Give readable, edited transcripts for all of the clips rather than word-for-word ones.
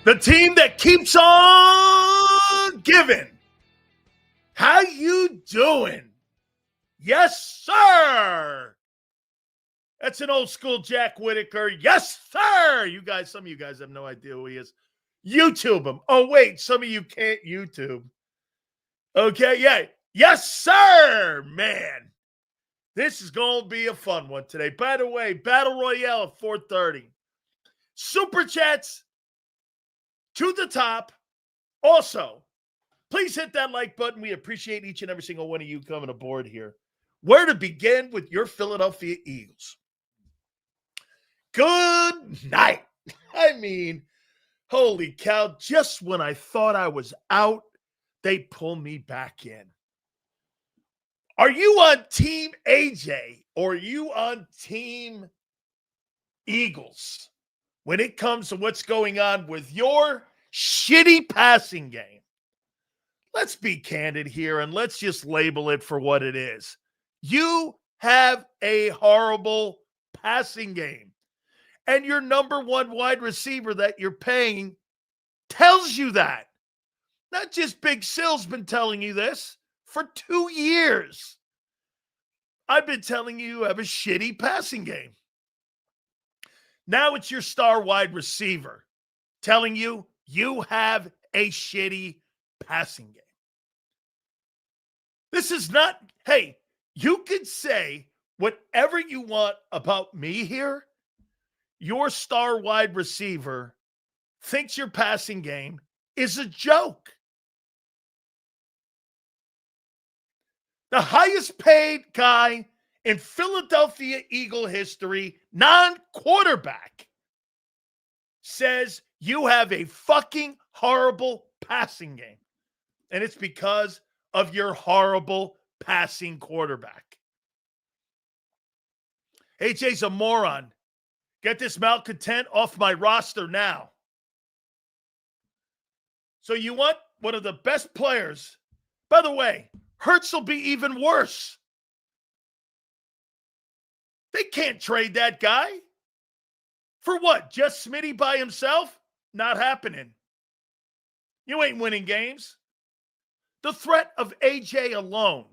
The team that keeps on giving. How you doing? Yes, sir. That's an old school Jack Whitaker. Yes, sir. You guys, some of you guys have no idea who he is. YouTube him. Oh, wait, some of you can't YouTube. Okay, yeah. Yes, sir, man. This is going to be a fun one today. By the way, Battle Royale at 4:30. Super Chats to the top. Also, please hit that like button. We appreciate each and every single one of you coming aboard here. Where to begin with your Philadelphia Eagles? Good night. I mean, holy cow. Just when I thought I was out, they pull me back in. Are you on Team AJ or are you on Team Eagles when it comes to what's going on with your shitty passing game? Let's be candid here and let's just label it for what it is. You have a horrible passing game. And your number one wide receiver that you're paying tells you that. Not just Big Sil's been telling you this for 2 years. I've been telling you have a shitty passing game. Now it's your star wide receiver telling you you have a shitty passing game. This is not, hey, you could say whatever you want about me here. Your star wide receiver thinks your passing game is a joke. The highest paid guy in Philadelphia Eagle history, non-quarterback, says you have a fucking horrible passing game. And it's because of your horrible passing quarterback. AJ's a moron. Get this malcontent off my roster now. So you want one of the best players. By the way, Hurts will be even worse. They can't trade that guy. For what? Just Smitty by himself? Not happening. You ain't winning games. The threat of AJ alone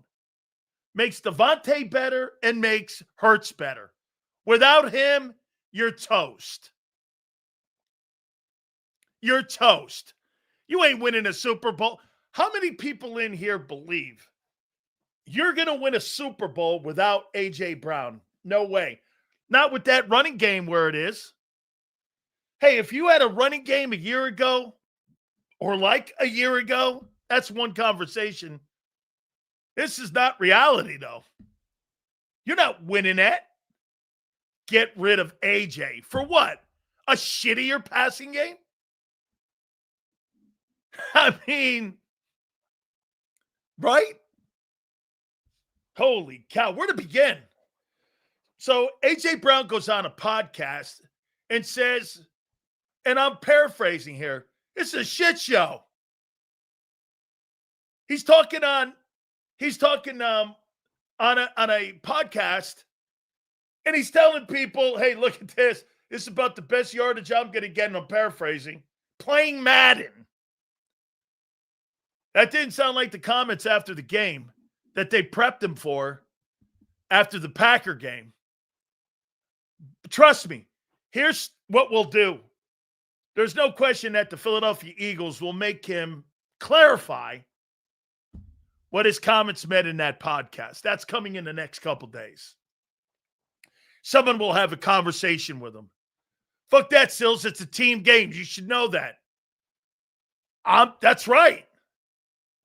makes Devontae better and makes Hurts better. Without him, you're toast. You're toast. You ain't winning a Super Bowl. How many people in here believe you're going to win a Super Bowl without A.J. Brown? No way. Not with that running game where it is. Hey, if you had a running game a year ago or like a year ago, that's one conversation. This is not reality, though. You're not winning that. Get rid of AJ. For what? A shittier passing game? I mean, right? Holy cow. Where to begin? So AJ Brown goes on a podcast and says, and I'm paraphrasing here, it's a shit show. He's talking on a podcast. And he's telling people, hey, look at this. This is about the best yardage I'm going to get, and I'm paraphrasing. Playing Madden. That didn't sound like the comments after the game that they prepped him for after the Packer game. Trust me, here's what we'll do. There's no question that the Philadelphia Eagles will make him clarify what his comments meant in that podcast. That's coming in the next couple days. Someone will have a conversation with him. Fuck that, Sills. It's a team game. You should know that. That's right.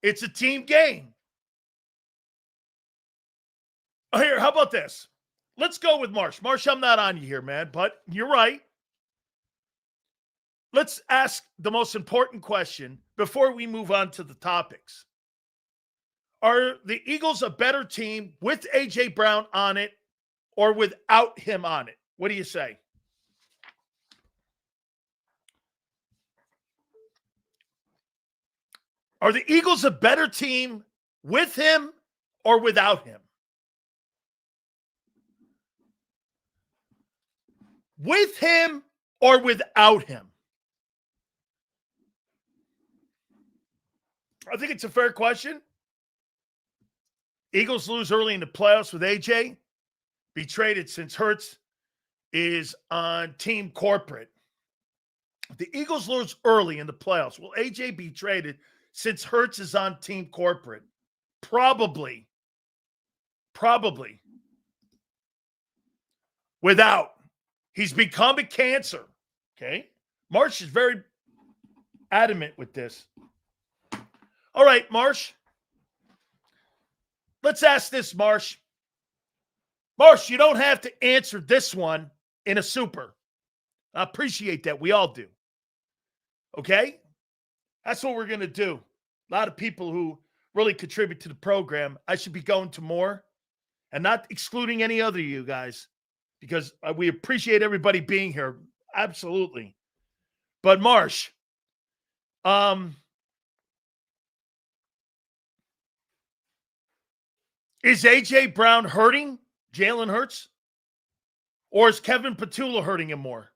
It's a team game. Oh, here, how about this? Let's go with Marsh. Marsh, I'm not on you here, man, but you're right. Let's ask the most important question before we move on to the topics. Are the Eagles a better team with A.J. Brown on it or without him on it? What do you say? Are the Eagles a better team with him or without him? With him or without him? I think it's a fair question. Eagles lose early in the playoffs with AJ. Be traded since Hurts is on team corporate. If the Eagles lose early in the playoffs, will AJ be traded since Hurts is on team corporate? Probably. Without. He's become a cancer. Okay? Marsh is very adamant with this. All right, Marsh. Let's ask this, Marsh. Marsh, you don't have to answer this one in a super. I appreciate that. We all do. Okay? That's what we're going to do. A lot of people who really contribute to the program. I should be going to more and not excluding any other of you guys because we appreciate everybody being here. Absolutely. But Marsh, is A.J. Brown hurting Jalen Hurts? Or is Kevin Petula hurting him more?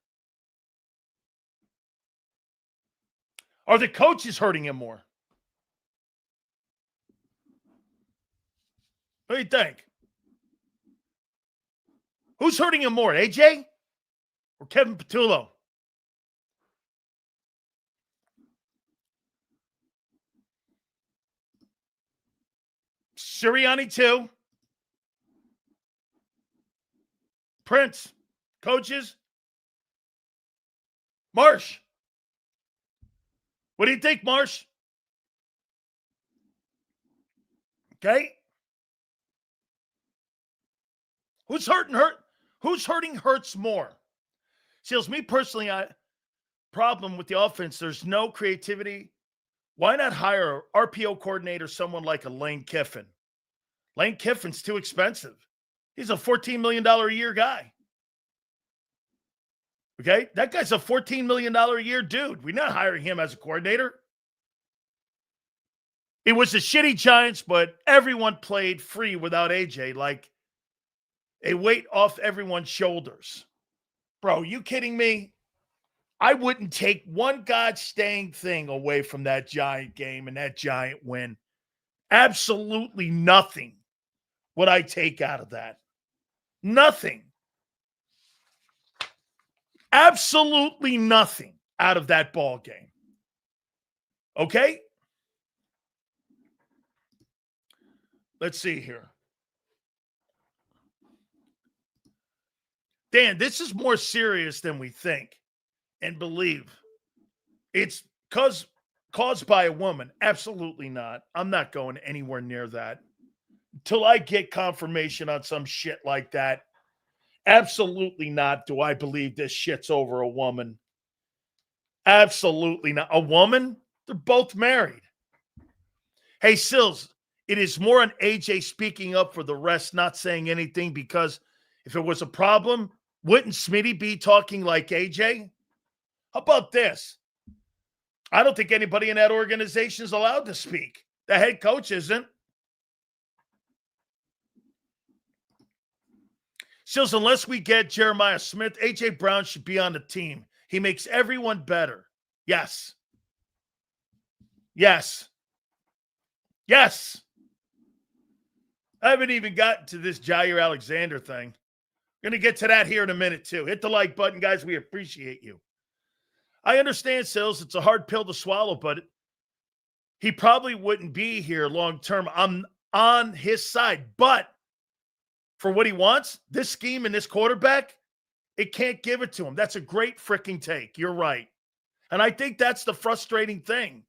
Are the coaches hurting him more? What do you think? Who's hurting him more, AJ or Kevin Petullo? Sirianni too. Prince, coaches. Marsh. What do you think, Marsh? Okay. Who's hurting Hurts more? Seals, me personally, problem with the offense, there's no creativity. Why not hire an RPO coordinator, someone like a Lane Kiffin? Lane Kiffin's too expensive. He's a $14 million a year guy. Okay? That guy's a $14 million a year dude. We're not hiring him as a coordinator. It was the shitty Giants, but everyone played free without AJ, like a weight off everyone's shoulders. Bro, you kidding me? I wouldn't take one God-staying thing away from that Giant game and that Giant win. Absolutely nothing would I take out of that. Nothing. Absolutely nothing out of that ball game. Okay? Let's see here. Dan, this is more serious than we think and believe. It's caused by a woman. Absolutely not. I'm not going anywhere near that. Until I get confirmation on some shit like that. Absolutely not do I believe this shit's over a woman. Absolutely not. A woman? They're both married. Hey, Sills, it is more on AJ speaking up for the rest, not saying anything, because if it was a problem, wouldn't Smitty be talking like AJ? How about this? I don't think anybody in that organization is allowed to speak. The head coach isn't. Sills, unless we get Jeremiah Smith, A.J. Brown should be on the team. He makes everyone better. Yes. Yes. Yes. I haven't even gotten to this Jair Alexander thing. Going to get to that here in a minute, too. Hit the like button, guys. We appreciate you. I understand, Sills. It's a hard pill to swallow, but he probably wouldn't be here long term. I'm on his side. But for what he wants, this scheme and this quarterback, it can't give it to him. That's a great freaking take. You're right. And I think that's the frustrating thing.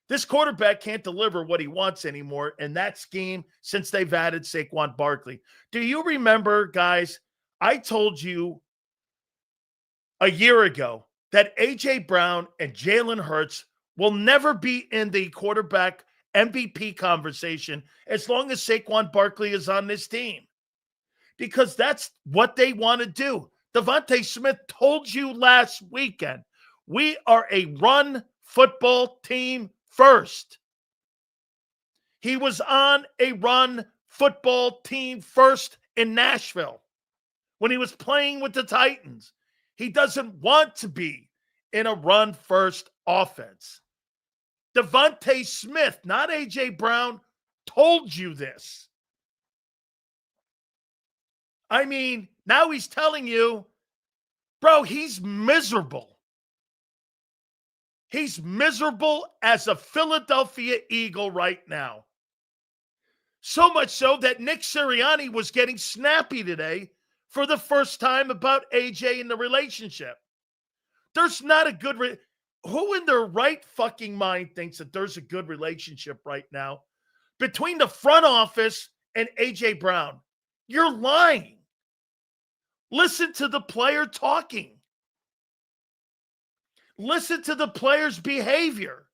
This quarterback can't deliver what he wants anymore in that scheme since they've added Saquon Barkley. Do you remember, guys, I told you a year ago that A.J. Brown and Jalen Hurts will never be in the quarterback MVP conversation as long as Saquon Barkley is on this team. Because that's what they want to do. Devontae Smith told you last weekend, we are a run football team first. He was on a run football team first in Nashville when he was playing with the Titans. He doesn't want to be in a run-first offense. Devontae Smith, not A.J. Brown, told you this. I mean, now he's telling you, bro, he's miserable. He's miserable as a Philadelphia Eagle right now. So much so that Nick Sirianni was getting snappy today for the first time about AJ in the relationship. There's not a good who in their right fucking mind thinks that there's a good relationship right now between the front office and AJ Brown? You're lying. Listen to the player talking. Listen to the player's behavior.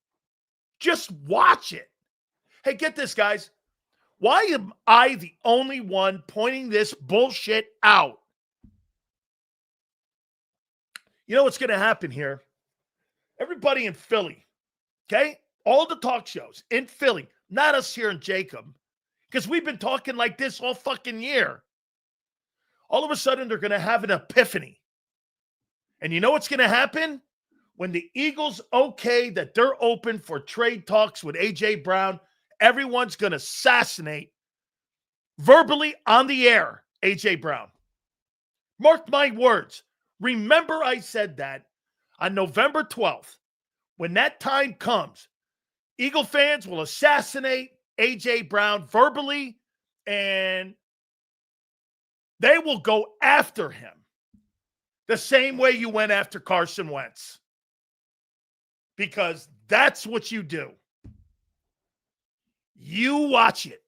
Just watch it. Hey, get this, guys. Why am I the only one pointing this bullshit out? You know what's going to happen here? Everybody in Philly, okay? All the talk shows in Philly, not us here in JAKIB, because we've been talking like this all fucking year. All of a sudden, they're going to have an epiphany. And you know what's going to happen? When the Eagles okay that they're open for trade talks with A.J. Brown, everyone's going to assassinate verbally on the air A.J. Brown. Mark my words. Remember I said that on November 12th. When that time comes, Eagle fans will assassinate A.J. Brown verbally, and they will go after him the same way you went after Carson Wentz. Because that's what you do. You watch it.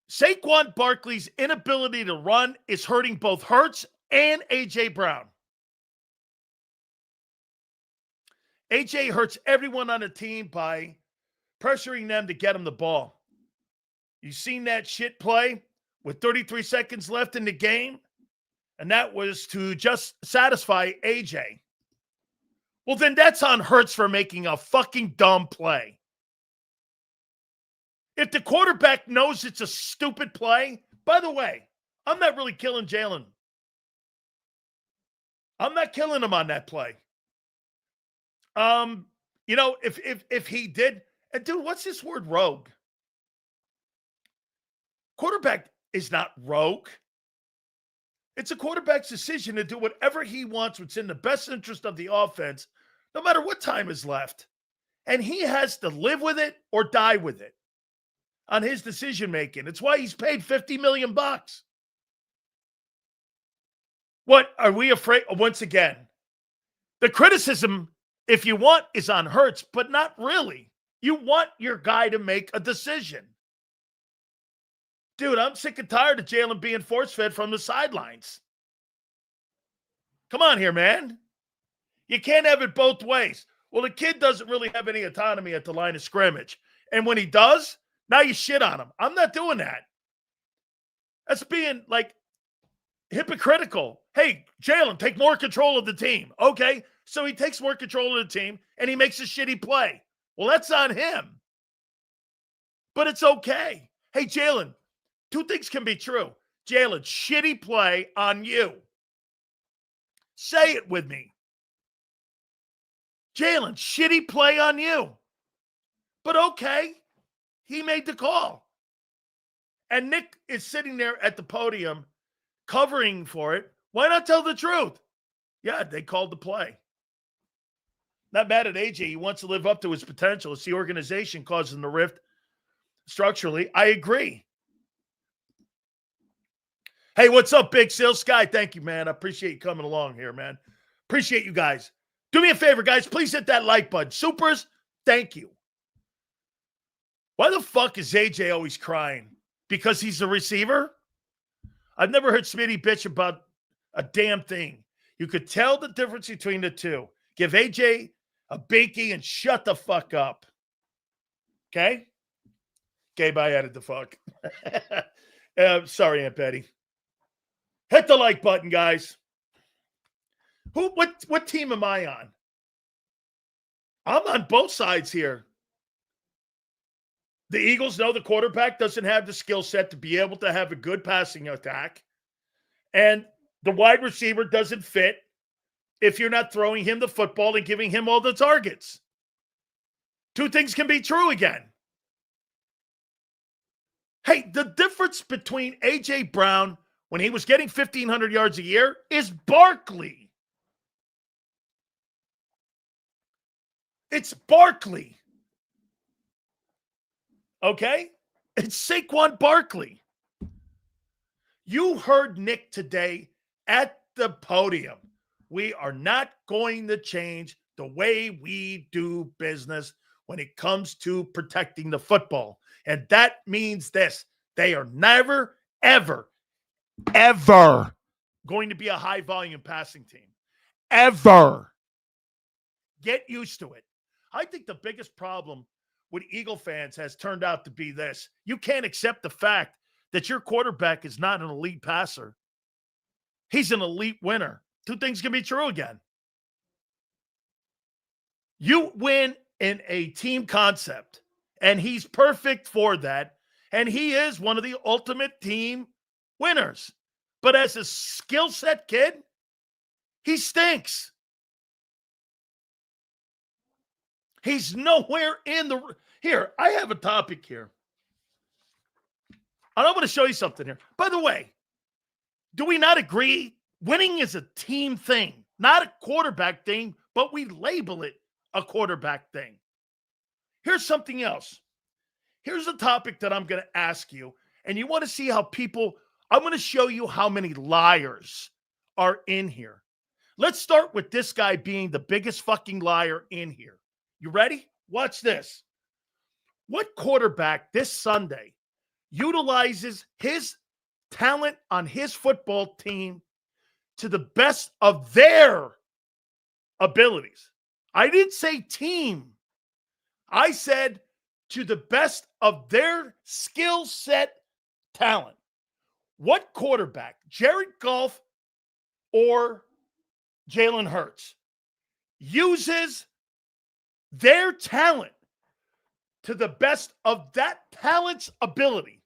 Saquon Barkley's inability to run is hurting both Hurts and A.J. Brown. A.J. hurts everyone on the team by pressuring them to get him the ball. You seen that shit play with 33 seconds left in the game? And that was to just satisfy A.J. Well, then that's on Hurts for making a fucking dumb play. If the quarterback knows it's a stupid play, by the way, I'm not really killing Jalen. I'm not killing him on that play. You know, if he did, and dude, what's this word rogue? Quarterback is not rogue. It's a quarterback's decision to do whatever he wants, what's in the best interest of the offense, no matter what time is left. And he has to live with it or die with it on his decision-making. It's why he's paid $50 million. What are we afraid? Once again, the criticism, if you want, is on Hurts, but not really. You want your guy to make a decision. Dude, I'm sick and tired of Jalen being force-fed from the sidelines. Come on here, man. You can't have it both ways. Well, the kid doesn't really have any autonomy at the line of scrimmage. And when he does, now you shit on him. I'm not doing that. That's being, like, hypocritical. Hey, Jalen, take more control of the team. Okay, so he takes more control of the team, and he makes a shitty play. Well, that's on him. But it's okay. Hey, Jalen, two things can be true. Jalen, shitty play on you. Say it with me. Jalen, shitty play on you. But okay, he made the call. And Nick is sitting there at the podium covering for it. Why not tell the truth? Yeah, they called the play. Not mad at AJ. He wants to live up to his potential. It's the organization causing the rift structurally. I agree. Hey, what's up, Big Seal Sky? Thank you, man. I appreciate you coming along here, man. Appreciate you guys. Do me a favor, guys. Please hit that like button. Supers, thank you. Why the fuck is AJ always crying? Because he's a receiver? I've never heard Smitty bitch about a damn thing. You could tell the difference between the two. Give AJ a binky and shut the fuck up. Okay? Gabe, I added the fuck. Sorry, Aunt Betty. Hit the like button, guys. What team am I on? I'm on both sides here. The Eagles know the quarterback doesn't have the skill set to be able to have a good passing attack. And the wide receiver doesn't fit if you're not throwing him the football and giving him all the targets. Two things can be true again. Hey, the difference between A.J. Brown when he was getting 1,500 yards a year is Barkley. It's Barkley. Okay? It's Saquon Barkley. You heard Nick today at the podium. We are not going to change the way we do business when it comes to protecting the football. And that means this. They are never, ever, ever going to be a high-volume passing team. Ever. Get used to it. I think the biggest problem with Eagle fans has turned out to be this. You can't accept the fact that your quarterback is not an elite passer. He's an elite winner. Two things can be true again. You win in a team concept, and he's perfect for that, and he is one of the ultimate team winners. But as a skill set kid, he stinks. He's nowhere in the... Here, I have a topic here. And I'm going to show you something here. By the way, do we not agree? Winning is a team thing, not a quarterback thing, but we label it a quarterback thing. Here's something else. Here's a topic that I'm going to ask you, and you want to see how people... I'm going to show you how many liars are in here. Let's start with this guy being the biggest fucking liar in here. You ready? Watch this. What quarterback this Sunday utilizes his talent on his football team to the best of their abilities? I didn't say team. I said to the best of their skill set talent. What quarterback, Jared Goff or Jalen Hurts, uses their talent to the best of that talent's ability?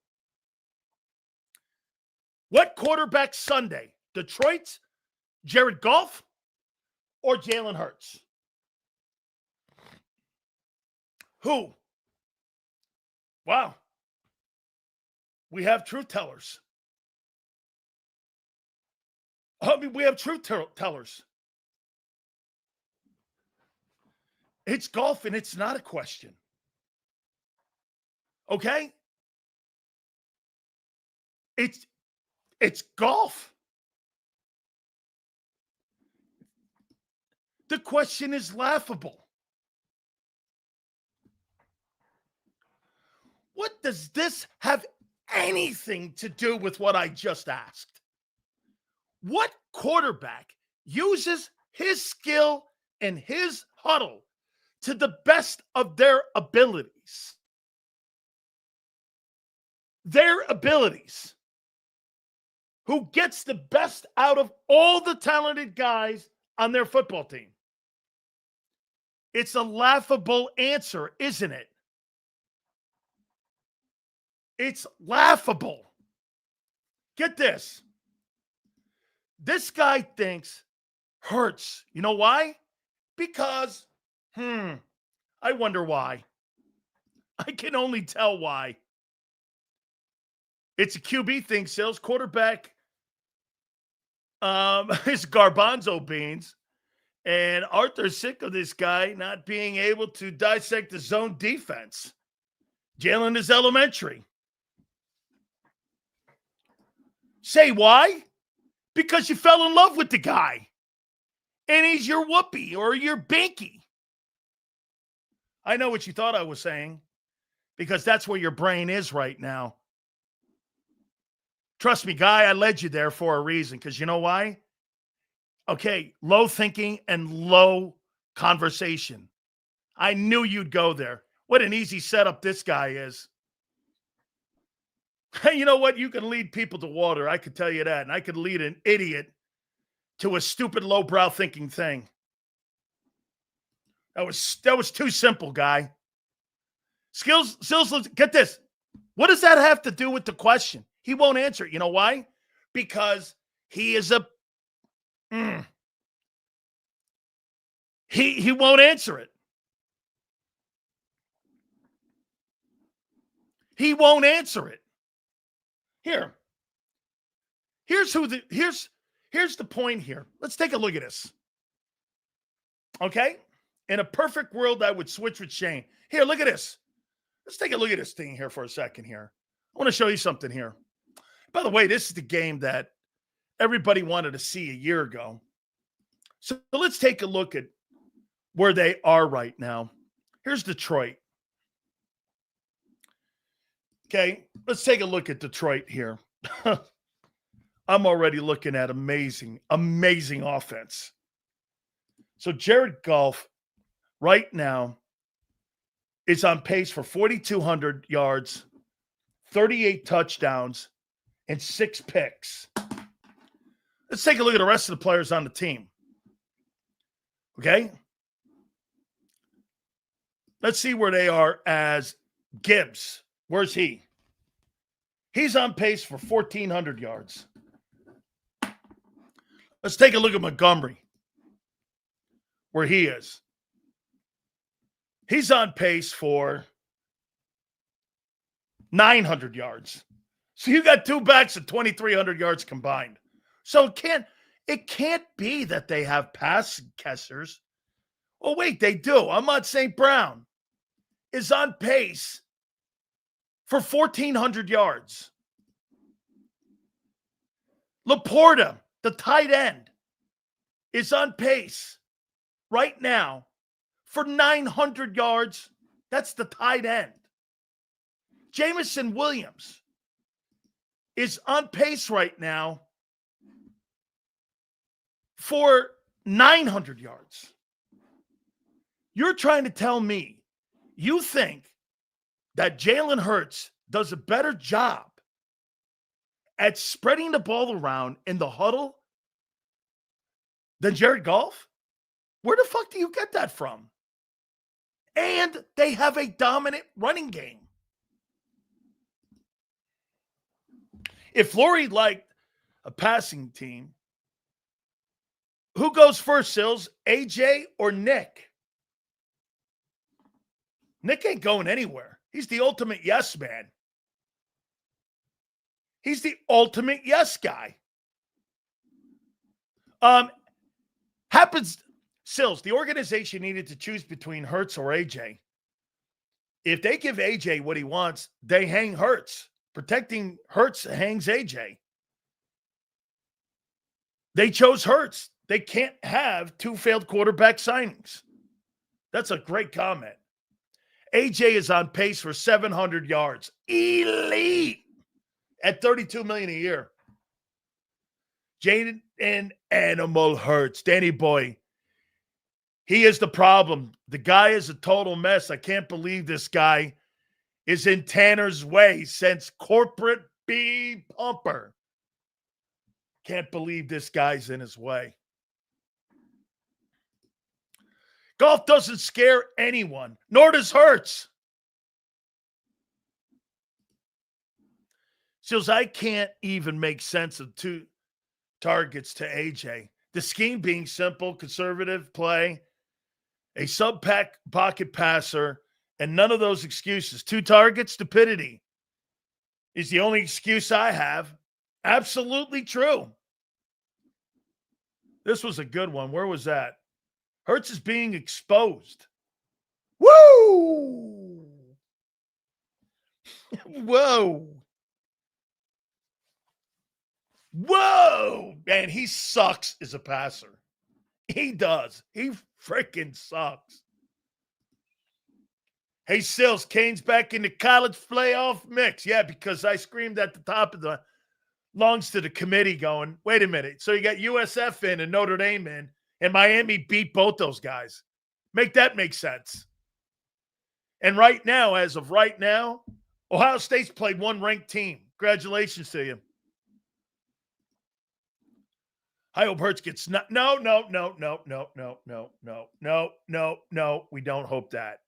What quarterback Sunday? Detroit's Jared Goff or Jalen Hurts? Who? Wow. We have truth tellers. I mean, we have truth tellers. It's Goff, and it's not a question. Okay? It's Goff. The question is laughable. What does this have anything to do with what I just asked? What quarterback uses his skill and his huddle to the best of their abilities? Their abilities. Who gets the best out of all the talented guys on their football team? It's a laughable answer, isn't it? It's laughable. Get this. This guy thinks Hurts. You know why? Because, I wonder why. I can only tell why. It's a QB thing, Sales. Quarterback is garbanzo beans. And Arthur's sick of this guy not being able to dissect the zone defense. Jalen is elementary. Say why? Because you fell in love with the guy. And he's your whoopee or your binky. I know what you thought I was saying. Because that's where your brain is right now. Trust me, guy, I led you there for a reason. Because you know why? Okay, low thinking and low conversation. I knew you'd go there. What an easy setup this guy is. Hey, you know what? You can lead people to water. I could tell you that. And I could lead an idiot to a stupid, lowbrow thinking thing. That was too simple, guy. Skills, get this. What does that have to do with the question? He won't answer it. You know why? Because he is a He won't answer it. He won't answer it. Here's the point here. Let's take a look at this. Okay? In a perfect world, I would switch with Shane. Here, look at this. Let's take a look at this thing here for a second here. I want to show you something here. By the way, this is the game that everybody wanted to see a year ago. So let's take a look at where they are right now. Here's Detroit. Okay, let's take a look at Detroit here. I'm already looking at amazing offense. So Jared Goff right now is on pace for 4,200 yards, 38 touchdowns, and 6 picks. Let's take a look at the rest of the players on the team. Okay? Let's see where they are as Gibbs. Where's he? He's on pace for 1,400 yards. Let's take a look at Montgomery, where he is. He's on pace for 900 yards. So you got 2 backs at 2,300 yards combined. So it can't be that they have pass catchers. Oh, wait, they do. Ahmad St. Brown is on pace for 1,400 yards. Laporta, the tight end, is on pace right now for 900 yards. That's the tight end. Jamison Williams is on pace right now for 900 yards. You're trying to tell me you think that Jalen Hurts does a better job at spreading the ball around in the huddle than Jared Goff? Where the fuck do you get that from? And they have a dominant running game. If Flory liked a passing team, who goes first, Sills? AJ or Nick? Nick ain't going anywhere. He's the ultimate yes man. He's the ultimate yes guy. Sills, the organization needed to choose between Hurts or AJ. If they give AJ what he wants, they hang Hurts. Protecting Hurts hangs AJ. They chose Hurts. They can't have 2 failed quarterback signings. That's a great comment. AJ is on pace for 700 yards. Elite at $32 million a year. Jaden and Animal Hurts. Danny Boy. He is the problem. The guy is a total mess. I can't believe this guy is in Tanner's way since corporate B pumper. Can't believe this guy's in his way. Golf doesn't scare anyone, nor does Hurts. Seals, I can't even make sense of 2 targets to AJ. The scheme being simple, conservative play, a sub-pocket passer, and none of those excuses. 2 targets, stupidity is the only excuse I have. Absolutely true. This was a good one. Where was that? Hurts is being exposed. Woo! Whoa. Whoa! Man, he sucks as a passer. He does. He freaking sucks. Hey, Sills, Kane's back in the college playoff mix. Yeah, because I screamed at the top of the lungs to the committee going, wait a minute. So you got USF in and Notre Dame in, and Miami beat both those guys. Make that make sense. And right now, as of right now, Ohio State's played 1 ranked team. Congratulations to you. I hope Hurts gets no. We don't hope that.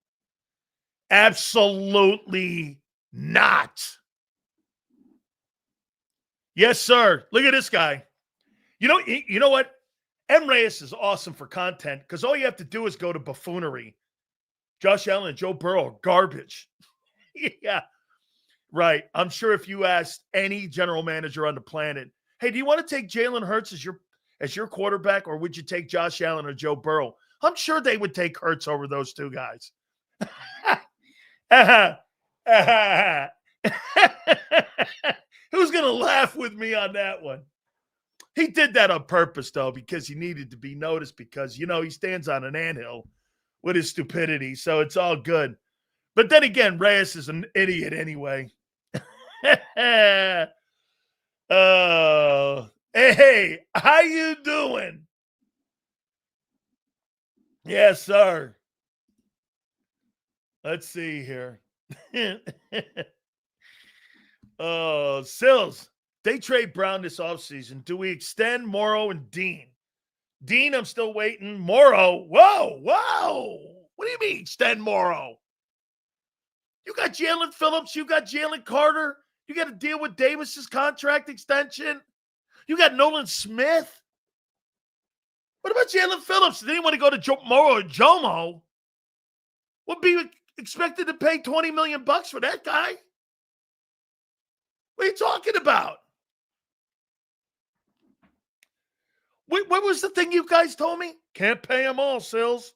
Absolutely not. Yes, sir. Look at this guy. You know what? M. Reyes is awesome for content because all you have to do is go to buffoonery. Josh Allen and Joe Burrow are garbage. Yeah, right. I'm sure if you asked any general manager on the planet, hey, do you want to take Jalen Hurts as your quarterback, or would you take Josh Allen or Joe Burrow? I'm sure they would take Hurts over those two guys. Who's going to laugh with me on that one? He did that on purpose, though, because he needed to be noticed because, he stands on an anthill with his stupidity, so it's all good. But then again, Reyes is an idiot anyway. Hey, how you doing? Yes, sir. Let's see here. Sills, they trade Brown this offseason. Do we extend Morrow and Dean? Dean, I'm still waiting. Morrow, whoa. What do you mean extend Morrow? You got Jalen Phillips. You got Jalen Carter. You got to deal with Davis's contract extension. You got Nolan Smith. What about Jalen Phillips? Did anyone want to go to Morrow or Jomo? Would be expected to pay $20 million for that guy. What are you talking about? What was the thing you guys told me? Can't pay them all, Sills.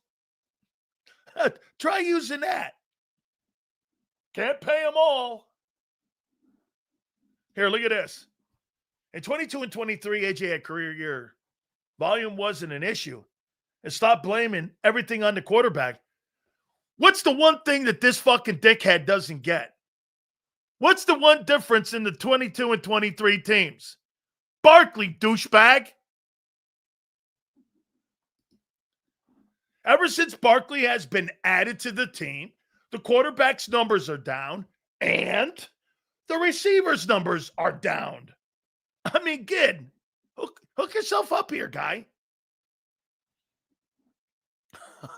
Try using that. Can't pay them all. Here, look at this. In 22 and 23, AJ had career year. Volume wasn't an issue. And stop blaming everything on the quarterback. What's the one thing that this fucking dickhead doesn't get? What's the one difference in the 22 and 23 teams? Barkley, douchebag. Ever since Barkley has been added to the team, the quarterback's numbers are down and the receivers' numbers are down. I mean, kid, hook yourself up here, guy.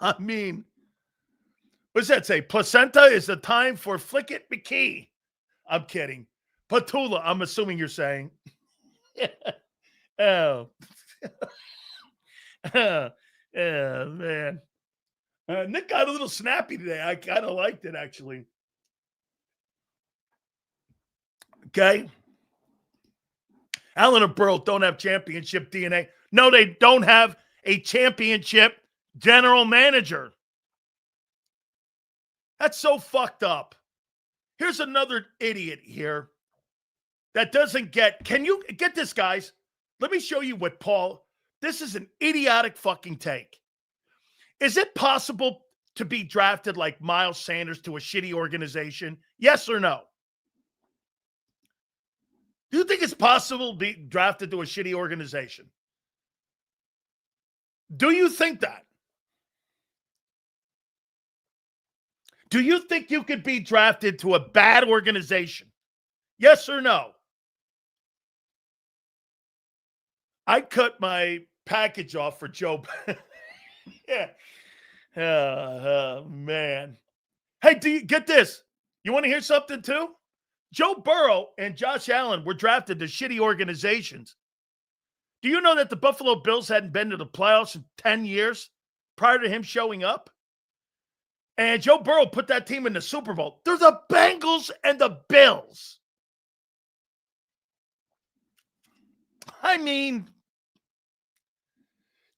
I mean, what does that say? Placenta is the time for Flick It McKee. I'm kidding. Patula, I'm assuming you're saying. Oh. Oh, man. Nick got a little snappy today. I kind of liked it, actually. Okay. Allen and Burrow don't have championship DNA. No, they don't have a championship general manager. That's so fucked up. Here's another idiot here that doesn't get. Can you get this, guys? Let me show you what Paul. This is an idiotic fucking take. Is it possible to be drafted like Miles Sanders to a shitty organization? Yes or no? Do you think it's possible to be drafted to a shitty organization? Do you think that? Do you think you could be drafted to a bad organization? Yes or no? I cut my package off for Joe. Yeah. Man. Hey, do you get this? You want to hear something too? Joe Burrow and Josh Allen were drafted to shitty organizations. Do you know that the Buffalo Bills hadn't been to the playoffs in 10 years prior to him showing up? And Joe Burrow put that team in the Super Bowl. They're the Bengals and the Bills. I mean,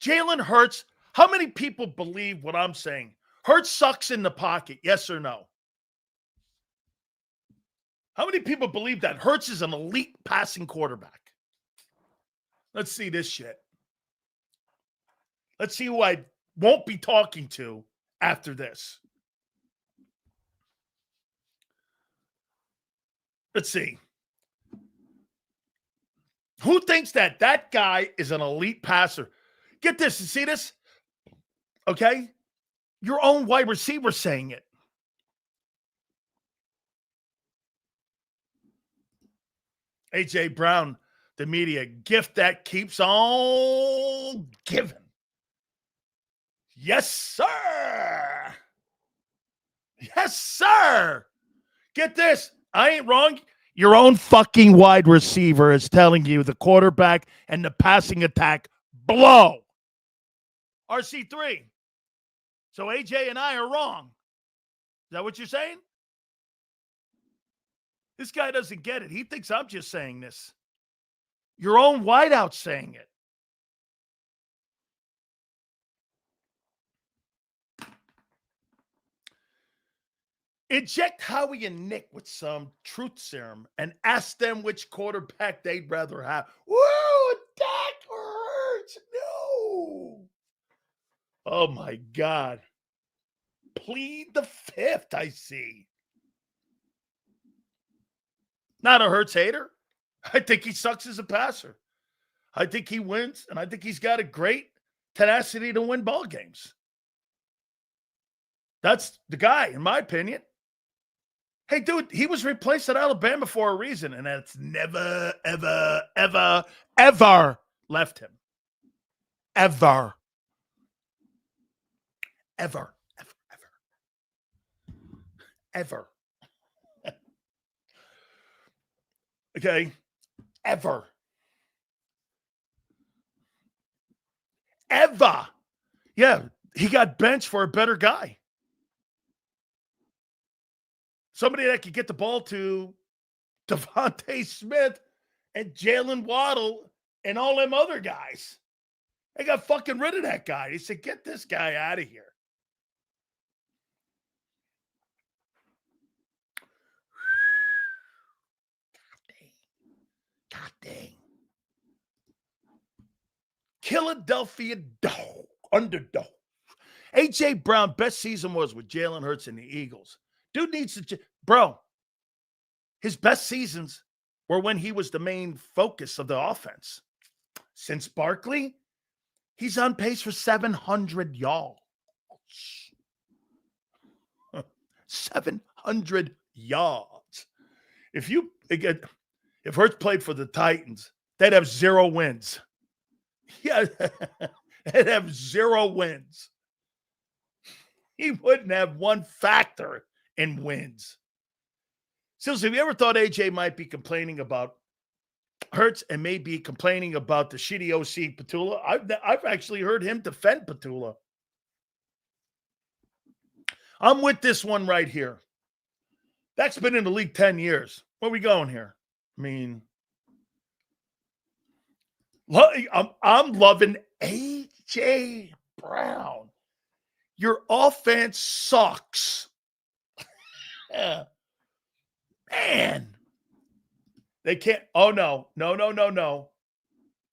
Jalen Hurts, how many people believe what I'm saying? Hurts sucks in the pocket, yes or no? How many people believe that Hurts is an elite passing quarterback? Let's see this shit. Let's see who I won't be talking to after this. Let's see. Who thinks that guy is an elite passer? Get this. You see this? Okay? Your own wide receiver saying it. A.J. Brown, the media gift that keeps on giving. Yes, sir. Yes, sir. Get this. I ain't wrong. Your own fucking wide receiver is telling you the quarterback and the passing attack blow. RC3. So AJ and I are wrong. Is that what you're saying? This guy doesn't get it. He thinks I'm just saying this. Your own wideout's saying it. Inject Howie and Nick with some truth serum and ask them which quarterback they'd rather have. Woo! Dak hurts! No! Oh, my God. Plead the fifth, I see. Not a Hurts hater. I think he sucks as a passer. I think he wins, and I think he's got a great tenacity to win ball games. That's the guy, in my opinion. Hey, dude, he was replaced at Alabama for a reason, and that's never, ever, ever, ever left him. Ever. Ever. Ever. Ever. Ever. Okay? Ever. Ever. Yeah, he got benched for a better guy. Somebody that could get the ball to Devontae Smith and Jalen Waddle and all them other guys. They got fucking rid of that guy. They said, get this guy out of here. God dang. Philadelphia dog. Underdog. A.J. Brown, best season was with Jalen Hurts and the Eagles. Dude needs to, bro, his best seasons were when he was the main focus of the offense. Since Barkley, he's on pace for 700 yards. 700 yards. If Hurts played for the Titans, they'd have 0 wins. Yeah, they'd have 0 wins. He wouldn't have one factor in wins. Sills, have you ever thought AJ might be complaining about Hurts and maybe complaining about the shitty OC Petula? I've actually heard him defend Petula. I'm with this one right here. That's been in the league 10 years. Where are we going here? I mean, I'm loving A.J. Brown. Your offense sucks. Yeah. Man. They can't. Oh, no. No.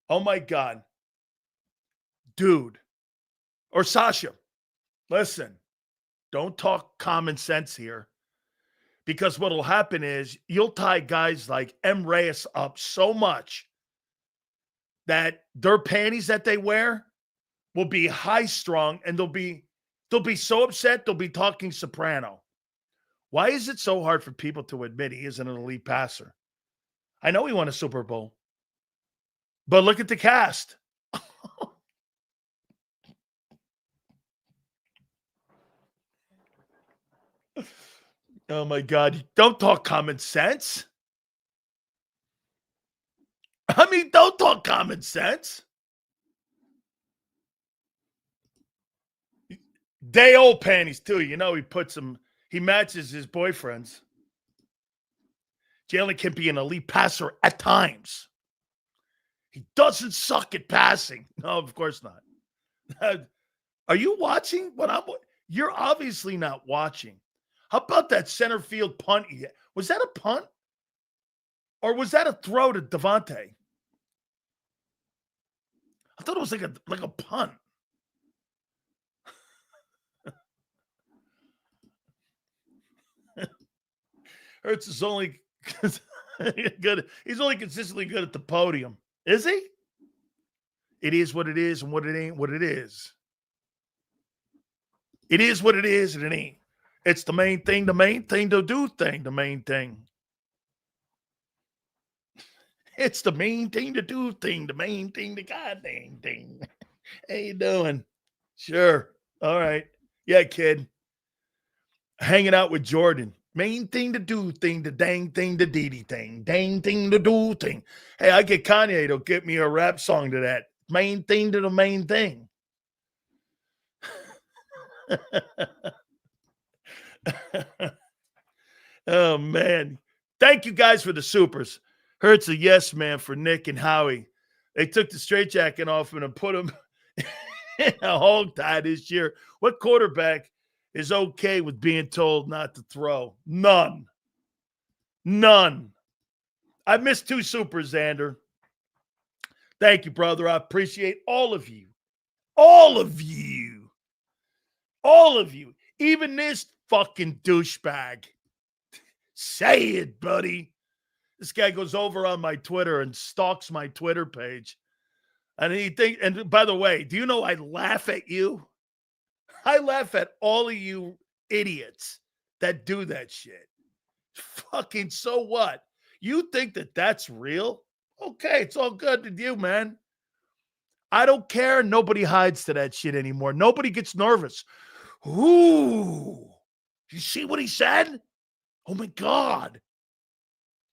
Oh, my God. Dude. Or Sasha. Listen. Don't talk common sense here. Because what will happen is you'll tie guys like M. Reyes up so much that their panties that they wear will be high-strung, and they'll be so upset they'll be talking soprano. Why is it so hard for people to admit he isn't an elite passer? I know he won a Super Bowl, but look at the cast. Oh, my God. Don't talk common sense. I mean, don't talk common sense. Day old panties, too. You know, he matches his boyfriends. Jalen can be an elite passer at times. He doesn't suck at passing. No, of course not. Are you watching what you're obviously not watching. How about that center field punt? Was that a punt? Or was that a throw to Devontae? I thought it was like a punt. Hurts is only good. He's only consistently good at the podium. Is he? It is what it is, and what it ain't what it is. It is what it is, and it ain't. It's the main thing to do thing, the main thing. It's the main thing to do thing, the main thing, the goddamn thing. How you doing? Sure. All right. Yeah, kid. Hanging out with Jordan. Main thing to do thing, the dang thing, the dee thing. Dang thing to do thing. Hey, I get Kanye to get me a rap song to that. Main thing to the main thing. Oh, man. Thank you guys for the supers. Hurts a yes man for Nick and Howie. They took the straitjacket off him and put him in a hog tie this year. What quarterback is okay with being told not to throw? None. I missed 2 supers, Xander. Thank you, brother. I appreciate all of you. All of you. All of you. Even this fucking douchebag. Say it, buddy. This guy goes over on my Twitter and stalks my Twitter page. And by the way, do you know I laugh at you? I laugh at all of you idiots that do that shit. Fucking so what? You think that that's real? Okay, it's all good with you, man. I don't care. Nobody hides to that shit anymore. Nobody gets nervous. Ooh. You see what he said? Oh, my God.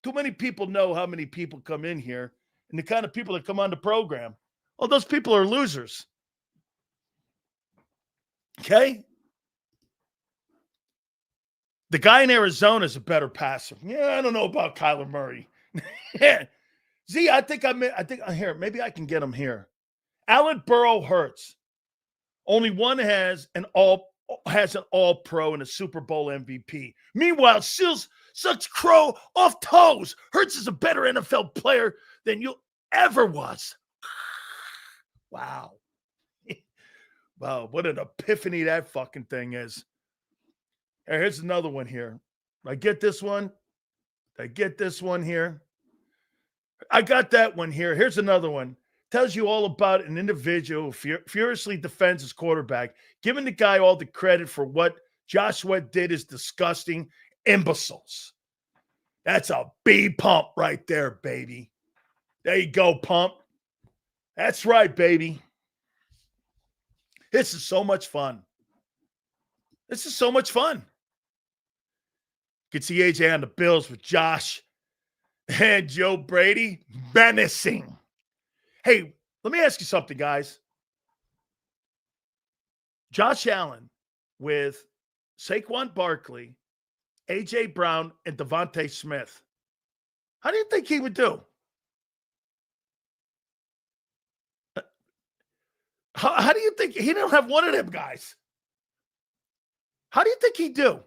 Too many people know how many people come in here and the kind of people that come on the program. Oh, those people are losers. Okay? The guy in Arizona is a better passer. Yeah, I don't know about Kyler Murray. Z, I think here. Maybe I can get him here. Allen Burrow hurts. Only one has an all-pro and a Super Bowl MVP. Meanwhile, Sills sucks crow off toes. Hurts is a better NFL player than you ever was. Wow. Wow, what an epiphany that fucking thing is. Here's another one here. I get this one. I get this one here. I got that one here. Here's another one. Tells you all about an individual who furiously defends his quarterback. Giving the guy all the credit for what Joshua did is disgusting. Imbeciles. That's a B pump right there, baby. There you go, pump. That's right, baby. This is so much fun. This is so much fun. You can see AJ on the Bills with Josh and Joe Brady menacing. Hey, let me ask you something, guys. Josh Allen with Saquon Barkley, A.J. Brown, and Devontae Smith. How do you think he would do? How do you think? He don't have one of them guys. How do you think he'd do?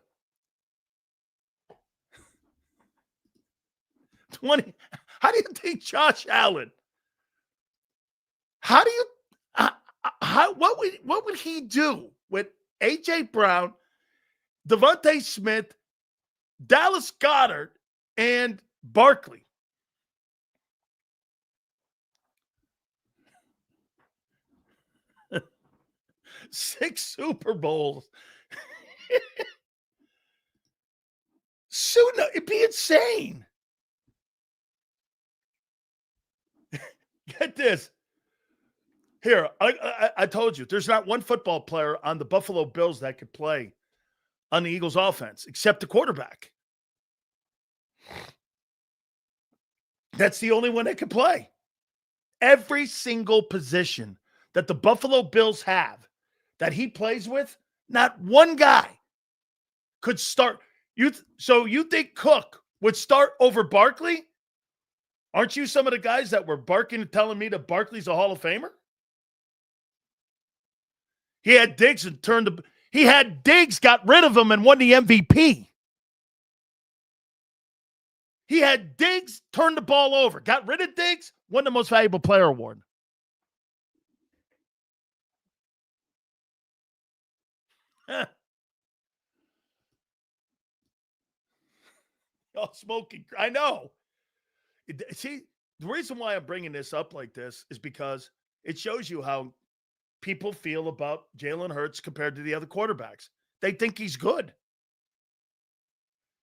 20. How do you think Josh Allen? How do you? What would he do with A.J. Brown, Devontae Smith, Dallas Goedert, and Barkley? Six Super Bowls. Soon, it'd be insane. Get this. Here, I told you, there's not one football player on the Buffalo Bills that could play on the Eagles offense except the quarterback. That's the only one that can play. Every single position that the Buffalo Bills have that he plays with, not one guy could start. So you think Cook would start over Barkley? Aren't you some of the guys that were barking and telling me that Barkley's a Hall of Famer? He had Diggs and got rid of him and won the MVP. He had Diggs, turned the ball over, got rid of Diggs, won the Most Valuable Player award. Oh, smoking. I know. See, the reason why I'm bringing this up like this is because it shows you how people feel about Jalen Hurts compared to the other quarterbacks. They think he's good.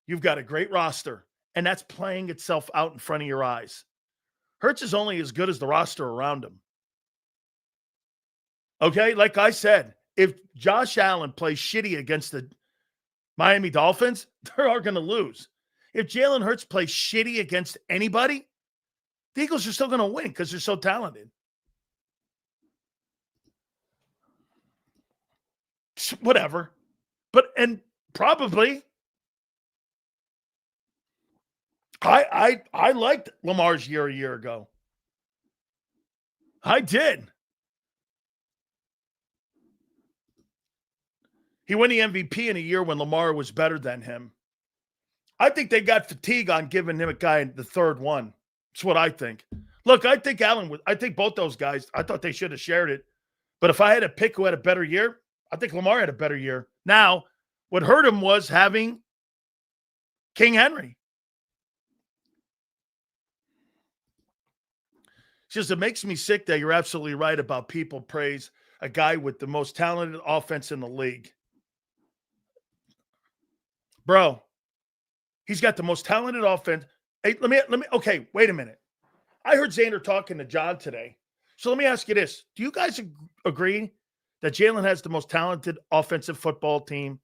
You've got a great roster, and that's playing itself out in front of your eyes. Hurts is only as good as the roster around him. Okay, like I said, if Josh Allen plays shitty against the Miami Dolphins, they're going to lose. If Jalen Hurts plays shitty against anybody, the Eagles are still going to win because they're so talented. whatever. And probably I liked Lamar's year a year ago. I did. He won the MVP in a year when Lamar was better than him. I think they got fatigue on giving him a guy the third one. That's what I think. Look, I think both those guys, I thought they should have shared it. But if I had to pick who had a better year, I think Lamar had a better year. Now, what hurt him was having King Henry. It's just, it makes me sick that you're absolutely right about people praise a guy with the most talented offense in the league. Bro, he's got the most talented offense. Hey, okay, wait a minute. I heard Xander talking to John today. So let me ask you this. Do you guys agree that Jalen has the most talented offensive football team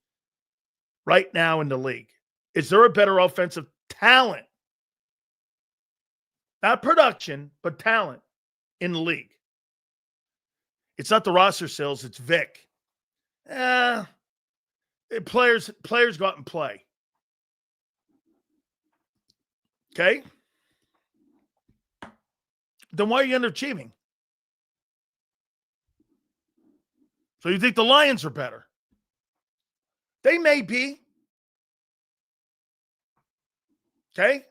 right now in the league? Is there a better offensive talent? Not production, but talent in the league. It's not the roster sales, it's Vic. Players go out and play. Okay? Then why are you underachieving? So you think the Lions are better? They may be. Okay?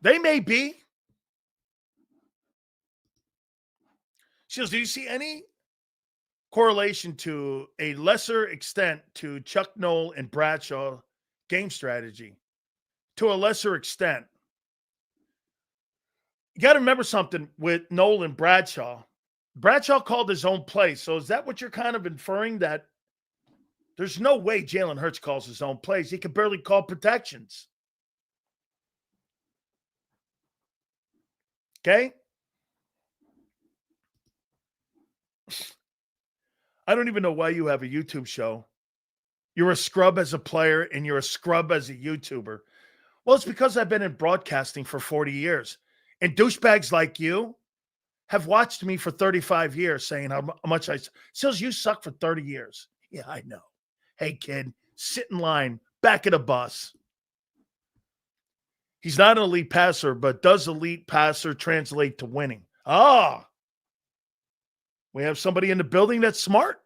They may be. So do you see any correlation to a lesser extent to Chuck Noll and Bradshaw game strategy? To a lesser extent. You got to remember something with Noll and Bradshaw. Bradshaw called his own play. So is that what you're kind of inferring, that there's no way Jalen Hurts calls his own plays? He can barely call protections. Okay? I don't even know why you have a YouTube show. You're a scrub as a player and you're a scrub as a YouTuber. Well, it's because I've been in broadcasting for 40 years. And douchebags like you have watched me for 35 years saying how much Sills, you suck for 30 years. Yeah, I know. Hey, kid, sit in line, back of the bus. He's not an elite passer, but does elite passer translate to winning? We have somebody in the building that's smart.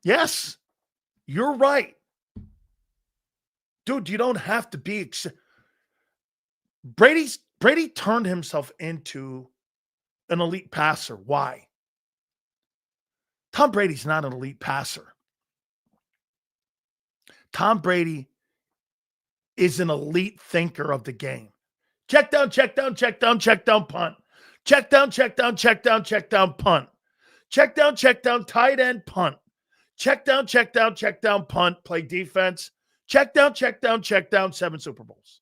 Yes, you're right. Dude, you don't have to be Brady turned himself into an elite passer. Why? Tom Brady's not an elite passer. Tom Brady is an elite thinker of the game. Check down, check down, check down, check down, punt. Check down, check down, check down, check down, punt. Check down, tight end, punt. Check down, punt, play defense. Check down, 7 Super Bowls.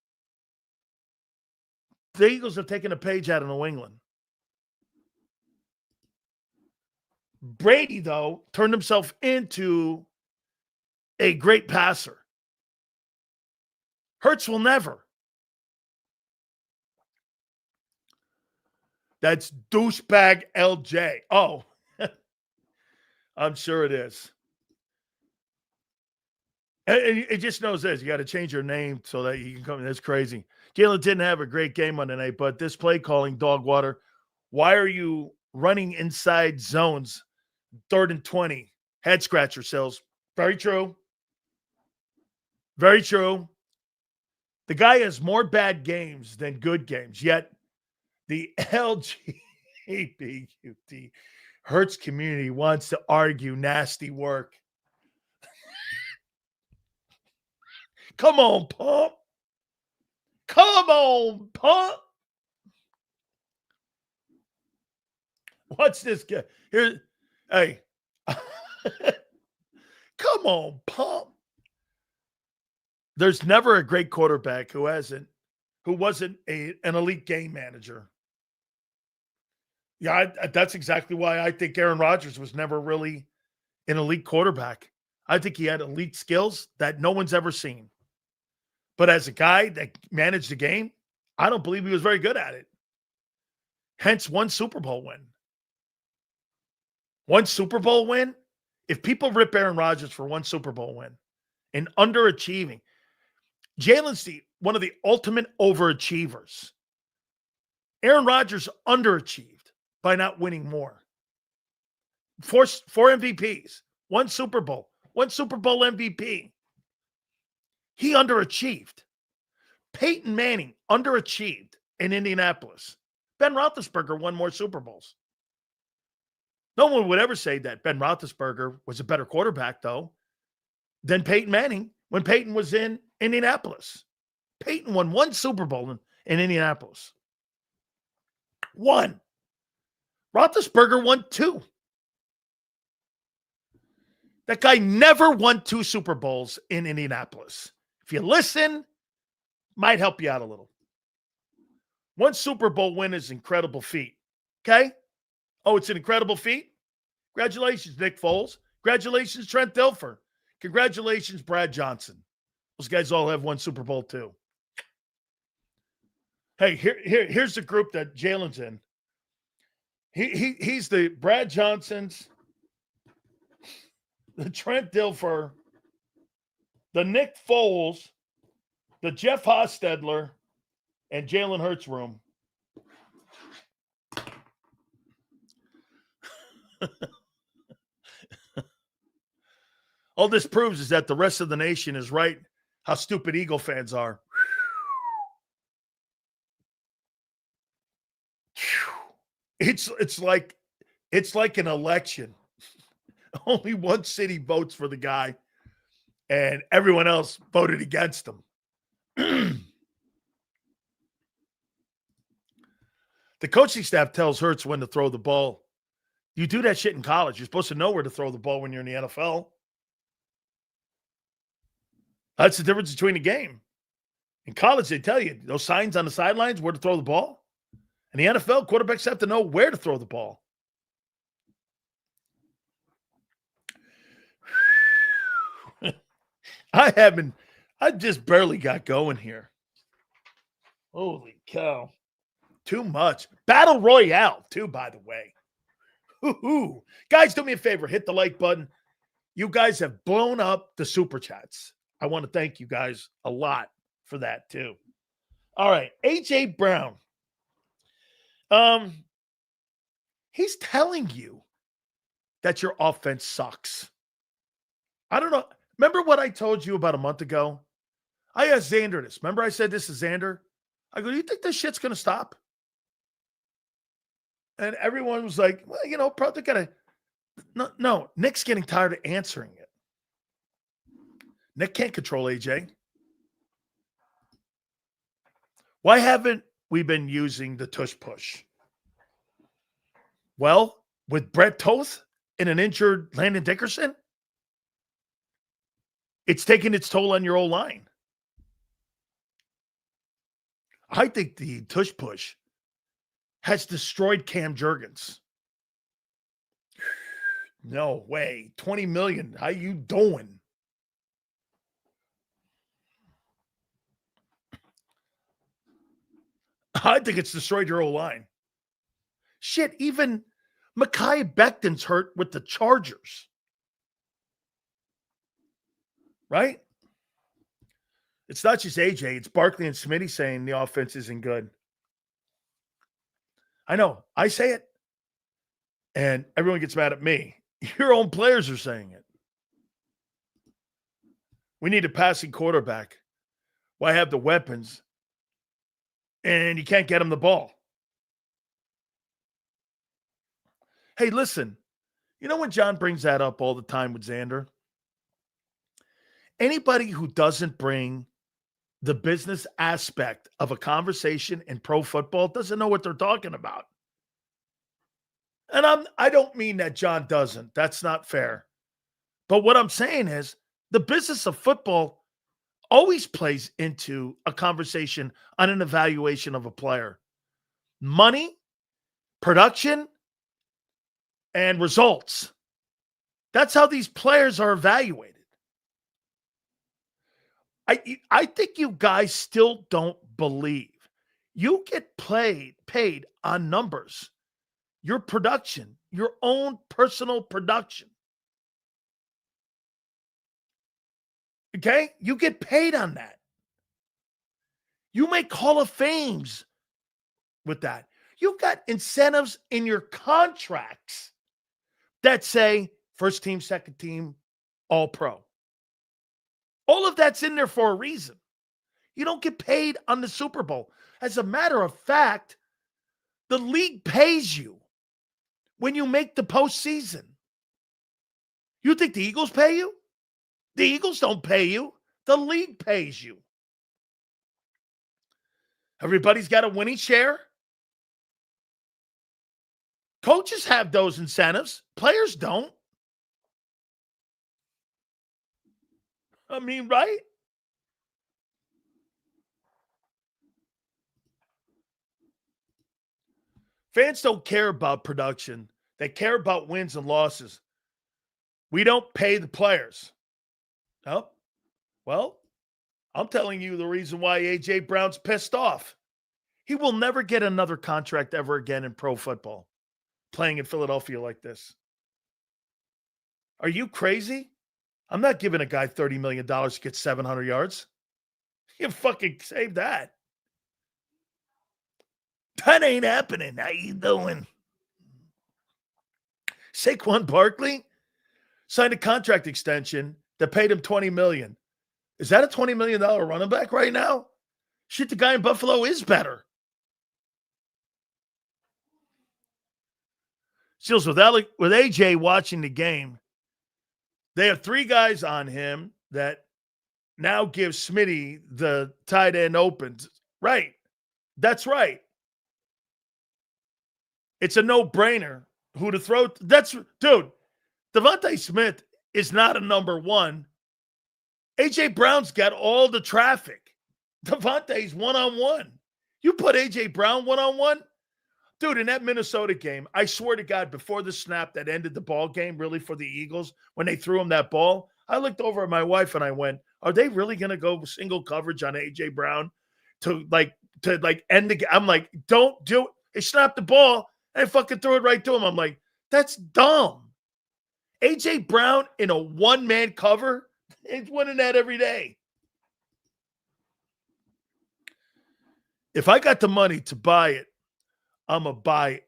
The Eagles have taken a page out of New England. Brady, though, turned himself into a great passer. Hurts will never. That's douchebag LJ. Oh, I'm sure it is. And it just knows this. You got to change your name so that you can come in. That's crazy. Jalen didn't have a great game on tonight, but this play calling, dog water. Why are you running inside zones? 3rd and 20. Head scratcher, Sills. Very true. Very true. The guy has more bad games than good games, yet the LGBT Hurts community wants to argue nasty work. Come on, Pump. Come on, Pump. What's this guy? Here, hey. Come on, Pump. There's never a great quarterback who wasn't an elite game manager. Yeah, that's exactly why I think Aaron Rodgers was never really an elite quarterback. I think he had elite skills that no one's ever seen. But as a guy that managed the game, I don't believe he was very good at it. Hence, one Super Bowl win. One Super Bowl win. If people rip Aaron Rodgers for one Super Bowl win and underachieving, Jalen's one of the ultimate overachievers. Aaron Rodgers underachieved by not winning more. Four MVPs, one Super Bowl MVP. He underachieved. Peyton Manning underachieved in Indianapolis. Ben Roethlisberger won more Super Bowls. No one would ever say that Ben Roethlisberger was a better quarterback, though, than Peyton Manning when Peyton was in Indianapolis. Peyton won one Super Bowl in Indianapolis. One. Roethlisberger won two. That guy never won two Super Bowls in Indianapolis. If you listen, might help you out a little. One Super Bowl win is an incredible feat. Okay? Oh, it's an incredible feat? Congratulations, Nick Foles. Congratulations, Trent Dilfer. Congratulations, Brad Johnson. Those guys all have one Super Bowl too. Hey, here's the group that Jalen's in. He's the Brad Johnsons, the Trent Dilfer, the Nick Foles, the Jeff Hostetler, and Jalen Hurts room. All this proves is that the rest of the nation is right how stupid Eagle fans are. It's like an election. Only one city votes for the guy, and everyone else voted against him. The coaching staff tells Hurts when to throw the ball. You do that shit in college. You're supposed to know where to throw the ball when you're in the NFL. That's the difference between the game. In college, they tell you those signs on the sidelines where to throw the ball. In the NFL, quarterbacks have to know where to throw the ball. I just barely got going here. Holy cow. Too much. Battle Royale, too, by the way. Woo-hoo. Guys, do me a favor. Hit the like button. You guys have blown up the super chats. I want to thank you guys a lot for that, too. All right. A.J. Brown. He's telling you that your offense sucks. I don't know. Remember what I told you about a month ago? I asked Xander this. Remember I said this is Xander? I go, do you think this shit's going to stop? And everyone was like, well, probably got to. No, Nick's getting tired of answering it. Nick can't control AJ. Why haven't we been using the tush push? Well, with Brett Toth and an injured Landon Dickerson, it's taking its toll on your old line. I think the tush push has destroyed Cam Jurgens. No way. $20 million. How you doing? I think it's destroyed your old line. Shit, even Mekhi Becton's hurt with the Chargers. Right? It's not just AJ. It's Barkley and Smitty saying the offense isn't good. I know. I say it, and everyone gets mad at me. Your own players are saying it. We need a passing quarterback. Why have the weapons? And you can't get him the ball. Hey, listen. You know when John brings that up all the time with Xander? Anybody who doesn't bring the business aspect of a conversation in pro football doesn't know what they're talking about. And I don't mean that John doesn't. That's not fair. But what I'm saying is the business of football always plays into a conversation on an evaluation of a player. Money, production, and results. That's how these players are evaluated. I think you guys still don't believe. You get paid on numbers. your production, your own personal production. Okay? You get paid on that. You make Hall of Fames with that. You've got incentives in your contracts that say first team, second team, all pro. All of that's in there for a reason. You don't get paid on the Super Bowl. As a matter of fact, the league pays you when you make the postseason. You think the Eagles pay you? The Eagles don't pay you. The league pays you. Everybody's got a winning share. Coaches have those incentives. Players don't. I mean, right? Fans don't care about production. They care about wins and losses. We don't pay the players. Oh, well, I'm telling you the reason why A.J. Brown's pissed off. He will never get another contract ever again in pro football, playing in Philadelphia like this. Are you crazy? I'm not giving a guy $30 million to get 700 yards. You fucking save that. That ain't happening. How you doing? Saquon Barkley signed a contract extension that paid him $20 million. Is that a $20 million running back right now? Shit, the guy in Buffalo is better. Seals, with AJ watching the game, they have three guys on him that now give Smitty the tight end opens. Right. That's right. It's a no-brainer who to throw. Dude, Devontae Smith is not a number one. A.J. Brown's got all the traffic. Devontae's one-on-one. You put A.J. Brown one-on-one? Dude, in that Minnesota game, I swear to God, before the snap that ended the ball game, really, for the Eagles, when they threw him that ball, I looked over at my wife and I went, are they really going to go single coverage on A.J. Brown to end the game? I'm like, don't do it. They snapped the ball and fucking threw it right to him. I'm like, that's dumb. A.J. Brown in a one-man cover, he's winning that every day. If I got the money to buy it, I'm going to buy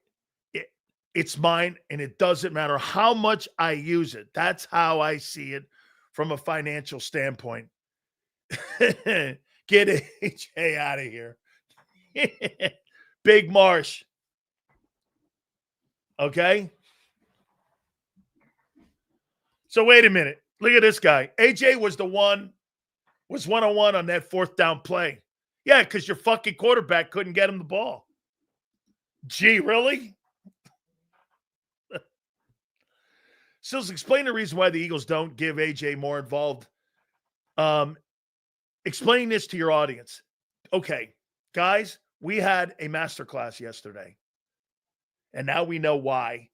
it. It's mine, and it doesn't matter how much I use it. That's how I see it from a financial standpoint. Get AJ out of here. Big Marsh. Okay? So wait a minute. Look at this guy. AJ was one-on-one on that fourth down play. Yeah, because your fucking quarterback couldn't get him the ball. Gee, really? Sills, explain the reason why the Eagles don't give AJ more involved. Explain this to your audience. Okay, guys, we had a masterclass yesterday. And now we know why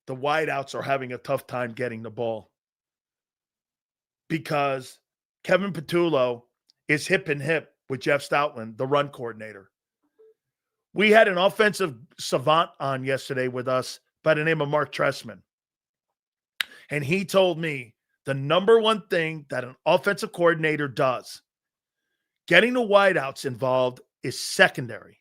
the wideouts are having a tough time getting the ball. Because Kevin Patullo is hip and hip with Jeff Stoutland, the run coordinator. We had an offensive savant on yesterday with us by the name of Mark Tressman. And he told me the number one thing that an offensive coordinator does, getting the wideouts involved, is secondary.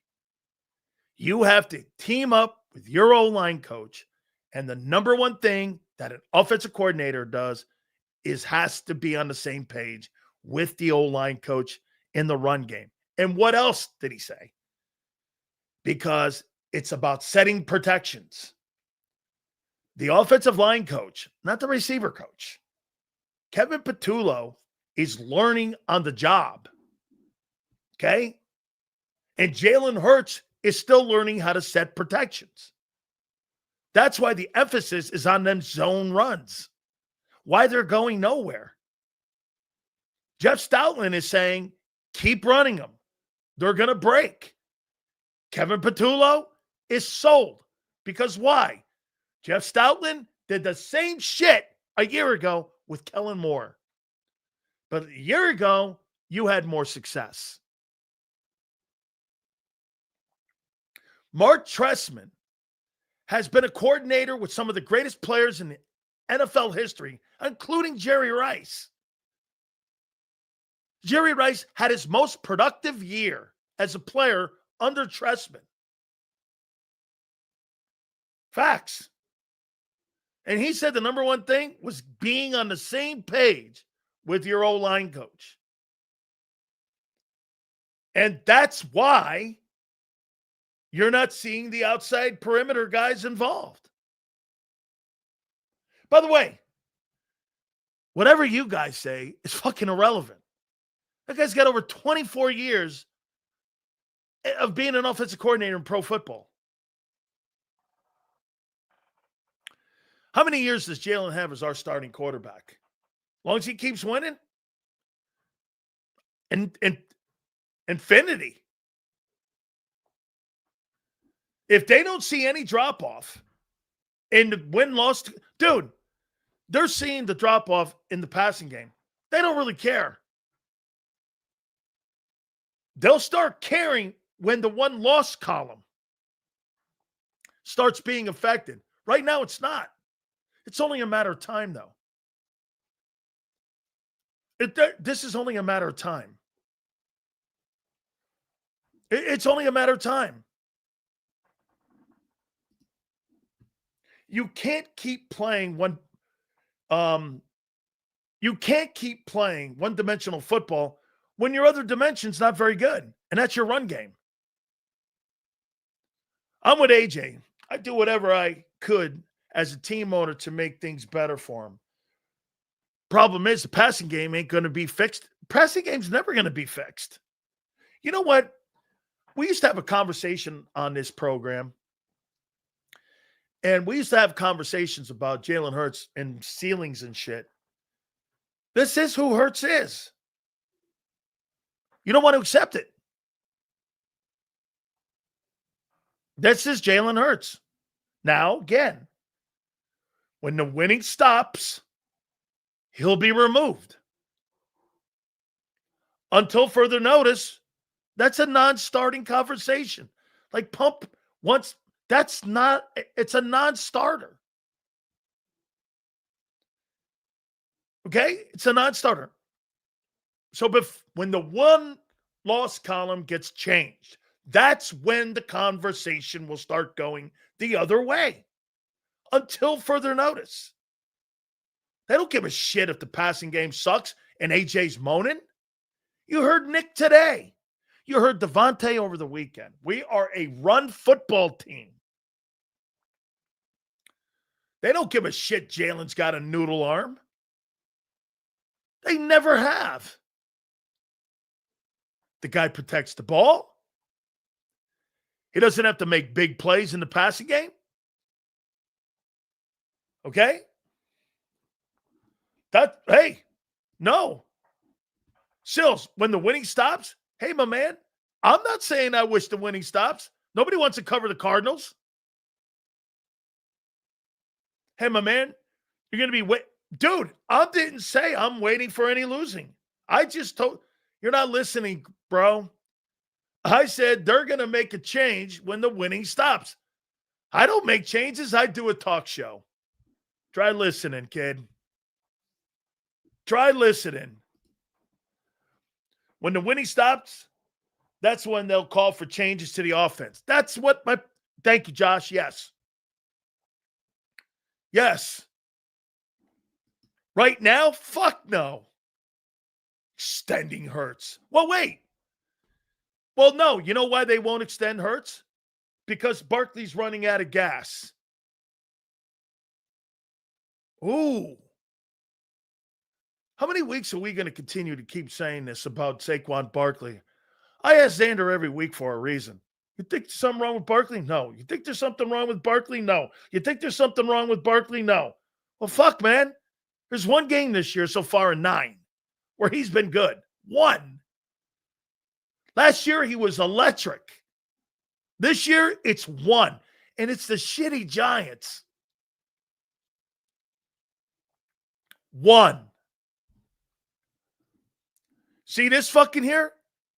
You have to team up with your O-line coach. And the number one thing that an offensive coordinator does is has to be on the same page with the O-line coach in the run game. And what else did he say? Because it's about setting protections. The offensive line coach, not the receiver coach, Kevin Patullo, is learning on the job. Okay? And Jalen Hurts is still learning how to set protections. That's why the emphasis is on them zone runs. Why they're going nowhere. Jeff Stoutland is saying, keep running them. They're going to break. Kevin Patullo is sold. Because why? Jeff Stoutland did the same shit a year ago with Kellen Moore. But a year ago, you had more success. Mark Tressman has been a coordinator with some of the greatest players in NFL history, including Jerry Rice. Jerry Rice had his most productive year as a player under Trestman. Facts. And he said the number one thing was being on the same page with your O-line coach. And that's why you're not seeing the outside perimeter guys involved. By the way, whatever you guys say is fucking irrelevant. That guy's got over 24 years of being an offensive coordinator in pro football. How many years does Jalen have as our starting quarterback? As long as he keeps winning? And infinity. If they don't see any drop-off in the win-loss, dude, they're seeing the drop-off in the passing game. They don't really care. They'll start caring when the one-loss column starts being affected. Right now, it's not. It's only a matter of time, though. This is only a matter of time. It's only a matter of time. You can't keep playing one-dimensional football when your other dimension's not very good, and that's your run game. I'm with AJ. I do whatever I could as a team owner to make things better for him. Problem is, the passing game ain't going to be fixed. Passing game's never going to be fixed. You know what? We used to have a conversation on this program, and we used to have conversations about Jalen Hurts and ceilings and shit. This is who Hurts is. You don't want to accept it. This is Jalen Hurts. Now, again, when the winning stops, he'll be removed. Until further notice, that's a non-starting conversation. Like Pump once, it's a non-starter. Okay? It's a non-starter. So when the one-loss column gets changed, that's when the conversation will start going the other way. Until further notice. They don't give a shit if the passing game sucks and AJ's moaning. You heard Nick today. You heard Devontae over the weekend. We are a run football team. They don't give a shit Jalen's got a noodle arm. They never have. The guy protects the ball. He doesn't have to make big plays in the passing game. Okay? No. Sills, when the winning stops, hey, my man, I'm not saying I wish the winning stops. Nobody wants to cover the Cardinals. Hey, my man, you're going to be Dude, I didn't say I'm waiting for any losing. I just told you're not listening, bro. I said they're going to make a change when the winning stops. I don't make changes. I do a talk show. Try listening, kid. Try listening. When the winning stops, that's when they'll call for changes to the offense. That's what thank you, Josh. Yes. Yes. Right now, fuck no. Extending Hurts. Well, wait. Well, no. You know why they won't extend Hurts? Because Barkley's running out of gas. Ooh. How many weeks are we going to continue to keep saying this about Saquon Barkley? I ask Xander every week for a reason. You think there's something wrong with Barkley? No. You think there's something wrong with Barkley? No. You think there's something wrong with Barkley? No. Well, fuck, man. There's one game this year so far in 9 where he's been good. 1. Last year, he was electric. This year, it's 1. And it's the shitty Giants. 1. See this fucking here?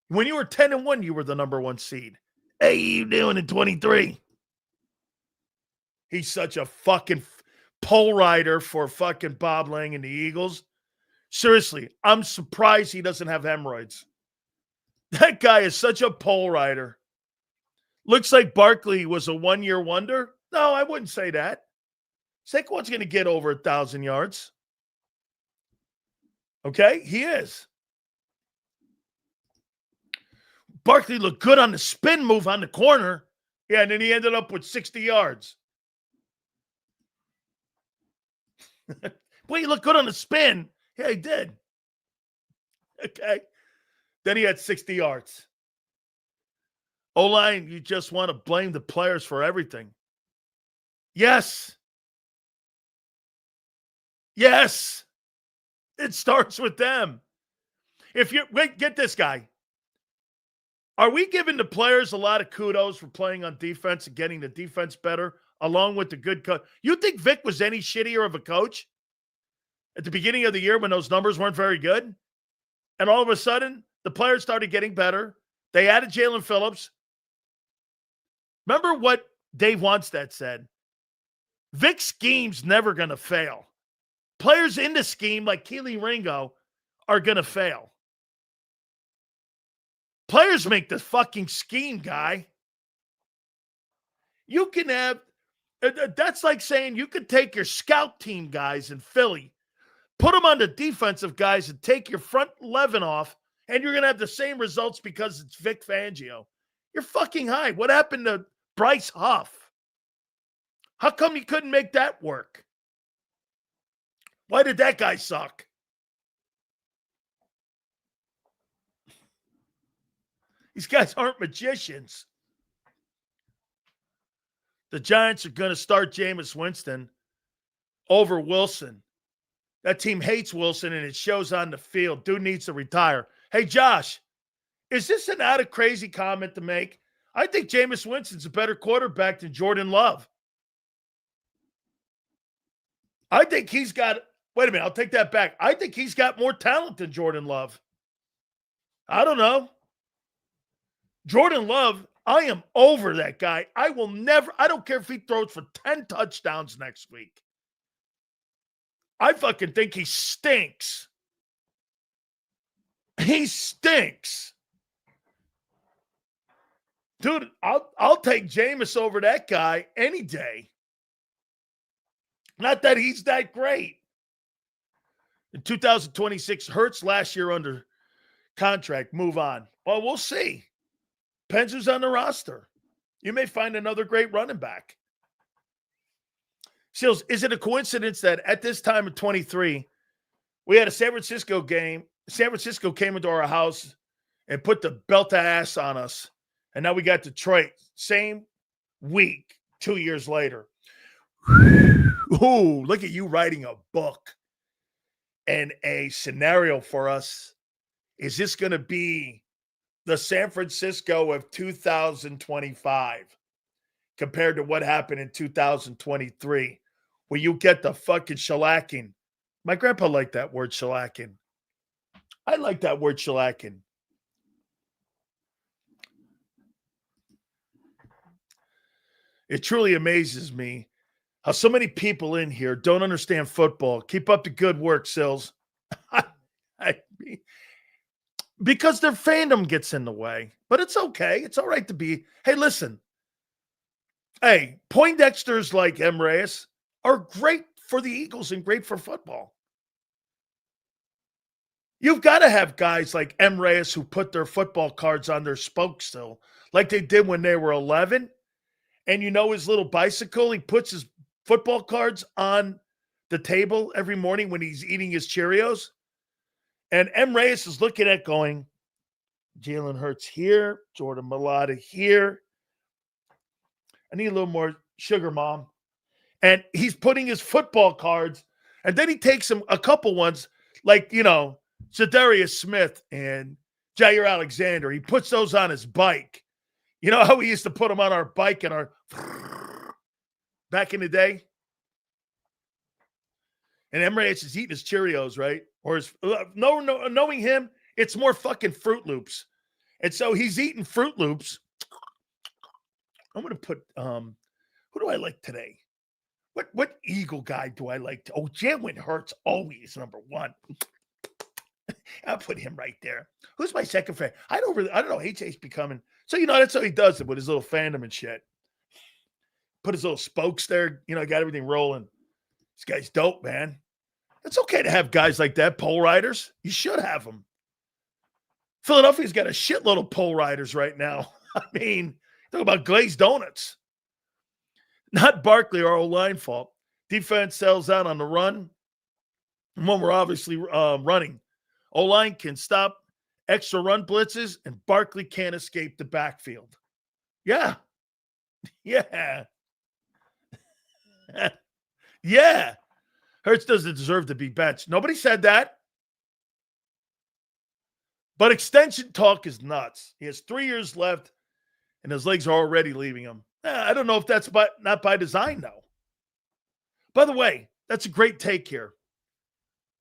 When you were 10-1, you were the number 1 seed. Hey, you doing in 23? He's such a fucking pole rider for fucking Bob Lang and the Eagles. Seriously, I'm surprised he doesn't have hemorrhoids. That guy is such a pole rider. Looks like Barkley was a one-year wonder. No, I wouldn't say that. Saquon's going to get over 1,000 yards. Okay? He is. Barkley looked good on the spin move on the corner. Yeah, and then he ended up with 60 yards. Well, he looked good on the spin. Yeah, he did. Okay. Then he had 60 yards. O-line, you just want to blame the players for everything. Yes. Yes. It starts with them. Wait, get this guy. Are we giving the players a lot of kudos for playing on defense and getting the defense better along with the good coach? You think Vic was any shittier of a coach at the beginning of the year when those numbers weren't very good? And all of a sudden, the players started getting better. They added Jalen Phillips. Remember what Dave Wannstedt said? Vic's scheme's never going to fail. Players in the scheme like Keely Ringo are going to fail. Players make the fucking scheme, guy. You can have, that's like saying you could take your scout team guys in Philly, put them on the defensive guys and take your front 11 off, and you're going to have the same results because it's Vic Fangio. You're fucking high. What happened to Bryce Huff? How come you couldn't make that work? Why did that guy suck? These guys aren't magicians. The Giants are going to start Jameis Winston over Wilson. That team hates Wilson, and it shows on the field. Dude needs to retire. Hey, Josh, is this an out of crazy comment to make? I think Jameis Winston's a better quarterback than Jordan Love. I think he's got – wait a minute, I'll take that back. I think he's got more talent than Jordan Love. I don't know. Jordan Love, I am over that guy. I don't care if he throws for 10 touchdowns next week. I fucking think he stinks. He stinks. Dude, I'll take Jameis over that guy any day. Not that he's that great. In 2026, Hurts last year under contract. Move on. Well, we'll see. Depends who's on the roster. You may find another great running back. Seals, is it a coincidence that at this time of 23, we had a San Francisco game? San Francisco came into our house and put the belt of ass on us. And now we got Detroit. Same week, 2 years later. Ooh, look at you writing a book and a scenario for us. Is this going to be the San Francisco of 2025 compared to what happened in 2023, where you get the fucking shellacking? My grandpa liked that word, shellacking. I like that word, shellacking. It truly amazes me how so many people in here don't understand football. Keep up the good work, Sills. Because their fandom gets in the way. But it's okay. It's all right to be. Hey, listen. Hey, Poindexters like M. Reyes are great for the Eagles and great for football. You've got to have guys like M. Reyes who put their football cards on their spoke still, like they did when they were 11. And you know his little bicycle, he puts his football cards on the table every morning when he's eating his Cheerios. And M. Reyes is looking at going, Jalen Hurts here, Jordan Mailata here. I need a little more sugar, Mom. And he's putting his football cards, and then he takes a couple ones like, Zadarius Smith and Jair Alexander. He puts those on his bike. You know how we used to put them on our bike and our back in the day? And M. Reyes is eating his Cheerios, right? Or knowing him, it's more fucking Fruit Loops. And so he's eating Fruit Loops. I'm going to put, who do I like today? What Eagle guy do I like? Oh, Jalen Hurts always number one. I'll put him right there. Who's my second fan? I don't know. HA's becoming. So, that's how he does it with his little fandom and shit. Put his little spokes there, got everything rolling. This guy's dope, man. It's okay to have guys like that, pole riders. You should have them. Philadelphia's got a shitload of pole riders right now. I mean, talk about glazed donuts. Not Barkley or O-line fault. Defense sells out on the run. And when we're obviously running, O-line can stop extra run blitzes, and Barkley can't escape the backfield. Yeah. Yeah. Yeah. Hurts doesn't deserve to be benched. Nobody said that. But extension talk is nuts. He has 3 years left, and his legs are already leaving him. I don't know if that's not by design, though. By the way, that's a great take here.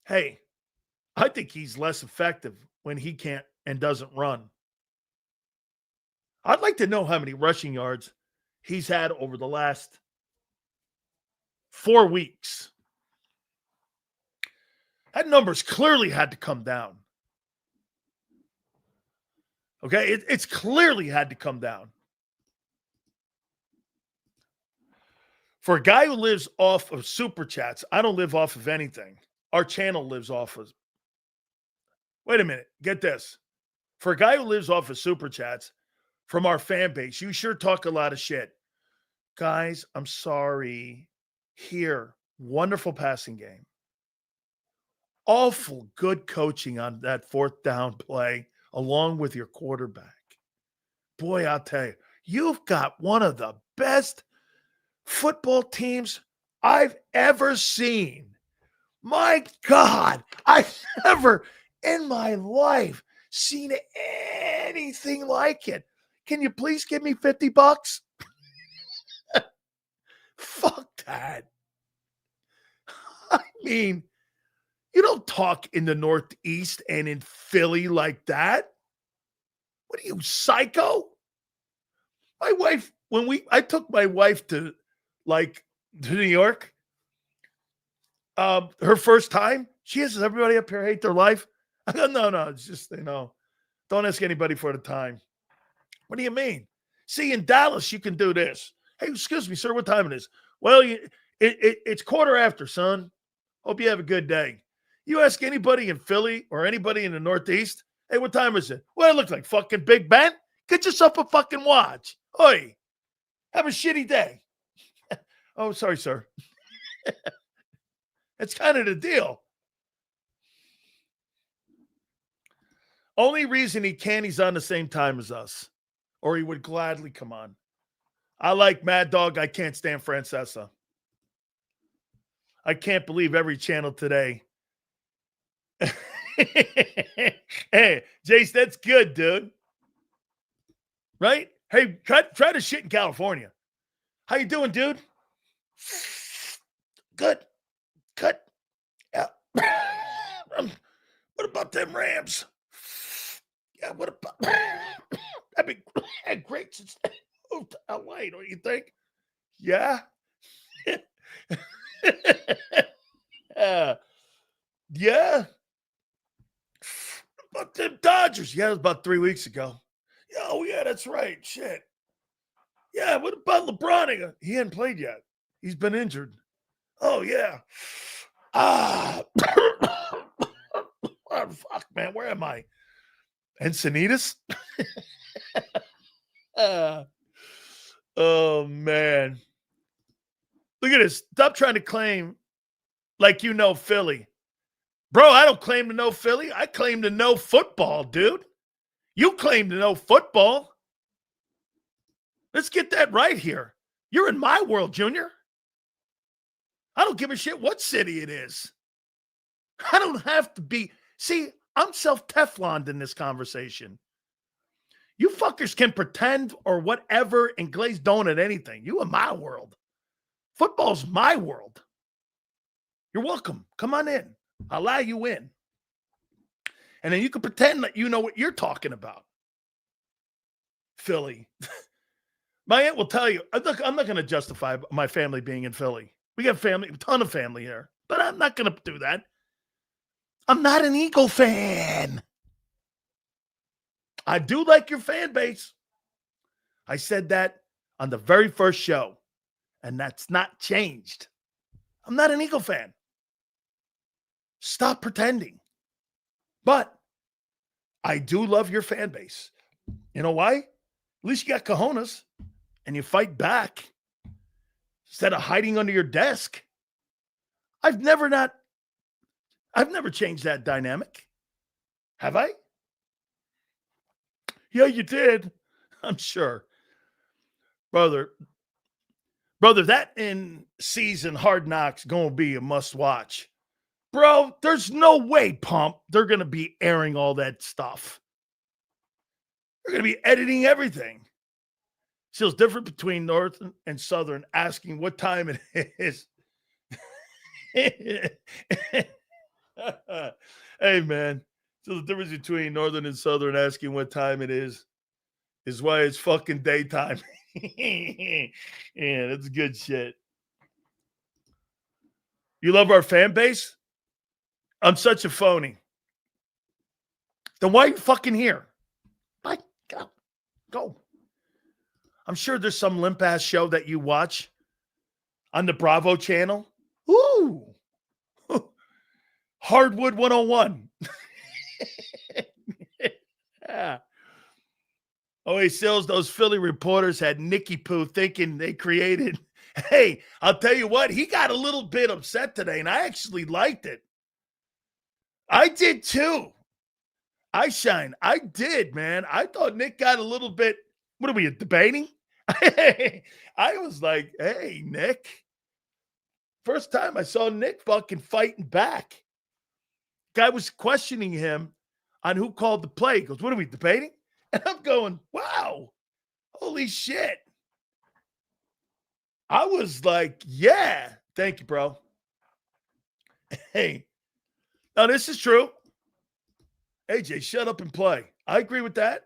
Hey, I think he's less effective when he can't and doesn't run. I'd like to know how many rushing yards he's had over the last 4 weeks. That number's clearly had to come down. Okay, it's clearly had to come down. For a guy who lives off of super chats, I don't live off of anything. Our channel lives off of. Wait a minute, get this. For a guy who lives off of super chats from our fan base, you sure talk a lot of shit. Guys, I'm sorry. Here, wonderful passing game. Awful good coaching on that fourth down play, along with your quarterback. Boy, I'll tell you, you've got one of the best football teams I've ever seen. My God, I've never in my life seen anything like it. Can you please give me $50? Fuck that. I mean, you don't talk in the Northeast and in Philly like that. What are you, psycho? My wife, I took my wife to New York, her first time, she says, everybody up here hate their life? I go, no, it's just, don't ask anybody for the time. What do you mean? See, in Dallas, you can do this. Hey, excuse me, sir, what time it is? Well, it's 1:15, son. Hope you have a good day. You ask anybody in Philly or anybody in the Northeast, hey, what time is it? Well, it looks like fucking Big Ben. Get yourself a fucking watch. Oi, have a shitty day. Oh, sorry, sir. It's kind of the deal. Only reason he can't, he's on the same time as us, or he would gladly come on. I like Mad Dog. I can't stand Francesa. I can't believe every channel today. Hey, Jace, that's good, dude. Right? Hey, try to shit in California. How you doing, dude? Good. Yeah. What about them Rams? Yeah, what about that'd be great since they moved to LA, don't you think? Yeah. Yeah. What about them Dodgers? Yeah, it was about 3 weeks ago. Oh, yeah, that's right. Shit. Yeah, what about LeBron? He hadn't played yet. He's been injured. Oh, yeah. Oh, fuck, man. Where am I? Encinitas? Oh, man. Look at this. Stop trying to claim like you know Philly. Bro, I don't claim to know Philly. I claim to know football, dude. You claim to know football. Let's get that right here. You're in my world, Junior. I don't give a shit what city it is. I don't have to be. See, I'm self-Tefloned in this conversation. You fuckers can pretend or whatever and glaze donut anything. You in my world. Football's my world. You're welcome. Come on in. I'll allow you in. And then you can pretend that you know what you're talking about. Philly. My aunt will tell you, I'm not going to justify my family being in Philly. We got family, a ton of family here. But I'm not going to do that. I'm not an Eagle fan. I do like your fan base. I said that on the very first show, and that's not changed. I'm not an Eagle fan. Stop pretending. But I do love your fan base. You know why? At least you got cojones and you fight back instead of hiding under your desk. I've never changed that dynamic. Have I? Yeah, you did. I'm sure. Brother, that in season Hard Knocks going to be a must watch. Bro, there's no way, Pump, they're going to be airing all that stuff. They're going to be editing everything. See, it's different between Northern and Southern asking what time it is. Hey, man. So the difference between Northern and Southern asking what time it is why it's fucking daytime. Yeah, that's good shit. You love our fan base? I'm such a phony. Then why are you fucking here? Like, go. I'm sure there's some limp ass show that you watch on the Bravo channel. Ooh. Hardwood 101. Yeah. Oh, he sells those Philly reporters had Nicky Poo thinking they created. Hey, I'll tell you what, he got a little bit upset today, and I actually liked it. I did too. I did, man. I thought Nick got a little bit. What are we debating? I was like, hey, Nick. First time I saw Nick fucking fighting back. Guy was questioning him on who called the play. He goes, what are we debating? And I'm going, wow, holy shit. I was like, yeah, thank you, bro. Hey, now this is true. AJ, shut up and play. I agree with that.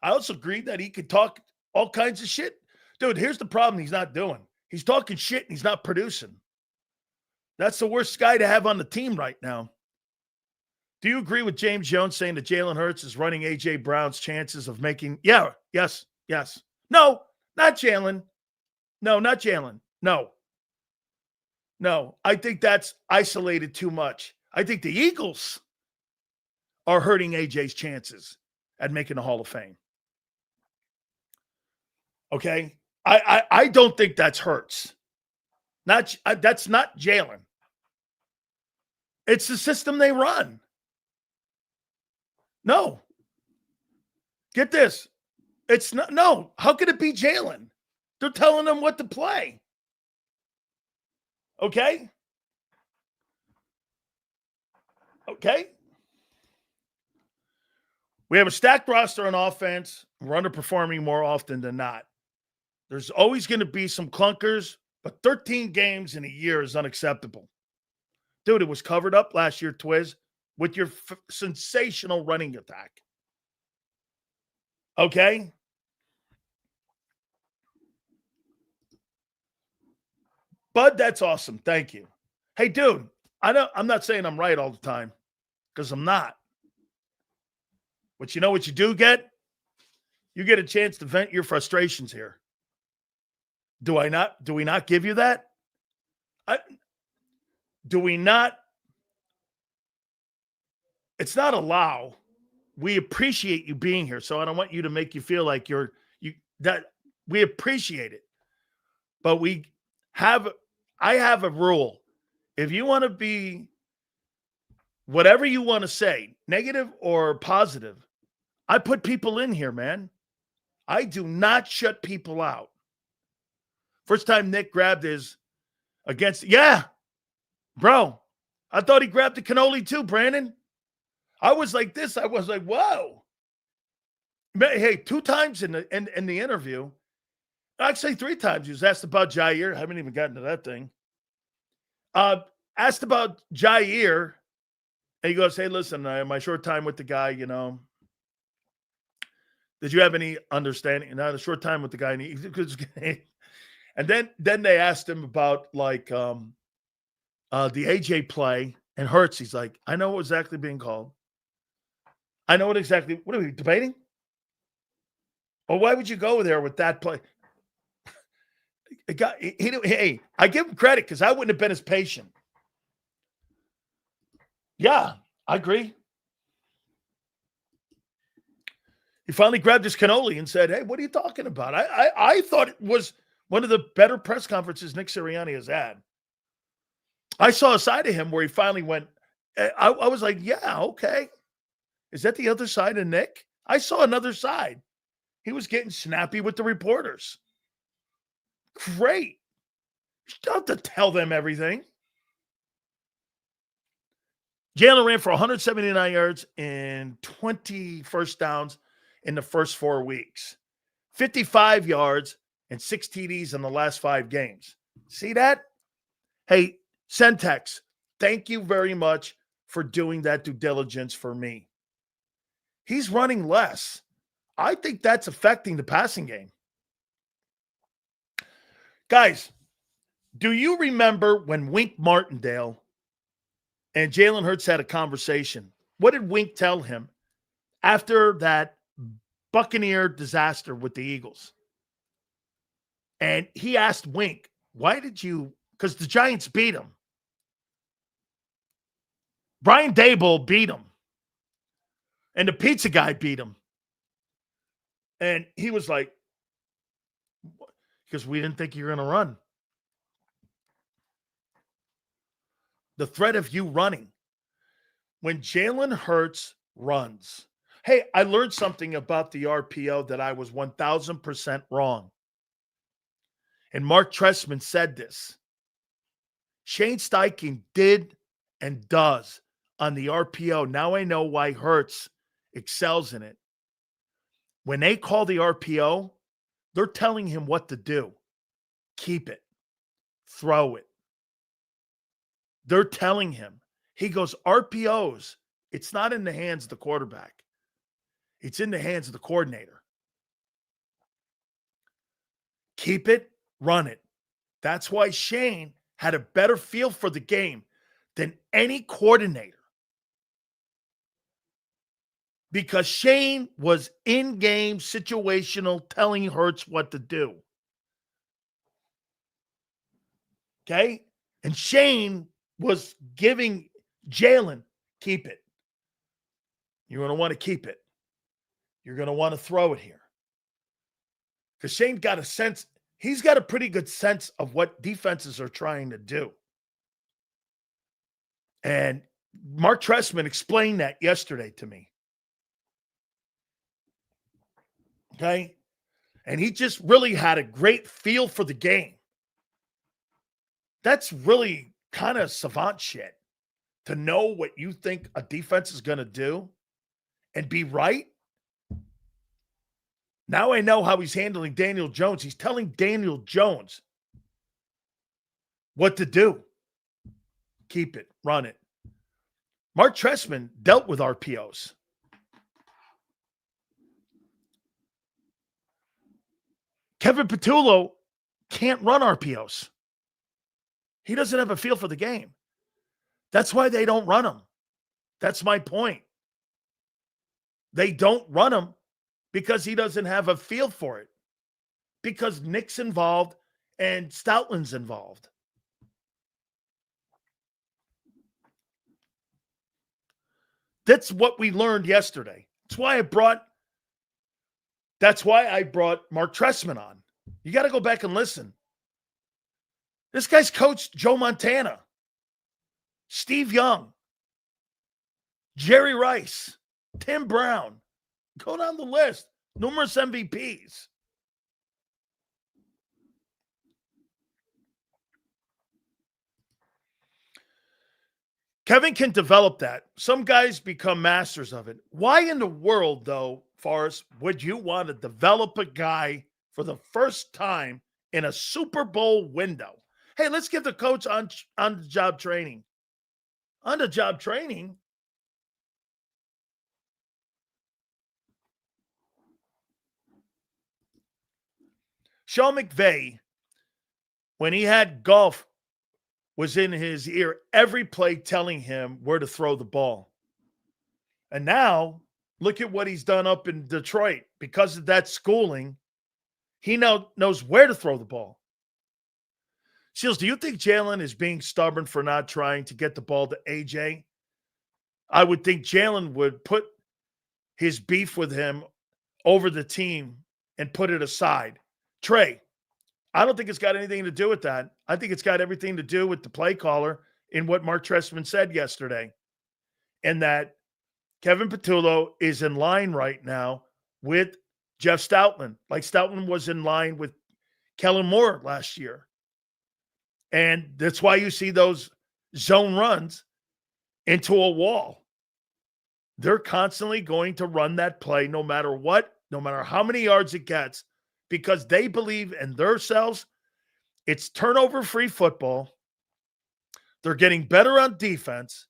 I also agree that he could talk all kinds of shit. Dude, here's the problem he's not doing. He's talking shit and he's not producing. That's the worst guy to have on the team right now. Do you agree with James Jones saying that Jalen Hurts is running A.J. Brown's chances of making – yes. No, not Jalen. No, not Jalen. No. I think that's isolated too much. I think the Eagles are hurting A.J.'s chances at making the Hall of Fame. Okay? I don't think that's Hurts. That's not Jalen. It's the system they run. No. Get this. It's not. No. How could it be Jalen? They're telling them what to play. Okay? We have a stacked roster on offense. We're underperforming more often than not. There's always going to be some clunkers, but 13 games in a year is unacceptable. Dude, it was covered up last year, Twiz, with your sensational running attack. Okay? Bud, that's awesome. Thank you. Hey, dude, I'm not saying I'm right all the time because I'm not. But you know what you do get? You get a chance to vent your frustrations here. Do we not give you that? Do we not? It's not allow. We appreciate you being here. So I don't want you to make you feel like that we appreciate it. But I have a rule. If you want to be whatever you want to say, negative or positive, I put people in here, man. I do not shut people out. First time Nick grabbed his against, bro. I thought he grabbed the cannoli too, Brandon. I was like this. I was like, whoa. Hey, 2 times in the interview, actually 3 times, he was asked about Jair. I haven't even gotten to that thing. Asked about Jair, and he goes, hey, listen, my short time with the guy, did you have any understanding? Not a short time with the guy. And then they asked him about like the AJ play and Hurts. He's like, I know what's exactly being called. I know what are we debating? Well, why would you go there with that play? Hey, I give him credit because I wouldn't have been as patient. Yeah, I agree. He finally grabbed his cannoli and said, hey, what are you talking about? I thought it was one of the better press conferences Nick Sirianni has had. I saw a side of him where he finally went, I was like, yeah, okay. Is that the other side of Nick? I saw another side. He was getting snappy with the reporters. Great. You don't have to tell them everything. Jalen ran for 179 yards and 20 first downs in the first 4 weeks. 55 yards and 6 TDs in the last 5 games. See that? Hey, Centex, thank you very much for doing that due diligence for me. He's running less. I think that's affecting the passing game. Guys, do you remember when Wink Martindale and Jalen Hurts had a conversation? What did Wink tell him after that Buccaneer disaster with the Eagles? And he asked Wink, why did you, because the Giants beat him. Brian Daboll beat him. And the pizza guy beat him. And he was like, because we didn't think you were going to run. The threat of you running. When Jalen Hurts runs. Hey, I learned something about the RPO that I was 1,000% wrong. And Mark Trestman said this. Shane Steichen did and does on the RPO. Now I know why Hurts excels in it. When they call the RPO, they're telling him what to do. Keep it. Throw it. They're telling him. He goes, RPOs, it's not in the hands of the quarterback. It's in the hands of the coordinator. Keep it, run it. That's why Shane had a better feel for the game than any coordinator. Because Shane was in-game, situational, telling Hurts what to do. Okay? And Shane was giving Jalen, keep it. You're going to want to keep it. You're going to want to throw it here. Because Shane got a sense, he's got a pretty good sense of what defenses are trying to do. And Mark Trestman explained that yesterday to me. Okay? And he just really had a great feel for the game. That's really kind of savant shit. To know what you think a defense is going to do and be right. Now I know how he's handling Daniel Jones. He's telling Daniel Jones what to do. Keep it. Run it. Mark Trestman dealt with RPOs. Kevin Patullo can't run RPOs. He doesn't have a feel for the game. That's why they don't run them. That's my point. They don't run them because he doesn't have a feel for it. Because Nick's involved and Stoutland's involved. That's what we learned yesterday. That's why I brought Mark Trestman on. You got to go back and listen. This guy's coached Joe Montana, Steve Young, Jerry Rice, Tim Brown. Go down the list. Numerous MVPs. Kevin can develop that. Some guys become masters of it. Why in the world, though, Forrest, would you want to develop a guy for the first time in a Super Bowl window? Hey, let's give the coach on-the-job training. On-the-job training? Sean McVay when he had Golf was in his ear every play telling him where to throw the ball. And now look at what he's done up in Detroit. Because of that schooling, he now knows where to throw the ball. Shields, do you think Jalen is being stubborn for not trying to get the ball to AJ? I would think Jalen would put his beef with him over the team and put it aside. Trey, I don't think it's got anything to do with that. I think it's got everything to do with the play caller in what Mark Trestman said yesterday. And that Kevin Patullo is in line right now with Jeff Stoutland, like Stoutland was in line with Kellen Moore last year. And that's why you see those zone runs into a wall. They're constantly going to run that play no matter what, no matter how many yards it gets, because they believe in themselves. It's turnover-free football. They're getting better on defense,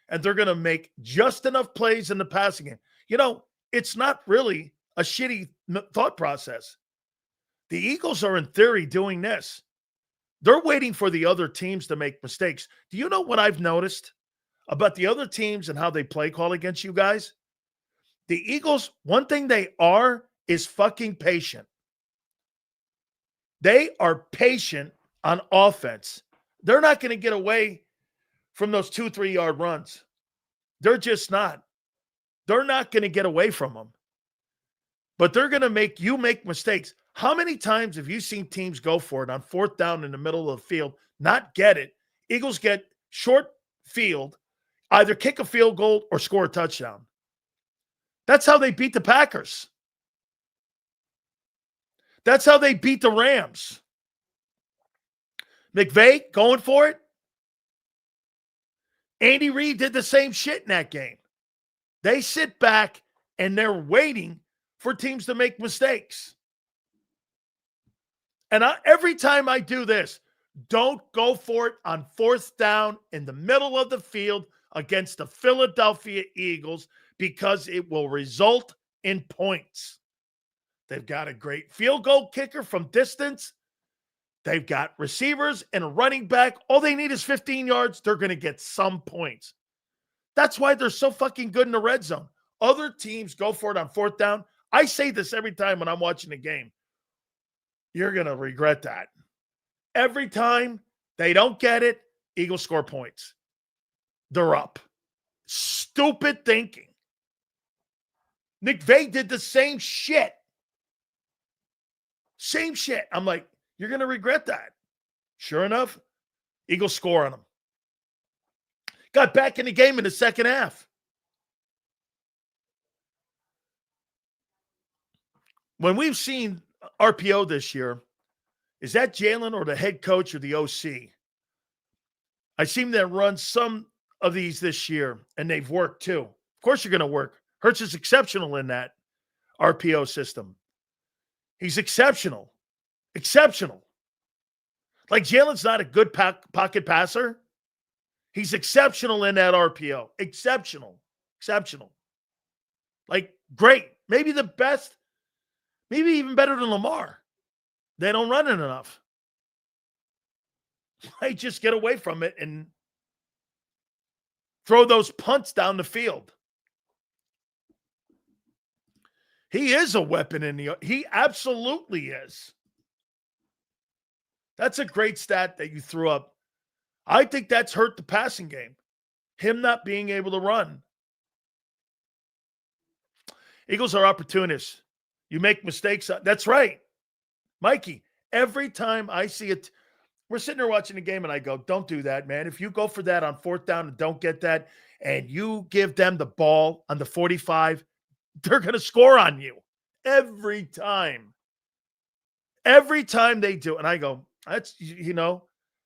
and they're going to make just enough plays in the passing game. You know, it's not really a shitty thought process. The Eagles are, in theory, doing this. They're waiting for the other teams to make mistakes. Do you know what I've noticed about the other teams and how they play call against you guys? The Eagles, one thing they are is fucking patient. They are patient on offense. They're not going to get away from those 2-3 yard runs. They're just not. They're not going to get away from them. But they're going to make you make mistakes. How many times have you seen teams go for it on fourth down in the middle of the field, not get it? Eagles get short field, either kick a field goal or score a touchdown. That's how they beat the Packers. That's how they beat the Rams. McVay going for it. Andy Reid did the same shit in that game. They sit back and they're waiting for teams to make mistakes. And every time I do this, don't go for it on fourth down in the middle of the field against the Philadelphia Eagles, because it will result in points. They've got a great field goal kicker from distance. They've got receivers and a running back. All they need is 15 yards. They're going to get some points. That's why they're so fucking good in the red zone. Other teams go for it on fourth down. I say this every time when I'm watching the game. You're going to regret that. Every time they don't get it, Eagles score points. They're up. Stupid thinking. McVay did the same shit. Same shit. I'm like, you're going to regret that. Sure enough, Eagles score on them. Got back in the game in the second half. When we've seen RPO this year, is that Jalen or the head coach or the OC? I seem to run some of these this year, and they've worked too. Of course you're going to work. Hurts is exceptional in that RPO system. He's exceptional. Exceptional. Like Jalen's not a good pocket passer. He's exceptional in that RPO. Exceptional. Exceptional. Like, great. Maybe the best. Maybe even better than Lamar. They don't run it enough. They just get away from it and throw those punts down the field. He is a weapon in the – he absolutely is. That's a great stat that you threw up. I think that's hurt the passing game. Him not being able to run. Eagles are opportunists. You make mistakes. That's right. Mikey, every time I see it, we're sitting there watching the game and I go, don't do that, man. If you go for that on fourth down and don't get that, and you give them the ball on the 45, they're going to score on you every time. Every time they do. And I go, that's, you know,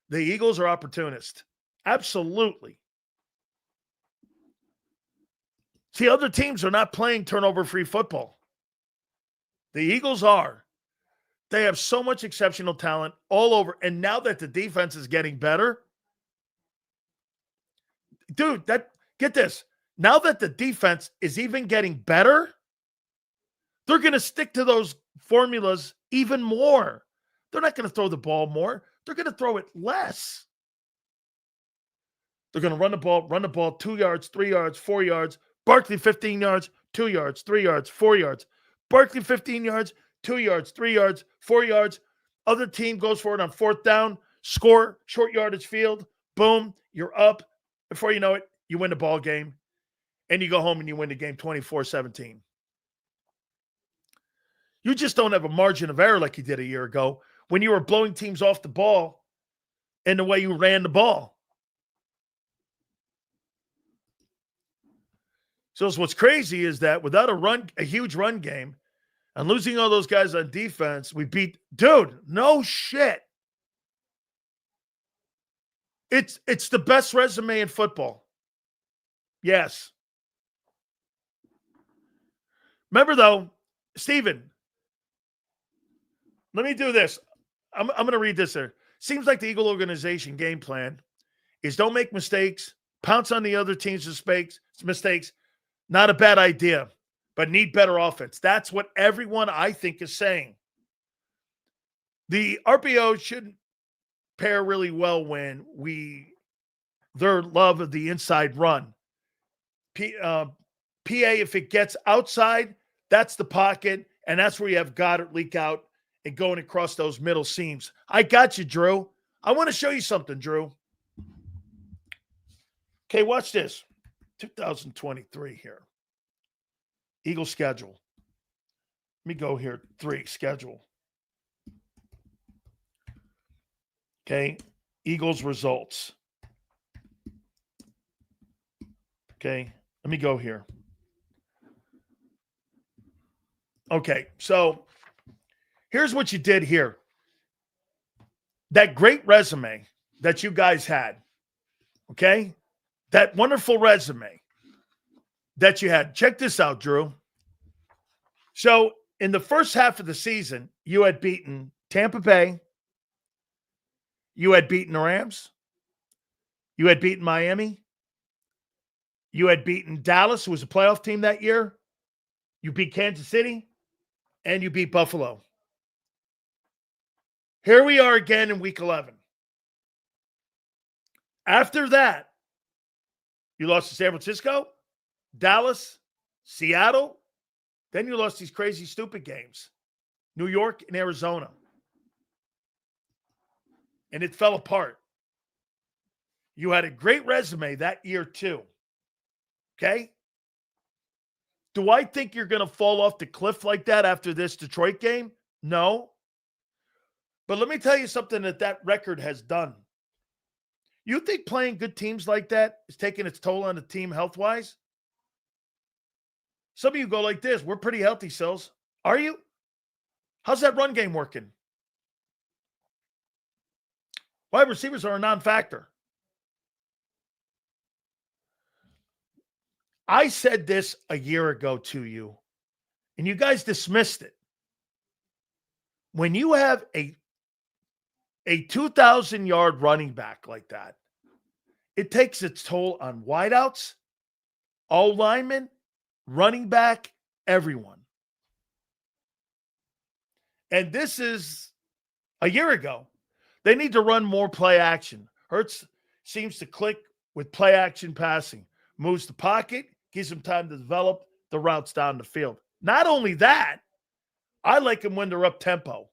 the Eagles are opportunists. Absolutely. See, other teams are not playing turnover-free football. The Eagles are. They have so much exceptional talent all over. And now that the defense is getting better, dude, get this. Now that the defense is even getting better, they're going to stick to those formulas even more. They're not going to throw the ball more. They're going to throw it less. They're going to run the ball 2 yards, 3 yards, 4 yards. Barkley 15 yards, 2 yards, 3 yards, 4 yards. Barkley 15 yards, 2 yards, 3 yards, 4 yards. Other team goes for it on fourth down, score, short yardage field. Boom, you're up. Before you know it, you win the ball game. And you go home and you win the game 24-17. You just don't have a margin of error like you did a year ago when you were blowing teams off the ball and the way you ran the ball. So what's crazy is that without a huge run game and losing all those guys on defense, we beat, dude, no shit. It's the best resume in football. Yes. Remember, though, Steven, let me do this. I'm going to read this there. Seems like the Eagle organization game plan is don't make mistakes, pounce on the other team's mistakes. Not a bad idea, but need better offense. That's what everyone, I think, is saying. The RPO shouldn't pair really well when their love of the inside run. PA, if it gets outside, that's the pocket, and that's where you have Goddard leak out and going across those middle seams. I got you, Drew. I want to show you something, Drew. Okay, watch this. 2023 here. Eagle schedule. Let me go here. 3, schedule. Okay, Eagles results. Okay, let me go here. Okay, so here's what you did here. That great resume that you guys had, okay? That wonderful resume that you had. Check this out, Drew. So in the first half of the season, you had beaten Tampa Bay. You had beaten the Rams. You had beaten Miami. You had beaten Dallas, who was a playoff team that year. You beat Kansas City. And you beat Buffalo. Here we are again in week 11. After that, you lost to San Francisco, Dallas, Seattle. Then you lost these crazy, stupid games. New York and Arizona. And it fell apart. You had a great resume that year too. Okay? Do I think you're going to fall off the cliff like that after this Detroit game? No. But let me tell you something that record has done. You think playing good teams like that is taking its toll on the team health-wise? Some of you go like this. We're pretty healthy, Sills. Are you? How's that run game working? Wide receivers are a non-factor. I said this a year ago to you, and you guys dismissed it. When you have a 2,000-yard running back like that, it takes its toll on wideouts, all linemen, running back, everyone. And this is a year ago. They need to run more play action. Hurts seems to click with play action passing. Moves the pocket, gives them time to develop the routes down the field. Not only that, I like them when they're up tempo.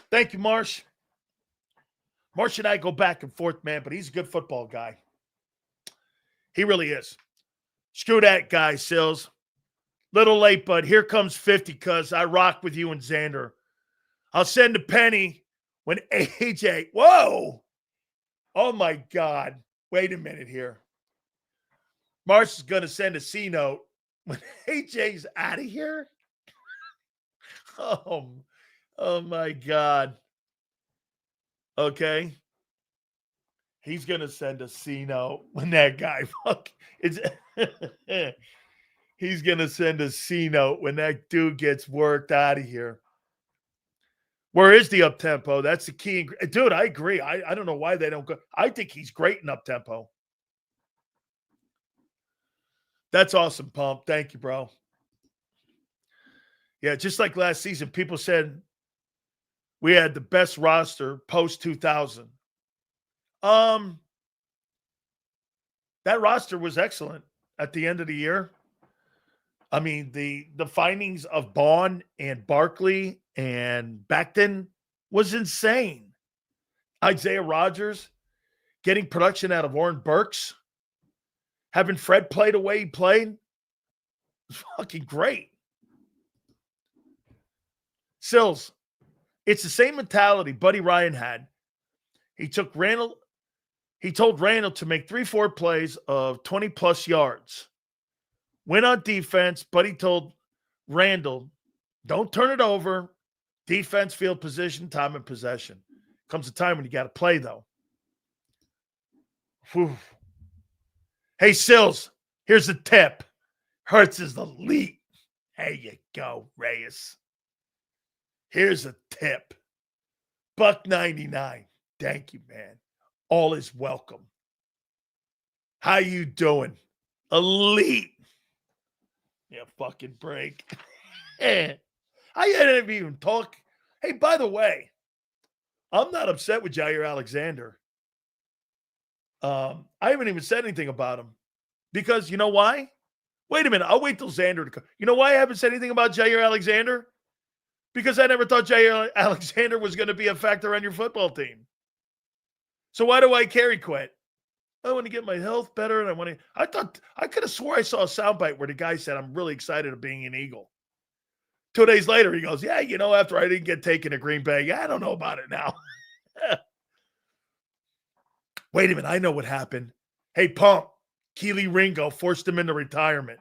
Thank you, Marsh. Marsh and I go back and forth, man, but he's a good football guy. He really is. Screw that guy, Sills. Little late, but here comes 50 because I rock with you and Xander. I'll send a penny when AJ, whoa. Oh, my God. Wait a minute here. Marsh is going to send a C note when AJ's out of here. Oh, my God. Okay. He's going to send a C note when that guy he's going to send a C note when that dude gets worked out of here. Where is the up-tempo? That's the key. Dude, I agree. I don't know why they don't go. I think he's great in up-tempo. That's awesome, Pump. Thank you, bro. Yeah, just like last season, people said we had the best roster post 2000. That roster was excellent at the end of the year. I mean, the findings of Bond and Barkley and Becton was insane. Isaiah Rodgers getting production out of Warren Burks, having Fred play the way he played, was fucking great. Sills, it's the same mentality Buddy Ryan had. He told Randall to make 3-4 plays of 20-plus yards. Went on defense, Buddy told Randall, don't turn it over. Defense, field position, time and possession. Comes a time when you got to play, though. Whew. Hey, Sills, here's a tip. Hurts is elite. There you go, Reyes. Here's a tip. $1.99. Thank you, man. All is welcome. How you doing? Elite. Yeah, fucking break. I didn't even talk. Hey, by the way, I'm not upset with Jair Alexander. I haven't even said anything about him. Because you know why? Wait a minute. I'll wait till Xander to come. You know why I haven't said anything about Jair Alexander? Because I never thought Jair Alexander was going to be a factor on your football team. So why do I carry quit? I want to get my health better, and I could have swore I saw a soundbite where the guy said, I'm really excited of being an Eagle. 2 days later, he goes, yeah, after I didn't get taken to Green Bay, I don't know about it now. Wait a minute, I know what happened. Hey, Pump, Keely Ringo forced him into retirement.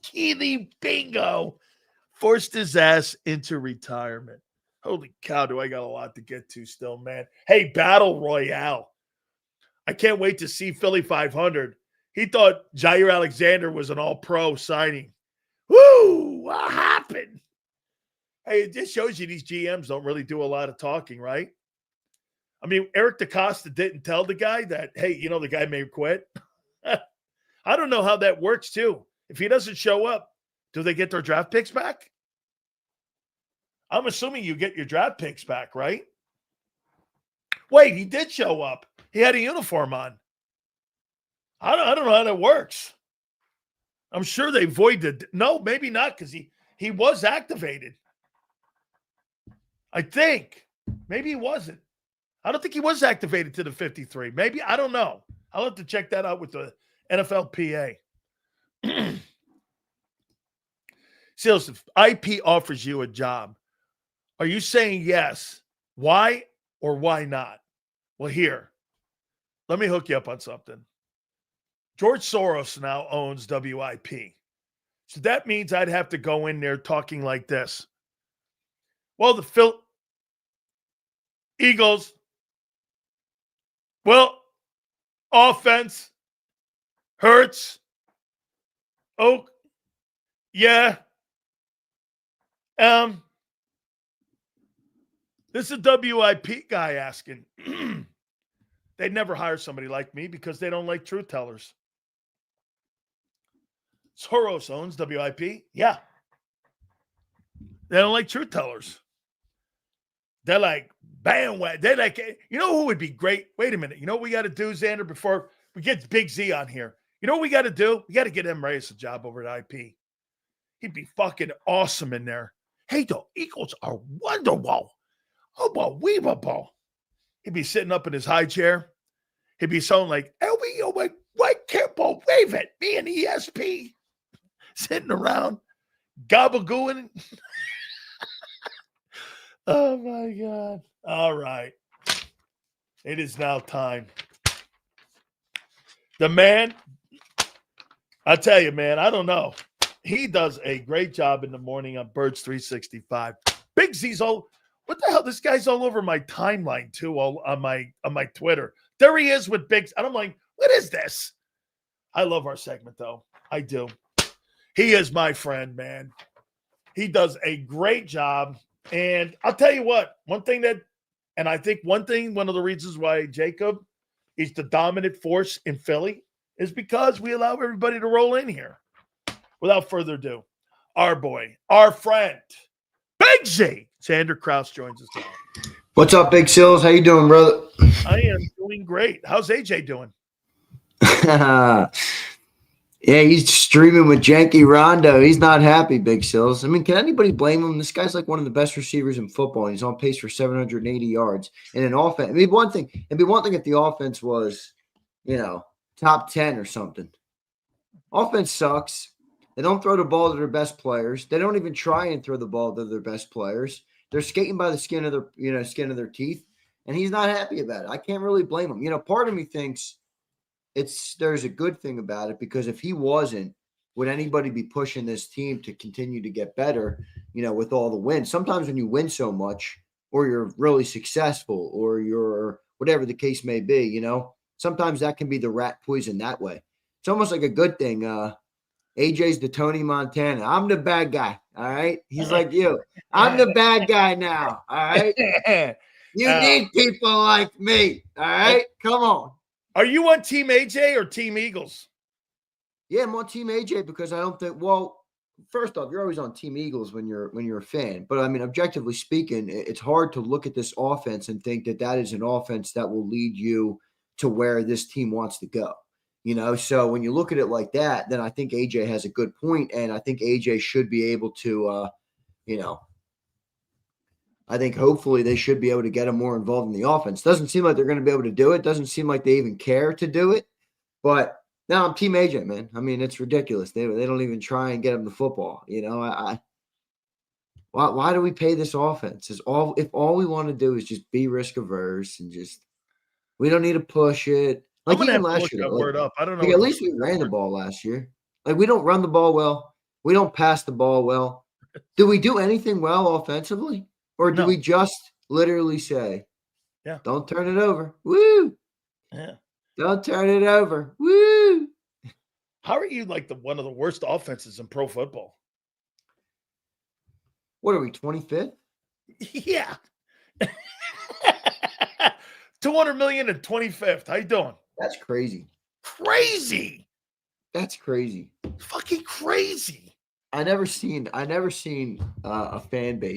Keely Bingo forced his ass into retirement. Holy cow, do I got a lot to get to still, man. Hey, Battle Royale. I can't wait to see Philly 500. He thought Jair Alexander was an all-pro signing. Woo! What happened? Hey, it just shows you these GMs don't really do a lot of talking, right? I mean, Eric DaCosta didn't tell the guy that, hey, the guy may quit. I don't know how that works, too. If he doesn't show up, do they get their draft picks back? I'm assuming you get your draft picks back, right? Wait, he did show up. He had a uniform on. I don't know how that works. I'm sure they voided. No, maybe not, because he was activated. I think. Maybe he wasn't. I don't think he was activated to the 53. Maybe. I don't know. I'll have to check that out with the NFLPA. Seals, if IP offers you a job, are you saying yes? Why or why not? Well, here, let me hook you up on something. George Soros now owns WIP. So that means I'd have to go in there talking like this. Well, the Eagles, offense, Hurts, yeah. This is a WIP guy asking. They'd never hire somebody like me because they don't like truth tellers. Soros owns WIP. Yeah. They don't like truth tellers. They're like, bandwagon. They're like, who would be great? Wait a minute. You know what we got to do, Xander, before we get Big Z on here? You know what we got to do? We got to get M. Reyes a job over at IP. He'd be fucking awesome in there. Hey, the Eagles are wonderful. Unbelievable. He'd be sitting up in his high chair. He'd be sounding like, I can't believe it. Me and ESP sitting around, gabagooing. Oh, my God. All right. It is now time. The man, I tell you, man, I don't know. He does a great job in the morning on Birds 365. Big Z's all, what the hell? This guy's all over my timeline, too, all on my Twitter. There he is with Big Z. And I'm like, what is this? I love our segment, though. I do. He is my friend, man. He does a great job. And I'll tell you what, one of the reasons why JAKIB is the dominant force in Philly is because we allow everybody to roll in here. without further ado, our boy, our friend, Big Z, Xander Kraus joins us now. What's up, Big Sills? How you doing, brother? I am doing great. How's AJ doing? Yeah, he's streaming with Janky Rondo. He's not happy, Big Sills. I mean, can anybody blame him? This guy's like one of the best receivers in football, and he's on pace for 780 yards. And an offense, it'd be one thing if the offense was, top 10 or something. Offense sucks. They don't throw the ball to their best players. They don't even try and throw the ball to their best players. They're skating by the skin of their teeth, and he's not happy about it. I can't really blame him. Part of me thinks there's a good thing about it, because if he wasn't, would anybody be pushing this team to continue to get better, with all the wins? Sometimes when you win so much, or you're really successful, or you're whatever the case may be, sometimes that can be the rat poison that way. It's almost like a good thing. AJ's the Tony Montana. I'm the bad guy. All right. He's like you. I'm the bad guy now. All right. You need people like me. All right. Come on. Are you on Team AJ or Team Eagles? Yeah, I'm on Team AJ because I don't think. Well, first off, you're always on Team Eagles when you're a fan. But I mean, objectively speaking, it's hard to look at this offense and think that is an offense that will lead you to where this team wants to go. So when you look at it like that, then I think AJ has a good point, and I think AJ should be able to, I think hopefully they should be able to get him more involved in the offense. Doesn't seem like they're going to be able to do it. Doesn't seem like they even care to do it. But now I'm Team AJ, man. I mean, it's ridiculous. They don't even try and get him the football. Why do we pay this offense? If all we want to do is just be risk averse and just we don't need to push it. Like even last year, word up. I don't know. Like at least we ran the ball last year. Like we don't run the ball well. We don't pass the ball well. Do we do anything well offensively? Or do we just literally say, yeah, don't turn it over. Woo. Yeah. Don't turn it over. Woo. How are you like one of the worst offenses in pro football? What are we, 25th? Yeah. 200 million and 25th. How you doing? That's crazy. Crazy. That's crazy. Fucking crazy. I never seen a fan base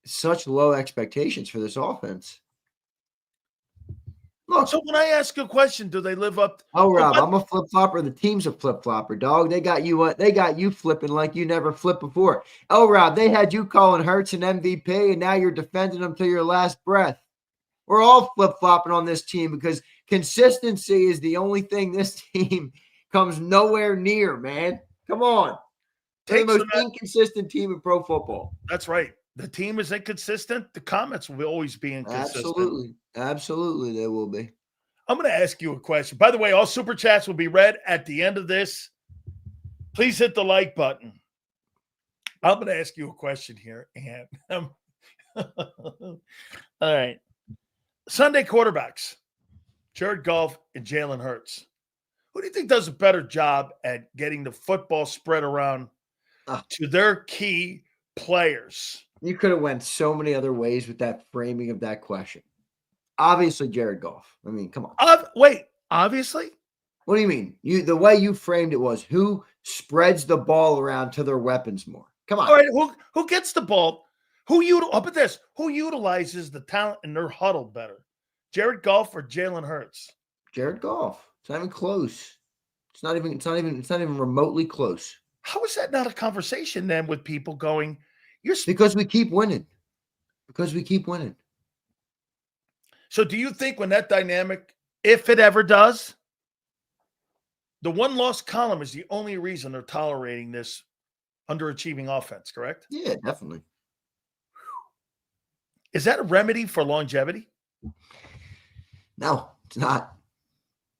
such low expectations for this offense. Look, so when I ask a question, do they live up? Oh, Rob, I'm a flip flopper. The team's a flip flopper, dog. They got you flipping like you never flipped before. Oh, Rob, they had you calling Hurts an MVP, and now you're defending them till your last breath. We're all flip flopping on this team because consistency is the only thing this team comes nowhere near, man. Come on. They're the most inconsistent team in pro football. That's right. The team is inconsistent. The comments will always be inconsistent. Absolutely, they will be. I'm going to ask you a question. By the way, all super chats will be read at the end of this. Please hit the like button. I'm going to ask you a question here. And all right. Sunday quarterbacks, Jared Goff and Jalen Hurts. Who do you think does a better job at getting the football spread around to their key players? You could have went so many other ways with that framing of that question. Obviously, Jared Goff. I mean, come on. Wait, obviously? What do you mean? The way you framed it was who spreads the ball around to their weapons more. Come on. All right, who gets the ball? Who utilizes the talent in their huddle better? Jared Goff or Jalen Hurts? Jared Goff. It's not even close. It's not even remotely close. How is that not a conversation then with people going, because we keep winning. So do you think when that dynamic, if it ever does, the one-loss column is the only reason they're tolerating this underachieving offense, correct? Yeah, definitely. Is that a remedy for longevity? No, it's not.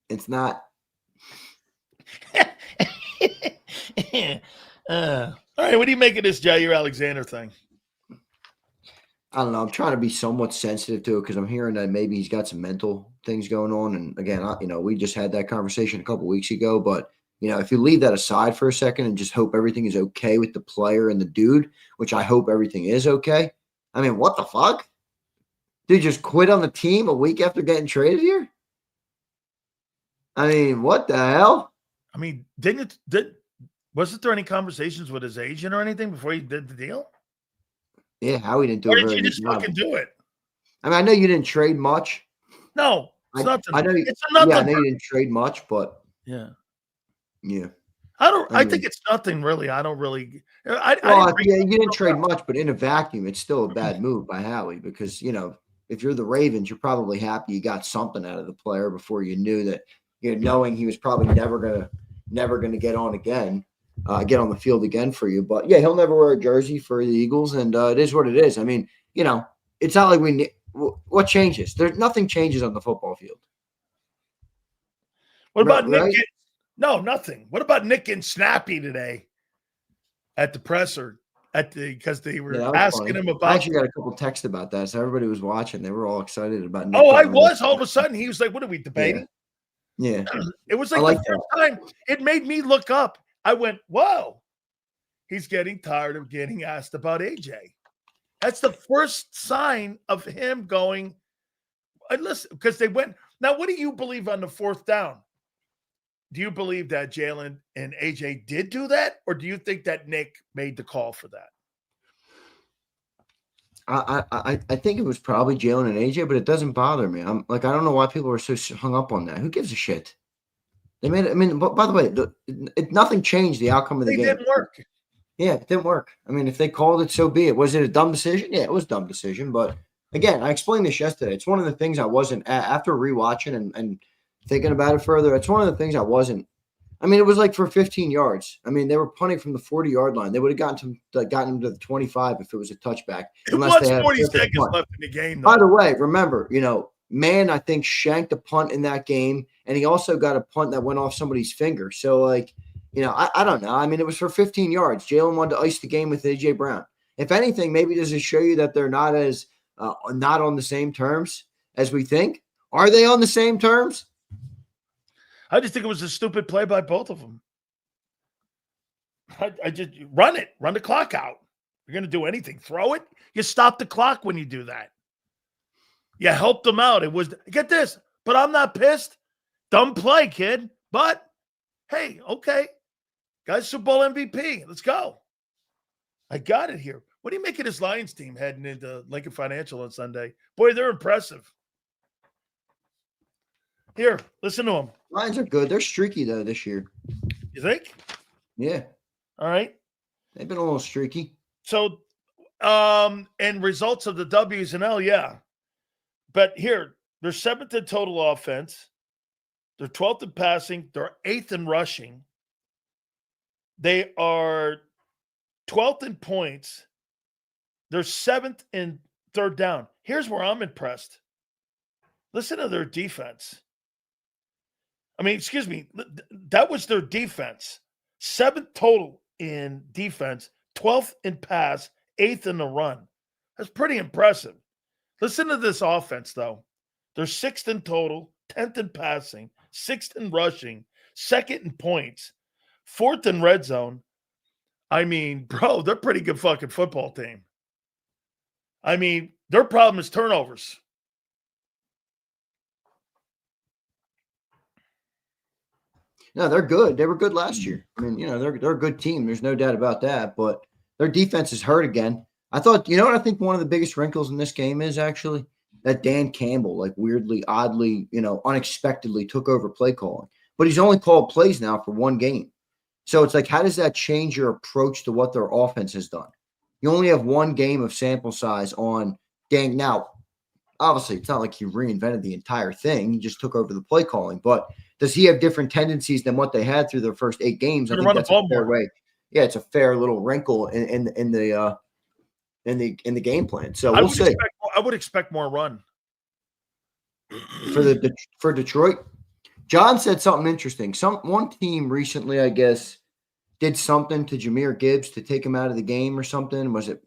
It's not. All right, what do you make of this Jair Alexander thing? I don't know. I'm trying to be somewhat sensitive to it because I'm hearing that maybe he's got some mental things going on. And again, we just had that conversation a couple weeks ago. But, if you leave that aside for a second and just hope everything is okay with the player and the dude, which I hope everything is okay. I mean, what the fuck? Dude just quit on the team a week after getting traded here? I mean, what the hell? I mean, Wasn't there any conversations with his agent or anything before he did the deal? Yeah, Howie didn't do Or a did very you good just job. fucking do it? I mean, I know you didn't trade much. No, it's nothing. I know. It's a Yeah, I nothing. know you didn't trade much, but Yeah. yeah. I Anyway. think it's nothing really. I don't really. I Well, didn't read yeah, you didn't so trade well. much, but in a vacuum, it's still a bad move by Howie because, if you're the Ravens, you're probably happy you got something out of the player before you knew that, knowing he was probably never gonna get on again, get on the field again for you. But yeah, he'll never wear a jersey for the Eagles, and it is what it is. I mean, it's not like what changes? There's nothing changes on the football field, What about Nick? right? No, nothing. What about Nick and Snappy today at the presser because they Yeah, were that was asking funny. him I about. actually got a couple texts about that, so everybody was watching. They were all excited about Nick Oh, I getting rid was. All of a of. sudden, he was like, "What are we Yeah, debating?" yeah. It was I like the like first that. time it made me look up. I went, "Whoa, he's getting tired of getting asked about AJ." That's the first sign of him going. Listen, because they went. Now, what do you believe on the fourth down? Do you believe that Jalen and AJ did do that, or do you think that Nick made the call for that? I think it was probably Jalen and AJ, but it doesn't bother me. I'm like, I don't know why people are so hung up on that. Who gives a shit? They made it. I mean, but by the way, nothing changed the outcome of the They game. didn't work. Yeah, it didn't work. I mean, if they called it, so be it. Was it a dumb decision? Yeah, it was a dumb decision. But again, I explained this yesterday. It's one of the things I wasn't after rewatching and thinking about it further. It's one of the things I wasn't. I mean, it was like for 15 yards. I mean, they were punting from the 40-yard line. They would have gotten him to the 25 if it was a touchback, It unless they was had a 40 perfect seconds punt. left in the game, By though. the way, remember, Man, I think shanked a punt in that game, and he also got a punt that went off somebody's finger. So, I don't know. I mean, it was for 15 yards. Jalen wanted to ice the game with AJ Brown. If anything, maybe does it show you that they're not not on the same terms as we think? Are they on the same terms? I just think it was a stupid play by both of them. I just run the clock out. You're going to do anything, throw it. You stop the clock when you do that. You helped them out. It was, get this, but I'm not pissed. Dumb play, kid. But hey, okay. Guys, Super Bowl MVP. Let's go. I got it here. What do you make of this Lions team heading into Lincoln Financial on Sunday? Boy, they're impressive. Here, listen to them. Lions are good. They're streaky, though, this year. You think? Yeah. All right. They've been a little streaky. So, and results of the W's and L, yeah. But here, they're 7th in total offense. They're 12th in passing. They're 8th in rushing. They are 12th in points. They're 7th in third down. Here's where I'm impressed. Listen to their defense. I mean, excuse me. That was their defense. 7th total in defense, 12th in pass, 8th in the run. That's pretty impressive. Listen to this offense, though. They're 6th in total, 10th in passing, 6th in rushing, 2nd in points, 4th in red zone. I mean, bro, they're a pretty good fucking football team. I mean, their problem is turnovers. No, they're good. They were good last year. I mean, they're a good team. There's no doubt about that. But their defense is hurt again. I thought, what I think one of the biggest wrinkles in this game is actually that Dan Campbell, like weirdly, oddly, unexpectedly took over play calling. But he's only called plays now for one game. So it's like, how does that change your approach to what their offense has done? You only have one game of sample size on Dan. Now, obviously, it's not like he reinvented the entire thing. He just took over the play calling. But does he have different tendencies than what they had through their first 8 games? I think that's a fair way. Yeah, it's a fair little wrinkle in the game plan. So we'll see. I would expect more run for Detroit. John said something interesting. One team recently, I guess, did something to Jahmyr Gibbs to take him out of the game or something. Was it?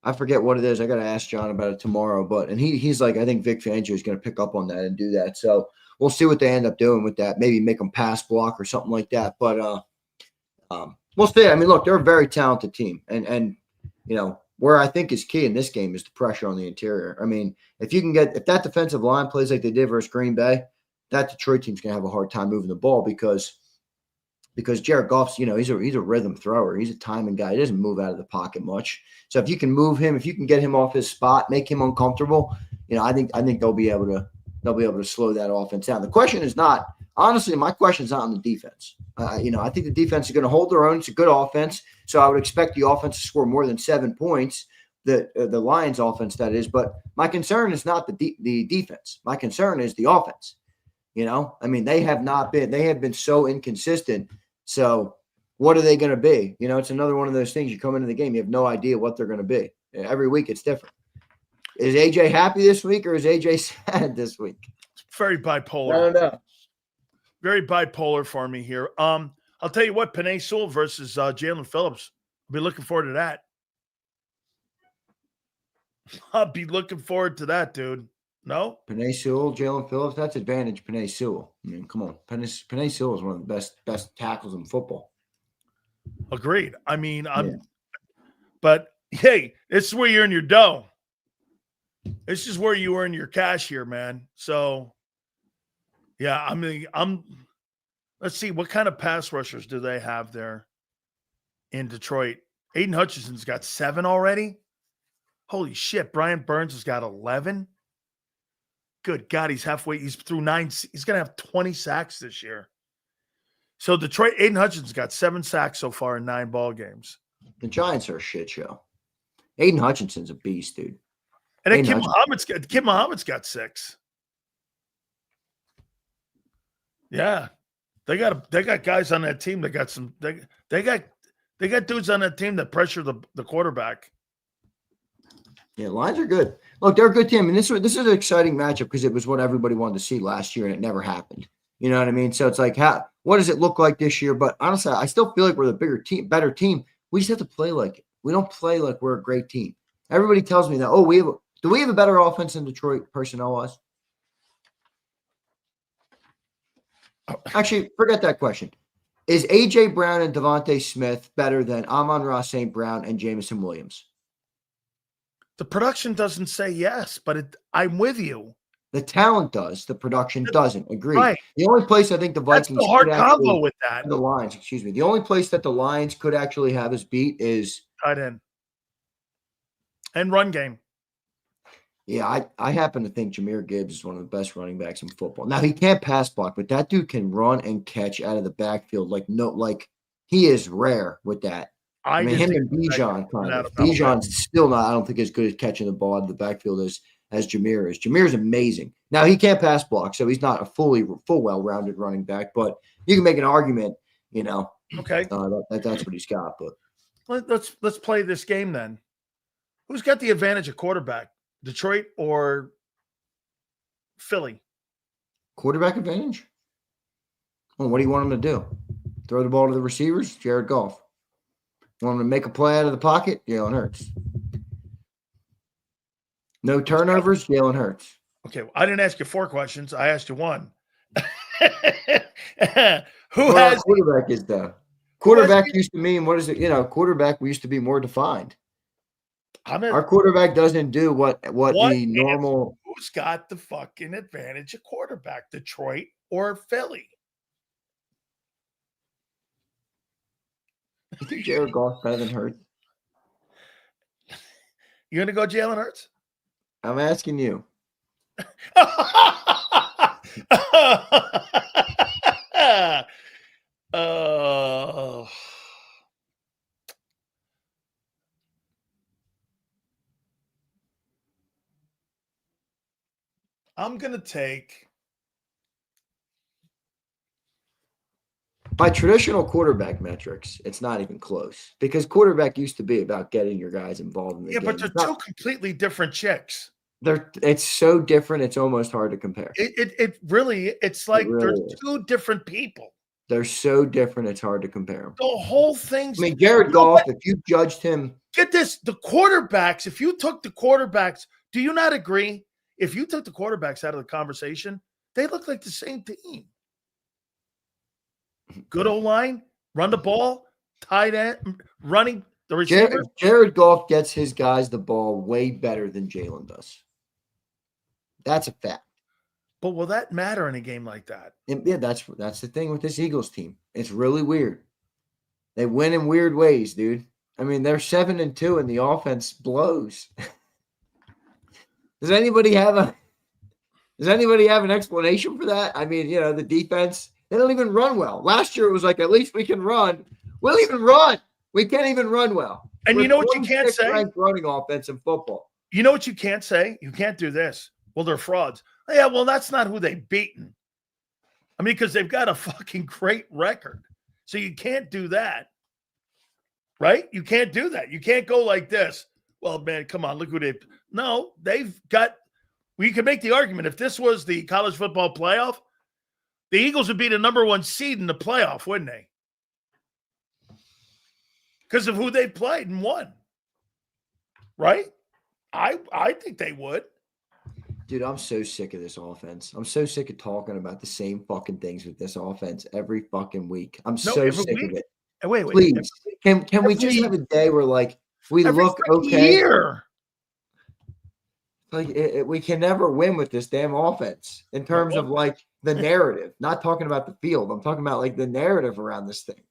I forget what it is. I got to ask John about it tomorrow. But he's like, I think Vic Fangio is going to pick up on that and do that. So we'll see what they end up doing with that. Maybe make them pass block or something like that. But we'll see. I mean, look, they're a very talented team, and where I think is key in this game is the pressure on the interior. I mean, if that defensive line plays like they did versus Green Bay, that Detroit team's going to have a hard time moving the ball because because Jared Goff's, he's a rhythm thrower. He's a timing guy. He doesn't move out of the pocket much. So if you can move him, if you can get him off his spot, make him uncomfortable, I think they'll be able to slow that offense down. The question is not, honestly, my question is not on the defense. I think the defense is going to hold their own. It's a good offense. So I would expect the offense to score more than 7 points. The Lions offense, that is. But my concern is not the defense. My concern is the offense. They have been so inconsistent. So what are they going to be? It's another one of those things. You come into the game, you have no idea what they're going to be. Every week it's different. Is AJ happy this week or is AJ sad this week? Very bipolar. I don't know. Very bipolar for me here. I'll tell you what, Penei Sewell versus Jalen Phillips. I'll be looking forward to that. I'll be looking forward to that, dude. No? Penei Sewell, Jalen Phillips, that's advantage Penei Sewell. Come on. Penei Sewell is one of the best tackles in football. Agreed. But hey, this is where you earn your dough. This is where you earn your cash here, man. So yeah, let's see, what kind of pass rushers do they have there in Detroit? Aiden Hutchinson's got 7 already. Holy shit. Brian Burns has got 11. Good God, he's halfway. He's through 9. He's going to have 20 sacks this year. So Detroit, Aiden Hutchinson's got 7 sacks so far in 9 ball games. The Giants are a shit show. Aiden Hutchinson's a beast, dude. And then Kim Muhammad's got 6. Yeah. They got guys on that team that got some they got dudes on that team that pressure the quarterback. Yeah, Lions are good. Look, they're a good team. And this is an exciting matchup because it was what everybody wanted to see last year and it never happened. You know what I mean? So it's like, what does it look like this year? But honestly, I still feel like we're the better team. We just have to play like it. We don't play like we're a great team. Everybody tells me that, do we have a better offense than Detroit personnel-wise? Actually, forget that question. Is A.J. Brown and Devontae Smith better than Amon-Ra St. Brown and Jameson Williams? The production doesn't say yes, but I'm with you. The talent does. The production doesn't. Agreed. Right. The only place I think the Vikings That's the hard combo with that. The Lions, excuse me. The only place that the Lions could actually have us beat is tight end and run game. Yeah, I happen to think Jahmyr Gibbs is one of the best running backs in football. Now he can't pass block, but that dude can run and catch out of the backfield he is rare with that. I mean, him and Bijan kind of. Bijan's still not, I don't think, as good at catching the ball out of the backfield as Jahmyr is. Jahmyr is amazing. Now he can't pass block, so he's not a full well-rounded running back, but you can make an argument, Okay. That's what he's got. But let's play this game then. Who's got the advantage of quarterback? Detroit or Philly? Quarterback advantage? Well, what do you want him to do? Throw the ball to the receivers? Jared Goff. Want him to make a play out of the pocket? Jalen Hurts. No turnovers? Jalen Hurts. Okay, well, I didn't ask you 4 questions. I asked you 1. Quarterback is though? Quarterback used to mean, what is it? Quarterback used to be more defined. Our quarterback doesn't do what the normal. Who's got the fucking advantage of quarterback, Detroit or Philly? You think Jared Goff better than Hurts? You gonna go Jalen Hurts? I'm asking you. I'm going to take. By traditional quarterback metrics, it's not even close because quarterback used to be about getting your guys involved in the game. Yeah, but they're 2 completely different chicks. It's so different. It's almost hard to compare. It's like they're 2 different people. They're so different. It's hard to compare them. The whole thing's. I mean, Jared Goff, if you judged him. Get this. The quarterbacks, if you took the quarterbacks, do you not agree? If you took the quarterbacks out of the conversation, they look like the same team. Good old line, run the ball, tight end, running the receiver. Jared Goff gets his guys the ball way better than Jalen does. That's a fact. But will that matter in a game like that? And yeah, that's the thing with this Eagles team. It's really weird. They win in weird ways, dude. I mean, they're 7-2 and the offense blows. Does anybody have an explanation for that? I mean, the defense, they don't even run well. Last year it was like, at least we can run. We'll even run. We can't even run well. And We're you know what you can't 26th say? ranked running offense in football. You know what you can't say? You can't do this. Well, they're frauds. Yeah, well, that's not who they've beaten. I mean, because they've got a fucking great record. So you can't do that. Right? You can't do that. You can't go like this. Well, man, come on, look who they. No, they've got. We could make the argument if this was the college football playoff, the Eagles would be the number 1 seed in the playoff, wouldn't they? Because of who they played and won. Right? I think they would. Dude, I'm so sick of this offense. I'm so sick of talking about the same fucking things with this offense every fucking week. I'm so sick of it. Wait. Please, can we just have a day where we look okay? Year. We can never win with this damn offense in terms of the narrative. Not talking about the field. I'm talking about the narrative around this thing.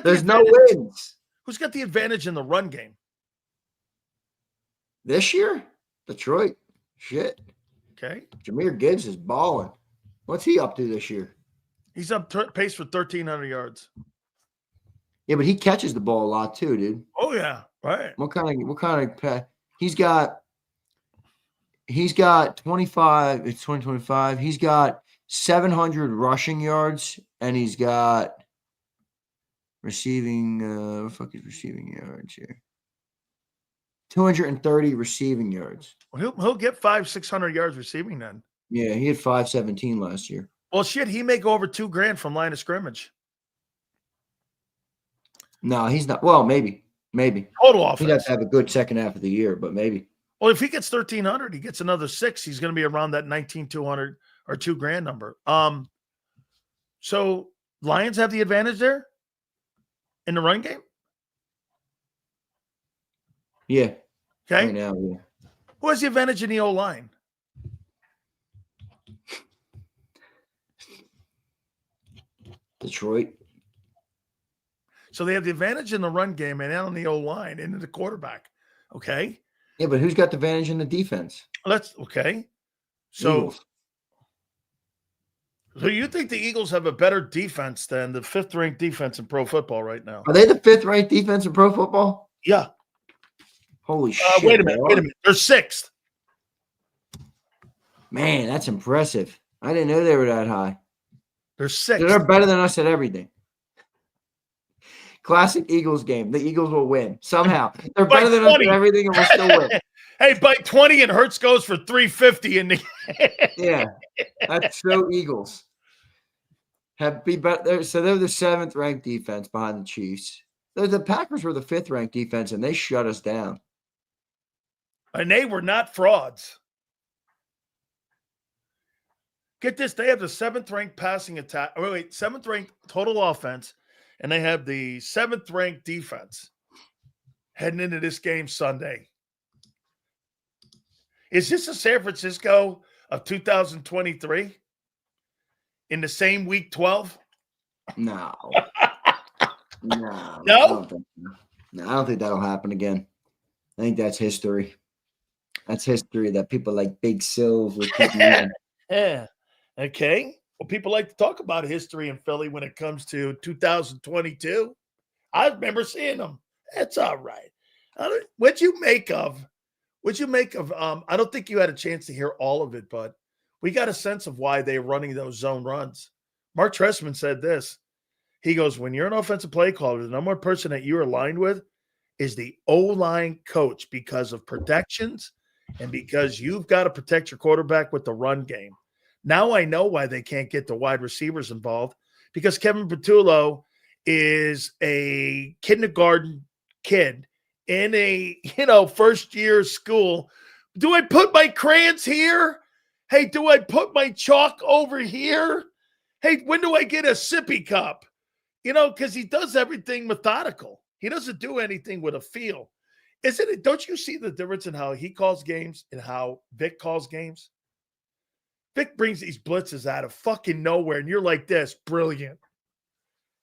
There's no wins. Who's got the advantage in the run game? This year? Detroit. Shit. Okay. Jahmyr Gibbs is balling. What's he up to this year? He's up pace for 1,300 yards. Yeah, but he catches the ball a lot too, dude. Oh yeah, right. What kind of he's got 25, it's 2025. He's got 700 rushing yards and he's got receiving what the fuck is receiving yards here? 230 receiving yards. Well, he'll get 500-600 yards receiving then. Yeah, he had 517 last year. Well, shit, he may go over $2,000 from line of scrimmage. No, he's not. Well, maybe. Total offense. He'd have to have a good second half of the year, but maybe. Well, if he gets 1,300, he gets another 6. He's going to be around that 19,200 or $2,000 number. So Lions have the advantage there in the run game. Yeah. Okay. Right now, yeah. Who has the advantage in the O-line? Detroit. So they have the advantage in the run game and on the O-line and in the quarterback. Okay. Yeah, but who's got the advantage in the defense? Okay. So you think the Eagles have a better defense than the 5th-ranked defense in pro football right now? Are they the 5th-ranked defense in pro football? Yeah. Holy shit. Wait a minute. They're 6th. Man, that's impressive. I didn't know they were that high. They're 6th. They're better than us at everything. Classic Eagles game. The Eagles will win somehow. They're better than us at everything and we'll still win. Hey, by 20 and Hurts goes for 350 in the Yeah, that's so Eagles. So they're the 7th-ranked defense behind the Chiefs. The Packers were the 5th-ranked defense, and they shut us down. And they were not frauds. Get this, they have the 7th-ranked passing attack. Oh, wait, 7th-ranked total offense, and they have the 7th-ranked defense heading into this game Sunday. Is this a San Francisco of 2023 in the same week 12? No. No? No, I don't think that'll happen again. I think that's history. That's history that people like Big Sills will keep using. Yeah. Okay. Well, people like to talk about history in Philly when it comes to 2022. I remember seeing them. That's all right. What'd you make of? I don't think you had a chance to hear all of it, but we got a sense of why they're running those zone runs. Mark Trestman said this. He goes, when you're an offensive play caller, the number one person that you're aligned with is the O-line coach because of protections and because you've got to protect your quarterback with the run game. Now I know why they can't get the wide receivers involved, because Kevin Patullo is a kindergarten kid in a, first year school. Do I put my crayons here? Hey, do I put my chalk over here? Hey, when do I get a sippy cup? Because he does everything methodical. He doesn't do anything with a feel. Isn't it? Don't you see the difference in how he calls games and how Vic calls games? Vic brings these blitzes out of fucking nowhere, and you're like this, brilliant.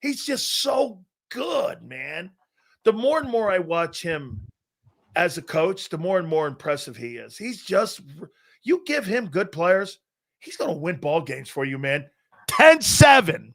He's just so good, man. The more and more I watch him as a coach, the more and more impressive he is. He's just, you give him good players, he's going to win ball games for you, man. 10-7.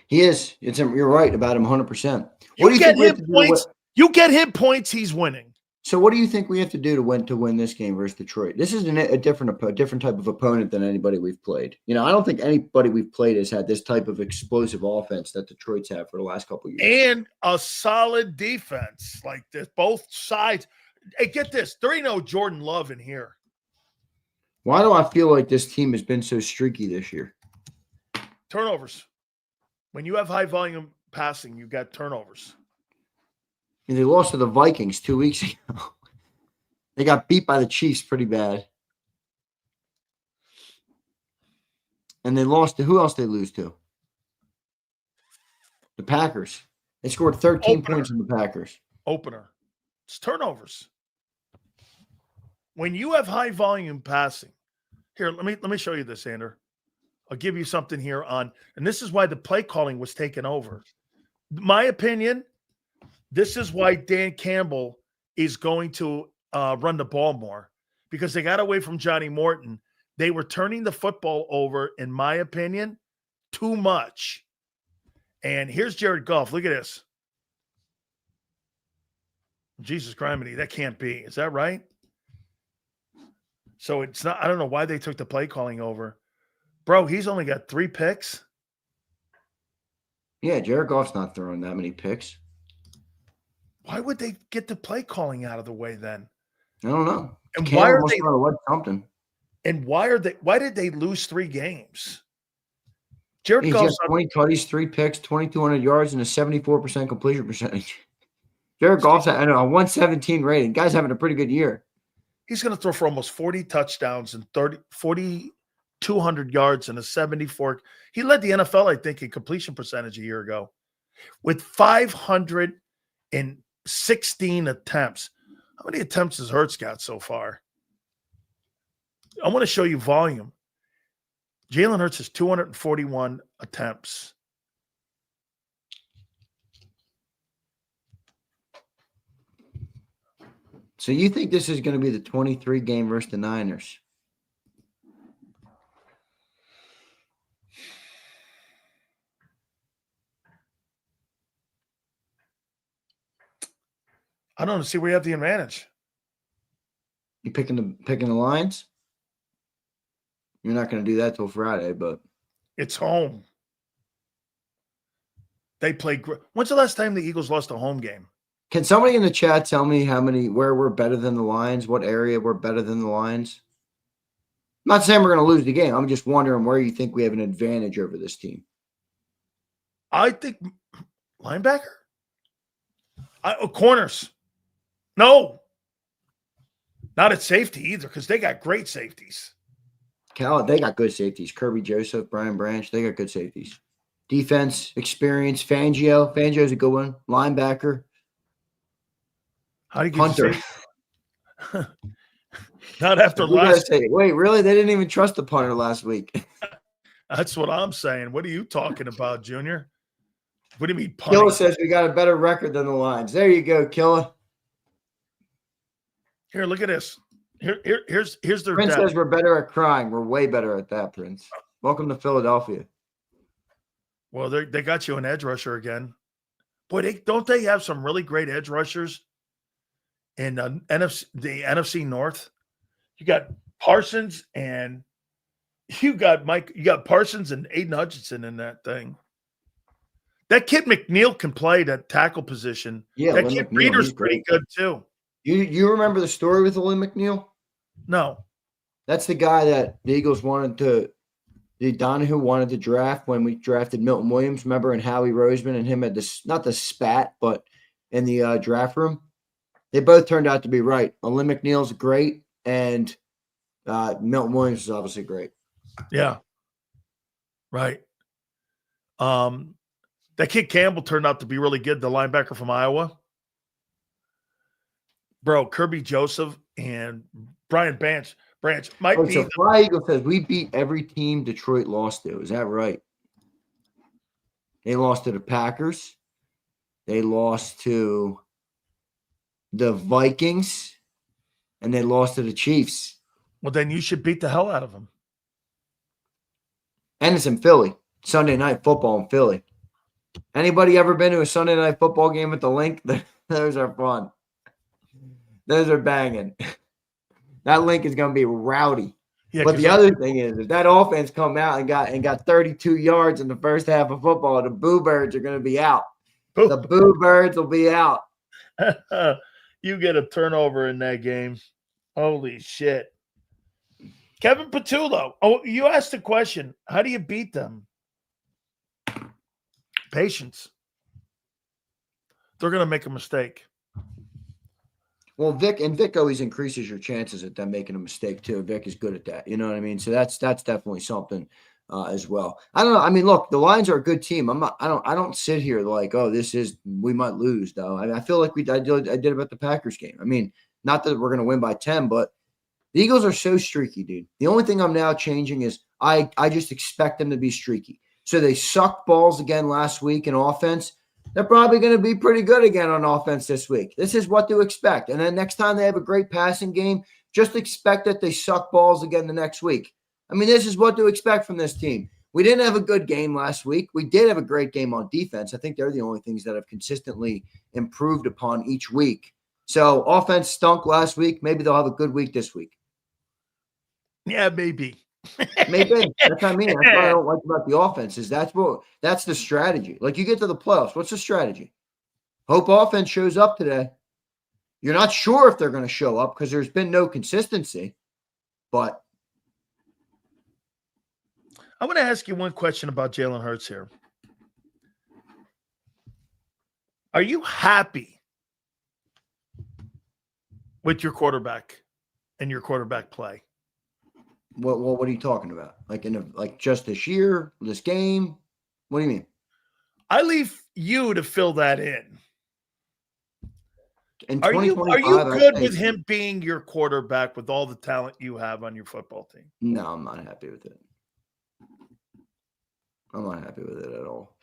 He is. You're right about him 100%. You get him points. You get him points, he's winning. So what do you think we have to do to win this game versus Detroit? This is a different type of opponent than anybody we've played. You know, I don't think anybody we've played has had this type of explosive offense that Detroit's had for the last couple of years. And a solid defense like this, both sides. Hey, get this. There ain't no Jordan Love in here. Why do I feel like this team has been so streaky this year? Turnovers. When you have high volume passing, you got turnovers. And they lost to the Vikings 2 weeks ago. They got beat by the Chiefs pretty bad. And they lost to, who else they lose to? The Packers. They scored 13 points on the Packers. Opener. It's turnovers. When you have high volume passing, here, let me show you this, Andrew. I'll give you something here on, and this is why the play calling was taken over. My opinion, this is why Dan Campbell is going to run the ball more, because they got away from Johnny Morton. They were turning the football over, in my opinion, too much. And here's Jared Goff. Look at this. Jesus Christ, that can't be. Is that right? So it's not, I don't know why they took the play calling over. Bro, he's only got 3 picks. Yeah, Jared Goff's not throwing that many picks. Why would they get the play calling out of the way then? I don't know. And Campbell why are must they have led something? And why did they lose 3 games? Jared He's Goff's got 20 tutties, 3 picks, 2,200 yards, and a 74% completion percentage. Jared Goff's at a 117 rating. Guy's having a pretty good year. He's going to throw for almost 40 touchdowns and 4,200 yards and a 74. He led the NFL, I think, in completion percentage a year ago with 516 attempts. How many attempts has Hurts got so far? I want to show you volume. Jalen Hurts has 241 attempts. So you think this is going to be the 23 game versus the Niners? I don't know. See where you have the advantage. You picking the Lions? You're not going to do that till Friday, but it's home. They play great. When's the last time the Eagles lost a home game? Can somebody in the chat tell me where we're better than the Lions? What area we're better than the Lions? I'm not saying we're going to lose the game. I'm just wondering where you think we have an advantage over this team. I think linebacker. Corners. No. Not at safety either, because they got great safeties. They got good safeties. Kirby Joseph, Brian Branch, they got good safeties. Defense, experience, Fangio. Fangio's a good one. Linebacker. How do you get Hunter? Not after last. Wait, really? They didn't even trust the punter last week. That's what I'm saying. What are you talking about, Junior? What do you mean? Punting? Killa says we got a better record than the Lions. There you go, Killa. Here, look at this. Here's their Prince depth. says we're better at crying. We're way better at that, Prince. Welcome to Philadelphia. Well, they got you an edge rusher again. Boy, don't they have some really great edge rushers in the NFC North? You got Parsons and you got Parsons and Aiden Hutchinson in that thing. That kid McNeil can play that tackle position. Yeah, that kid Reader's pretty good too. You remember the story with Lynn McNeil? No. That's the guy that the Eagles Donahue wanted to draft when we drafted Milton Williams, remember, and Howie Roseman and him had this, not the spat, but in the draft room. They both turned out to be right. Lynn McNeil's great, and Milton Williams is obviously great. Yeah. Right. That kid Campbell turned out to be really good, the linebacker from Iowa. Bro, Kirby Joseph and Brian Branch might Oh, be so Fly Eagle says we beat every team Detroit lost to. Is that right? They lost to the Packers. They lost to the Vikings, and they lost to the Chiefs. well, then you should beat the hell out of them. And it's in Philly. Sunday Night Football in Philly. Anybody ever been to a Sunday Night Football game at the Link? Those are fun. Those are banging. That Link is going to be rowdy. Yeah, but the other thing is, if that offense come out and got 32 yards in the first half of football, the Boo Birds are going to be out. The Boo Birds will be out. You get a turnover in that game. Holy shit. Kevin Patullo. Oh, you asked a question. How do you beat them? Patience. They're going to make a mistake. Well, Vic always increases your chances at them making a mistake too. Vic is good at that. You know what I mean? So that's definitely something as well. I don't know. I mean, look, the Lions are a good team. I don't sit here like, oh, we might lose though. I feel like I did about the Packers game. I mean, not that we're going to win by 10, but the Eagles are so streaky, dude. The only thing I'm now changing is I just expect them to be streaky. So they sucked balls again last week in offense. They're probably going to be pretty good again on offense this week. This is what to expect. And then next time they have a great passing game, just expect that they suck balls again the next week. I mean, this is what to expect from this team. We didn't have a good game last week. We did have a great game on defense. I think they're the only things that have consistently improved upon each week. So offense stunk last week. Maybe they'll have a good week this week. Yeah, maybe. Maybe. That's what I mean. That's what I don't like about the offense is that's the strategy. Like you get to the playoffs. What's the strategy? Hope offense shows up today. You're not sure if they're going to show up because there's been no consistency. But I'm going to ask you one question about Jalen Hurts here. Are you happy with your quarterback and your quarterback play? What are you talking about? Like just this year, this game? What do you mean? I leave you to fill that in. Are you good with him being your quarterback with all the talent you have on your football team? No, I'm not happy with it. I'm not happy with it at all.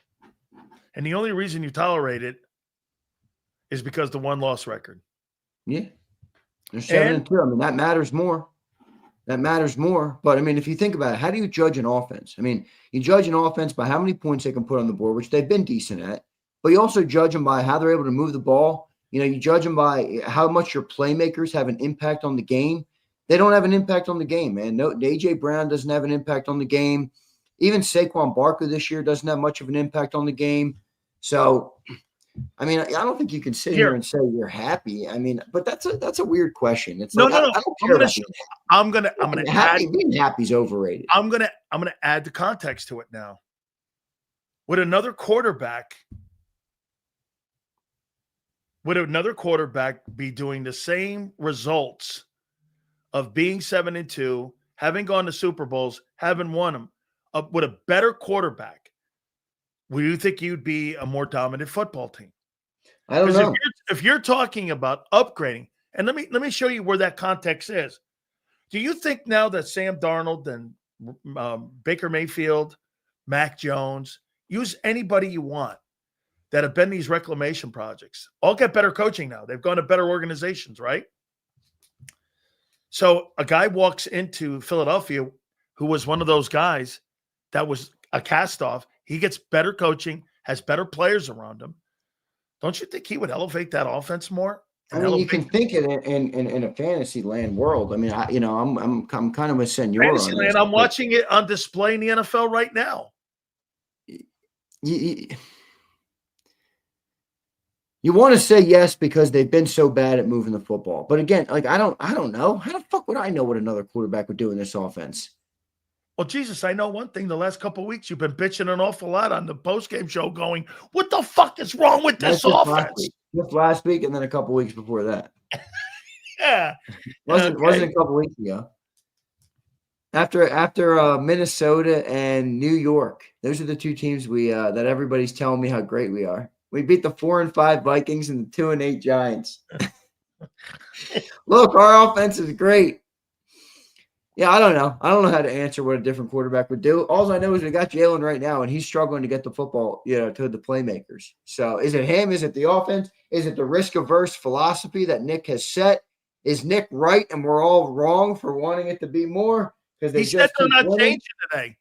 And the only reason you tolerate it is because the 1-loss record. Yeah. They're 7-2. I mean, that matters more. That matters more. But, I mean, if you think about it, how do you judge an offense? I mean, you judge an offense by how many points they can put on the board, which they've been decent at. But you also judge them by how they're able to move the ball. You know, you judge them by how much your playmakers have an impact on the game. They don't have an impact on the game, man. No, A.J. Brown doesn't have an impact on the game. Even Saquon Barkley this year doesn't have much of an impact on the game. So, I mean, I don't think you can sit here and say you're happy. I mean, but that's a weird question. It's no. I'm gonna add being happy is overrated. I'm gonna add the context to it now. Would another quarterback be doing the same results of being 7-2, having gone to Super Bowls, having won them, with a better quarterback? Would you think you'd be a more dominant football team? I don't know. If you're talking about upgrading, and let me show you where that context is. Do you think now that Sam Darnold and Baker Mayfield, Mac Jones, use anybody you want that have been these reclamation projects, all get better coaching now? They've gone to better organizations, right? So a guy walks into Philadelphia who was one of those guys that was a cast-off. He gets better coaching, has better players around him. Don't you think he would elevate that offense more? I mean, you can think in a fantasy land world. I mean, I'm kind of a senior fantasy on land. this, I'm watching it on display in the NFL right now. You want to say yes because they've been so bad at moving the football, but again, like I don't know. How the fuck would I know what another quarterback would do in this offense? Well, Jesus, I know one thing. The last couple of weeks, you've been bitching an awful lot on the postgame show going, what the fuck is wrong with this offense? Just last week and then a couple weeks before that. Yeah. Wasn't a couple weeks ago. After Minnesota and New York, those are the two teams that everybody's telling me how great we are. We beat the 4-5 Vikings and the 2-8 Giants. Look, our offense is great. Yeah, I don't know. I don't know how to answer what a different quarterback would do. All I know is we got Jalen right now, and he's struggling to get the football, to the playmakers. So is it him? Is it the offense? Is it the risk-averse philosophy that Nick has set? Is Nick right and we're all wrong for wanting it to be more? Because they He said just they're keep not winning? changing today.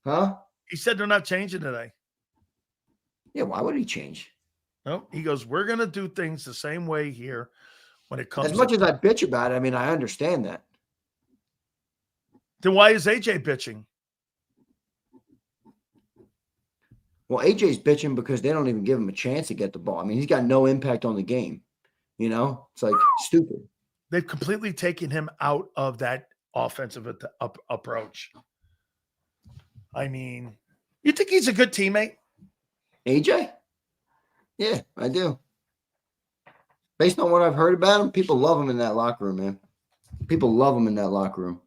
Huh? He said they're not changing today. Yeah, why would he change? No, he goes, we're going to do things the same way here when it comes As much as I bitch about it, I mean, I understand that. Then why is AJ bitching? Well, AJ's bitching because they don't even give him a chance to get the ball. I mean, he's got no impact on the game. It's like stupid. They've completely taken him out of that offensive approach. I mean, you think he's a good teammate? AJ? Yeah, I do. Based on what I've heard about him, people love him in that locker room, man. People love him in that locker room.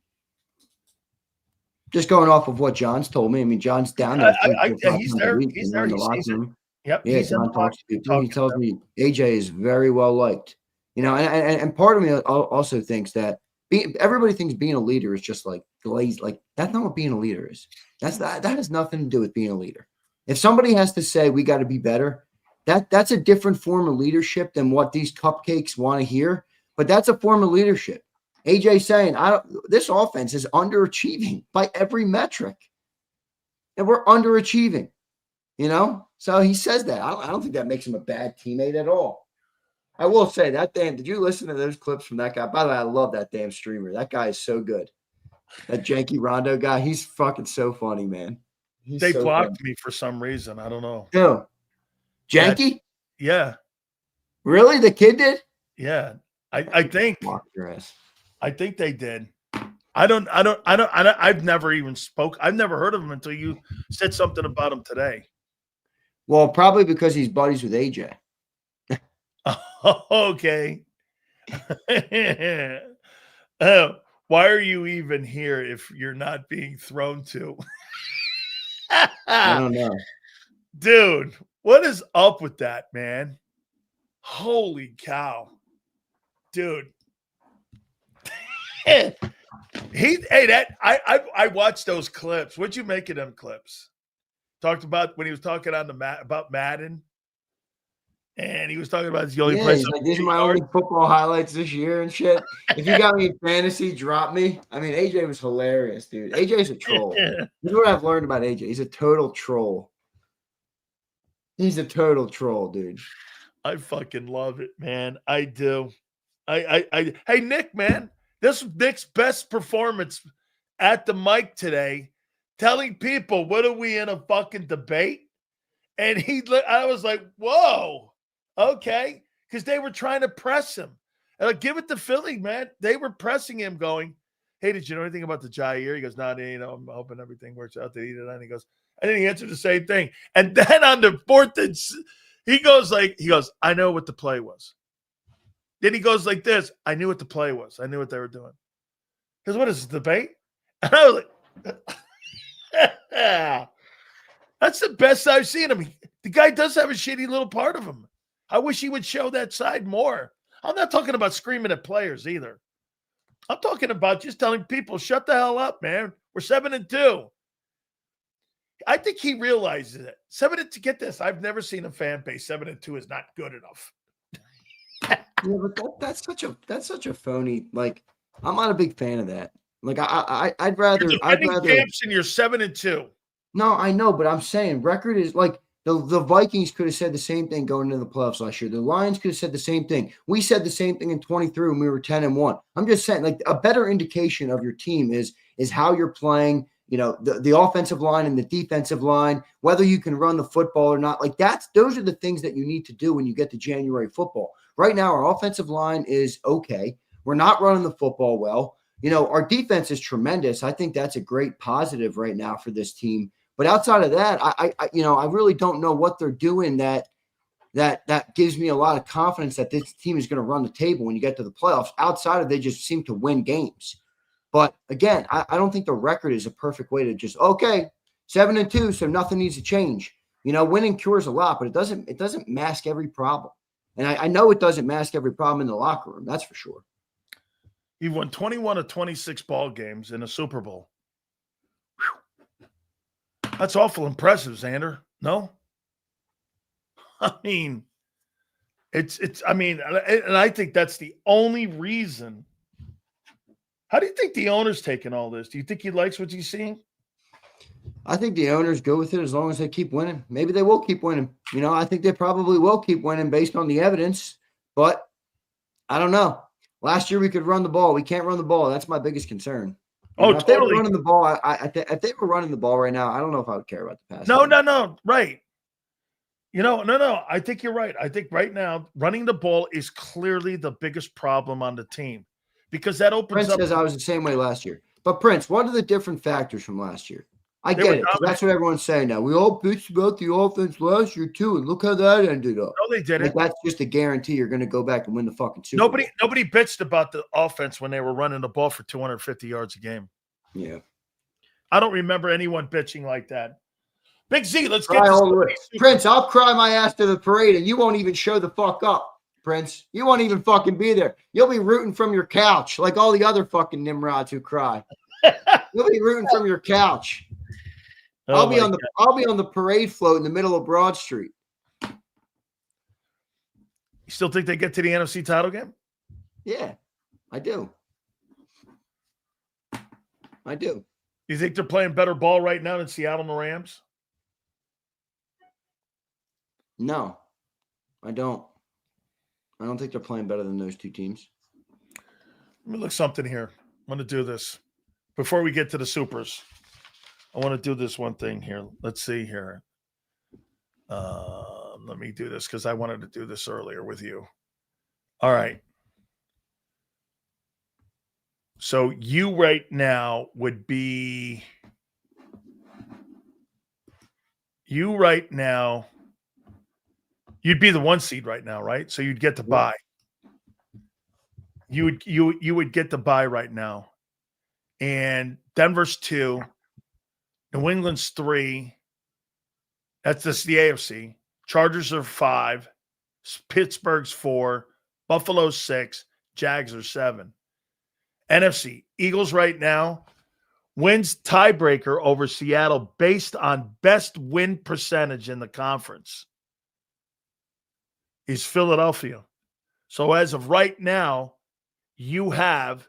Just going off of what John's told me. I mean, John's down there. He's there. He's there. In the locker room. Yep. Yeah, John talks to people. He tells me AJ is very well liked. And part of me also thinks that everybody thinks being a leader is just like glazed. Like, that's not what being a leader is. That has nothing to do with being a leader. If somebody has to say we got to be better, that's a different form of leadership than what these cupcakes want to hear. But that's a form of leadership. AJ saying, this offense is underachieving by every metric. And we're underachieving, So he says that. I don't think that makes him a bad teammate at all. I will say did you listen to those clips from that guy? By the way, I love that damn streamer. That guy is so good. That Janky Rondo guy, he's fucking so funny, man. They blocked me for some reason. I don't know. Who? Janky? Yeah. Really? The kid did? Yeah. I think. Blocked your ass. I think they did. I've never even spoke. I've never heard of him until you said something about him today. Well, probably because he's buddies with AJ. Okay. Why are you even here if you're not being thrown to? I don't know. Dude, what is up with that, man? Holy cow. Dude. I watched those clips. What'd you make of them clips? Talked about when he was talking on about Madden, and he was talking about the only place. Like, these are my only football highlights this year and shit. If you got me in fantasy, drop me. I mean, AJ was hilarious, dude. AJ's a troll. This is what I've learned about AJ. He's a total troll. He's a total troll, dude. I fucking love it, man. I do. Hey, Nick, man. This was Nick's best performance at the mic today, telling people, what are we in a fucking debate? And I was like, whoa, okay. Because they were trying to press him. And give it to Philly, man. They were pressing him going, hey, did you know anything about the Jair? He goes, no, I'm hoping everything works out. And he goes, and then he answered the same thing. And then on the fourth, he goes, I know what the play was. Then he goes like this. I knew what the play was. I knew what they were doing. Because what is this, debate? And I was like, that's the best I've seen him. The guy does have a shitty little part of him. I wish he would show that side more. I'm not talking about screaming at players either. I'm talking about just telling people, shut the hell up, man. We're 7-2. I think he realizes it. 7-2. Get this. I've never seen a fan base 7-2 is not good enough. Yeah, but that's such a phony. Like, I'm not a big fan of that. Like, I'd rather champs and you're 7-2. No, I know, but I'm saying record is like the Vikings could have said the same thing going into the playoffs last year. The Lions could have said the same thing. We said the same thing in 23 when we were 10-1. I'm just saying, like, a better indication of your team is how you're playing. The offensive line and the defensive line, whether you can run the football or not. Like, those are the things that you need to do when you get to January football. Right now, our offensive line is okay. We're not running the football well. Our defense is tremendous. I think that's a great positive right now for this team. But outside of that, I really don't know what they're doing that gives me a lot of confidence that this team is going to run the table when you get to the playoffs. Outside of, they just seem to win games. But again, I don't think the record is a perfect way to just, 7-2, so nothing needs to change. Winning cures a lot, but it doesn't mask every problem. And I know it doesn't mask every problem in the locker room. That's for sure. He won 21 of 26 ball games in a Super Bowl. Whew. That's awful impressive, Xander. No? I mean, and I think that's the only reason. How do you think the owner's taking all this? Do you think he likes what he's seeing? I think the owners go with it as long as they keep winning. Maybe they will keep winning. I think they probably will keep winning based on the evidence, but I don't know. Last year we could run the ball. We can't run the ball. That's my biggest concern. Totally. If they were running the ball, if they were running the ball right now, I don't know if I would care about the pass. No. Right. No. I think you're right. I think right now running the ball is clearly the biggest problem on the team because that opens Prince up. Says I was the same way last year. But Prince, what are the different factors from last year? I get it. That's what everyone's saying now. We all bitched about the offense last year too, and look how that ended up. No, they didn't. That's just a guarantee you're going to go back and win the fucking Super Bowl. Nobody bitched about the offense when they were running the ball for 250 yards a game. Yeah. I don't remember anyone bitching like that. Big Z, let's get this. Prince, I'll cry my ass to the parade, and you won't even show the fuck up, Prince. You won't even fucking be there. You'll be rooting from your couch like all the other fucking Nimrods who cry. You'll be rooting from your couch. I'll be on the parade float in the middle of Broad Street. You still think they get to the NFC title game? Yeah, I do. You think they're playing better ball right now than Seattle and the Rams? No, I don't. I don't think they're playing better than those two teams. Let me look something here. I'm going to do this before we get to the Supers. I want to do this one thing here. Let's see here. Let me do this because I wanted to do this earlier with you. All right. So you right now would be you'd be the 1 seed right now, right? So you'd get to bye. You would get to bye right now. And Denver's 2, New England's 3. That's the AFC. Chargers are 5, Pittsburgh's 4, Buffalo's 6, Jags are 7. NFC, Eagles right now wins tiebreaker over Seattle based on best win percentage in the conference is Philadelphia. So as of right now, you have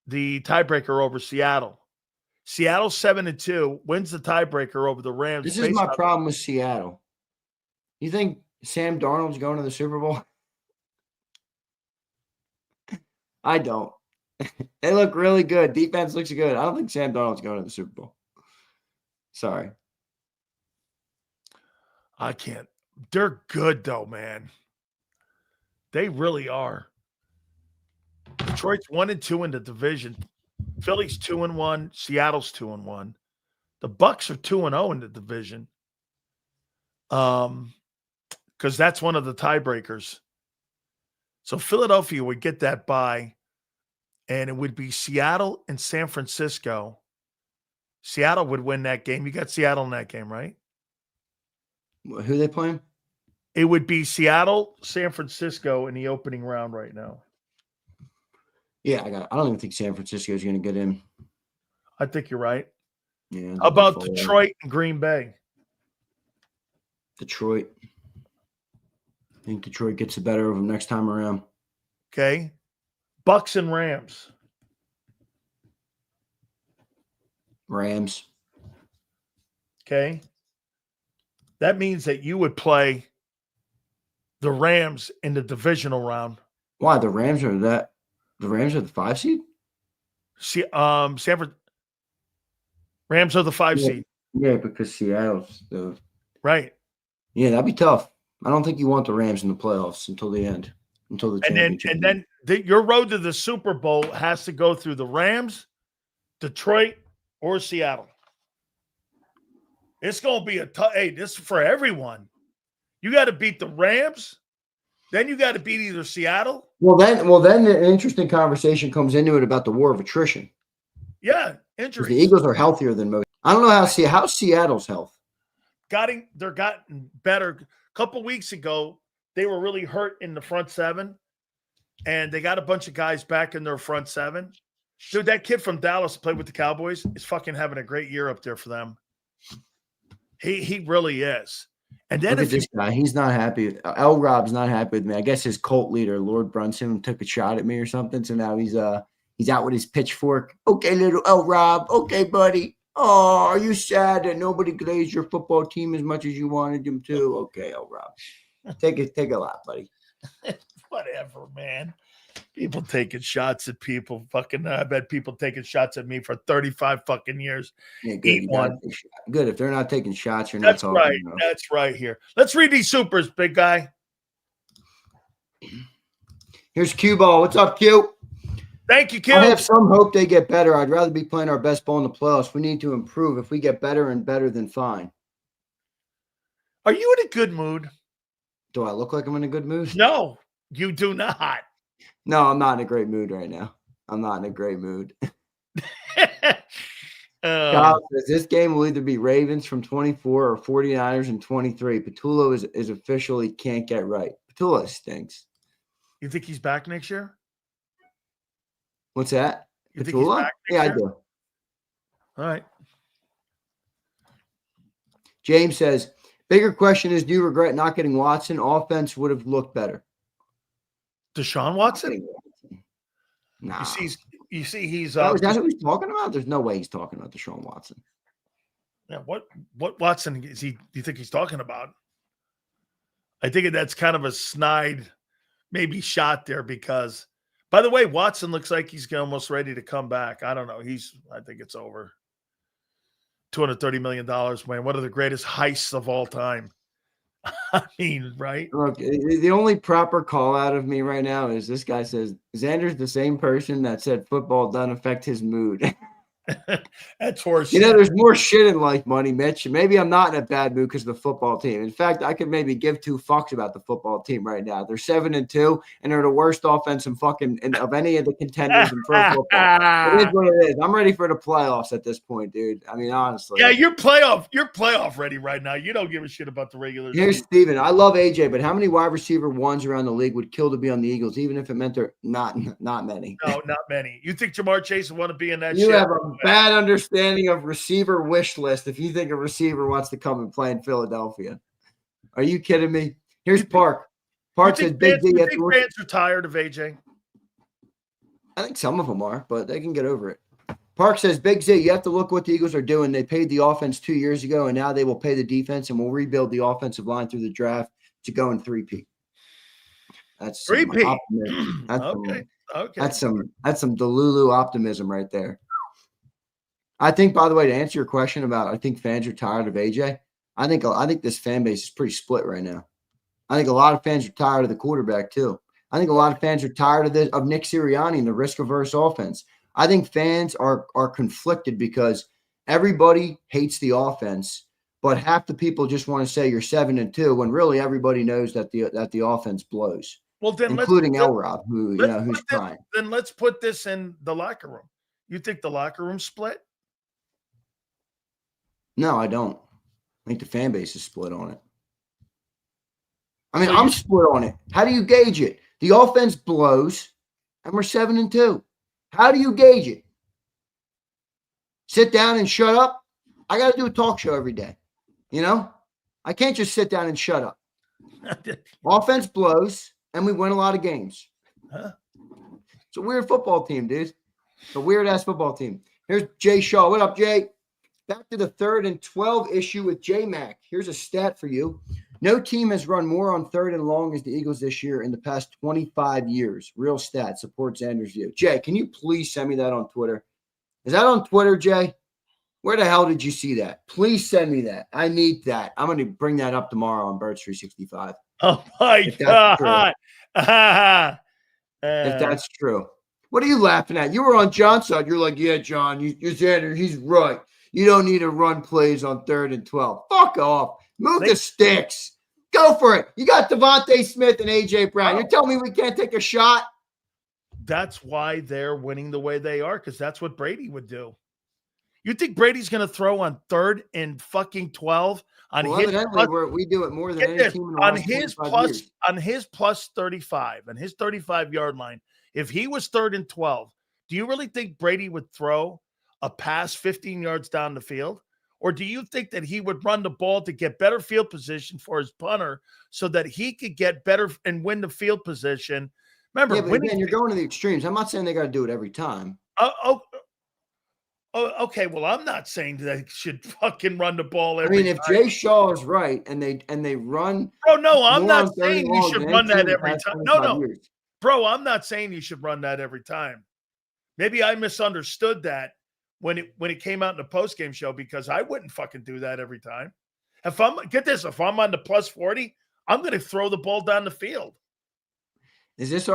the tiebreaker over Seattle. Seattle 7-2 wins the tiebreaker over the Rams. This is my problem with Seattle. You think Sam Darnold's going to the Super Bowl? I don't. They look really good. Defense looks good. I don't think Sam Darnold's going to the Super Bowl. Sorry. I can't. They're good, though, man. They really are. Detroit's 1-2 in the division. Philly's 2-1. Seattle's 2-1. The Bucks are 2-0 in the division. Because that's one of the tiebreakers. So Philadelphia would get that bye, and it would be Seattle and San Francisco. Seattle would win that game. You got Seattle in that game, right? Who are they playing? It would be Seattle, San Francisco in the opening round right now. Yeah, I don't even think San Francisco is going to get in. I think you're right. Yeah. How about Detroit and Green Bay? Detroit. I think Detroit gets the better of them next time around. Okay. Bucks and Rams. Rams. Okay. That means that you would play the Rams in the divisional round. Why? The Rams are the 5 seed? Rams are the 5 seed. Yeah, because Seattle's the right. Yeah, that'd be tough. I don't think you want the Rams in the playoffs until the end, until the championship. And then your road to the Super Bowl has to go through the Rams, Detroit, or Seattle. It's going to be this is for everyone. You got to beat the Rams, then you got to beat either Seattle. Well, then an interesting conversation comes into it about the war of attrition. Yeah, injuries. The Eagles are healthier than most. I don't know how's Seattle's health. They're gotten better. A couple weeks ago, they were really hurt in the front seven, and they got a bunch of guys back in their front seven. Dude, that kid from Dallas played with the Cowboys is fucking having a great year up there for them. He really is. And then Look at this guy. He's not happy. L. Rob's not happy with me. I guess his cult leader, Lord Brunson, took a shot at me or something. So now he's out with his pitchfork. Okay, little L. Rob. Okay, buddy. Oh, are you sad that nobody glazed your football team as much as you wanted them to? Okay, L. Rob. Take a lot, buddy. Whatever, man. People taking shots at people. Fucking, I bet people taking shots at me for 35 fucking years. Yeah, good. Eat one. Good. If they're not taking shots, you're not talking. Right. That's right here. Let's read these supers, big guy. Here's Q Ball. What's up, Q? Thank you, Q. I have some hope they get better. I'd rather be playing our best ball in the playoffs. We need to improve. If we get better and better, then fine. Are you in a good mood? Do I look like I'm in a good mood? No, you do not. No, I'm not in a great mood right now. I'm not in a great mood. Kyle says this game will either be Ravens from 24 or 49ers in 23. Patullo is officially can't get right. Patullo stinks. You think he's back next year? What's that? You think he's back next year? I do. All right. James says, bigger question is, do you regret not getting Watson? Offense would have looked better. Deshaun Watson? Nah. You see he's is that who he's talking about? There's no way he's talking about Deshaun Watson. Yeah, what Watson is he? Do you think he's talking about? I think that's kind of a snide, maybe shot there because, by the way, Watson looks like he's almost ready to come back. I don't know. I think it's over. $230 million, man. One of the greatest heists of all time. I mean, right? Look, the only proper call out of me right now is this guy says Xander's the same person that said football doesn't affect his mood. That's horse. There's more shit in life, money, Mitch. Maybe I'm not in a bad mood because of the football team. In fact, I could maybe give two fucks about the football team right now. They're 7-2, and they're the worst offense of any of the contenders in pro football. It is what it is. I'm ready for the playoffs at this point, dude. I mean, honestly. Yeah, you're playoff ready right now. You don't give a shit about the regular season. Here's Steven. I love AJ, but how many wide receiver ones around the league would kill to be on the Eagles, even if it meant they're not many? No, not many. You think Jamar Chase would want to be in that You shit? have a bad understanding of receiver wish list if you think a receiver wants to come and play in Philadelphia. Are you kidding me? Here's Park. Park says Big D. You think fans are tired of AJ? I think some of them are, but they can get over it. Park says, Big Z, you have to look what the Eagles are doing. They paid the offense 2 years ago, and now they will pay the defense, and will rebuild the offensive line through the draft to go in 3P. That's 3P. Okay. That's some Delulu optimism right there. I think, by the way, to answer your question about, I think fans are tired of AJ. I think this fan base is pretty split right now. I think a lot of fans are tired of the quarterback too. I think a lot of fans are tired of Nick Sirianni and the risk-averse offense. I think fans are conflicted because everybody hates the offense, but half the people just want to say you're 7-2 when really everybody knows that the offense blows. Well, then including L-Rob, who's trying. Then let's put this in the locker room. You think the locker room split? No, I don't. I think the fan base is split on it. I mean, I'm split on it. How do you gauge it? The offense blows, and we're 7-2. How do you gauge it? Sit down and shut up? I got to do a talk show every day. I can't just sit down and shut up. Offense blows, and we win a lot of games. Huh? It's a weird football team, dude. It's a weird-ass football team. Here's Jay Shaw. What up, Jay? Back to the 3rd and 12 issue with J-Mac. Here's a stat for you. No team has run more on 3rd and long as the Eagles this year in the past 25 years. Real stat supports Xander's view. Jay, can you please send me that on Twitter? Is that on Twitter, Jay? Where the hell did you see that? Please send me that. I need that. I'm going to bring that up tomorrow on Birds 365. Oh, my God. If that's true. What are you laughing at? You were on John's side. You're like, yeah, John, you're Xander. He's right. You don't need to run plays on 3rd and 12. Fuck off. Move the sticks. Go for it. You got Devontae Smith and A.J. Brown. You're telling me we can't take a shot? That's why they're winning the way they are, because that's what Brady would do. You think Brady's going to throw on 3rd and fucking 12 On Well, his evidently, plus, we do it more than get any this, team in the on last his 25 plus years. on his plus 35 and his 35-yard line, if he was 3rd and 12, do you really think Brady would throw a pass 15 yards down the field? Or do you think that he would run the ball to get better field position for his punter so that he could get better and win the field position? Remember, Yeah, but again, you're going to the extremes. I'm not saying they got to do it every time. Okay. Well, I'm not saying that he should fucking run the ball I every mean, if time. Jay Shaw is right and they run Bro, no, I'm more not on third and saying you long should than run any team that in the every past time. 25 No. years. Bro, I'm not saying you should run that every time. Maybe I misunderstood that when it came out in the postgame show, because I wouldn't fucking do that every time. If I'm on the plus 40, I'm going to throw the ball down the field. Is this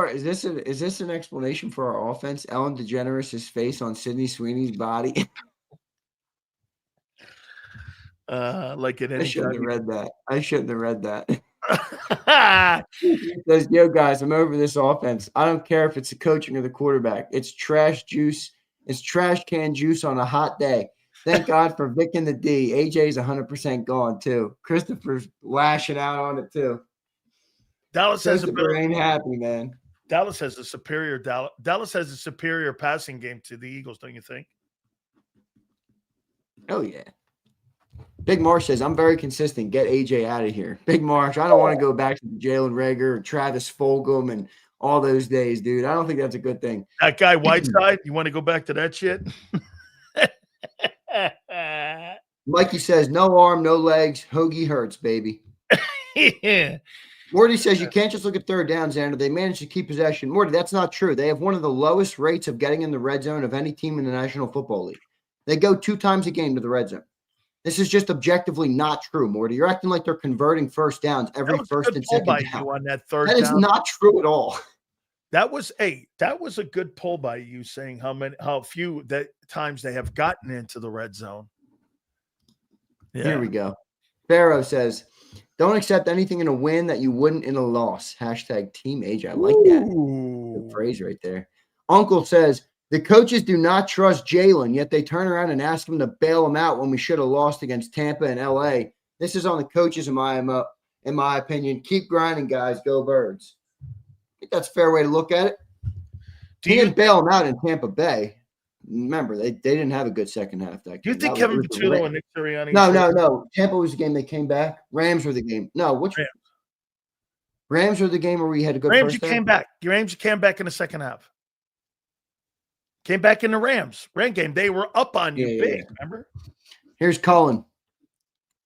an explanation for our offense? Ellen DeGeneres' face on Sidney Sweeney's body. Like in I any shouldn't have read that. goddamn. He says, yo, guys, I'm over this offense. I don't care if it's the coaching or the quarterback. It's trash juice. It's trash can juice on a hot day. Thank God for Vic and the D. AJ's 100% gone, too. Christopher's lashing out on it, too. Dallas ain't happy, man. Dallas has a superior passing game to the Eagles, don't you think? Oh, yeah. Big Marsh says, I'm very consistent. Get AJ out of here. Big Marsh, I don't want to go back to Jalen Reagor or Travis Fulgham and all those days, dude. I don't think that's a good thing. That guy Whiteside, you want to go back to that shit? Mikey says, no arm, no legs. Hoagie hurts, baby. Yeah. Morty says, you can't just look at third downs, Xander. They managed to keep possession. Morty, that's not true. They have one of the lowest rates of getting in the red zone of any team in the National Football League. They go 2 times a game to the red zone. This is just objectively not true, Morty. You're acting like they're converting first downs every first and second down. On that third that is down. not true at all. That was a good pull by you, saying how few that times they have gotten into the red zone. Yeah. Here we go. Pharaoh says, don't accept anything in a win that you wouldn't in a loss. Hashtag Team Age. I like that. Good phrase right there. Uncle says, the coaches do not trust Jalen, yet they turn around and ask him to bail him out when we should have lost against Tampa and LA. This is on the coaches, in my opinion. Keep grinding, guys. Go Birds. I think that's a fair way to look at it. He didn't bail him out in Tampa Bay. Remember, they didn't have a good second half. That do you think Kevin Petullo and Nick Sirianni? No. Tampa was the game they came back. Rams were the game. No, which Rams were the game where we had a good Rams. first You half? came back. Your Rams came back in the second half. Came back in the Rams game. They were up on you big. Remember? Here's Cullen.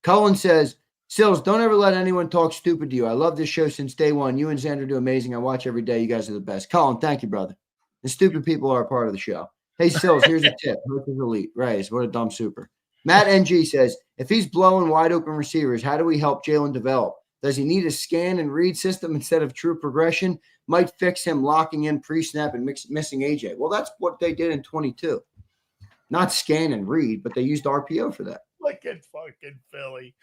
Cullen says, Sills, don't ever let anyone talk stupid to you. I love this show since day one. You and Xander do amazing. I watch every day. You guys are the best. Cullen, thank you, brother. The stupid people are a part of the show. Hey, Sills, here's a tip. Hook is elite. Right. What a dumb super. Matt NG says, if he's blowing wide open receivers, how do we help Jalen develop? Does he need a scan and read system instead of true progression? Might fix him locking in pre-snap and missing AJ. Well, that's what they did in 22. Not scan and read, but they used RPO for that. Look at fucking Philly.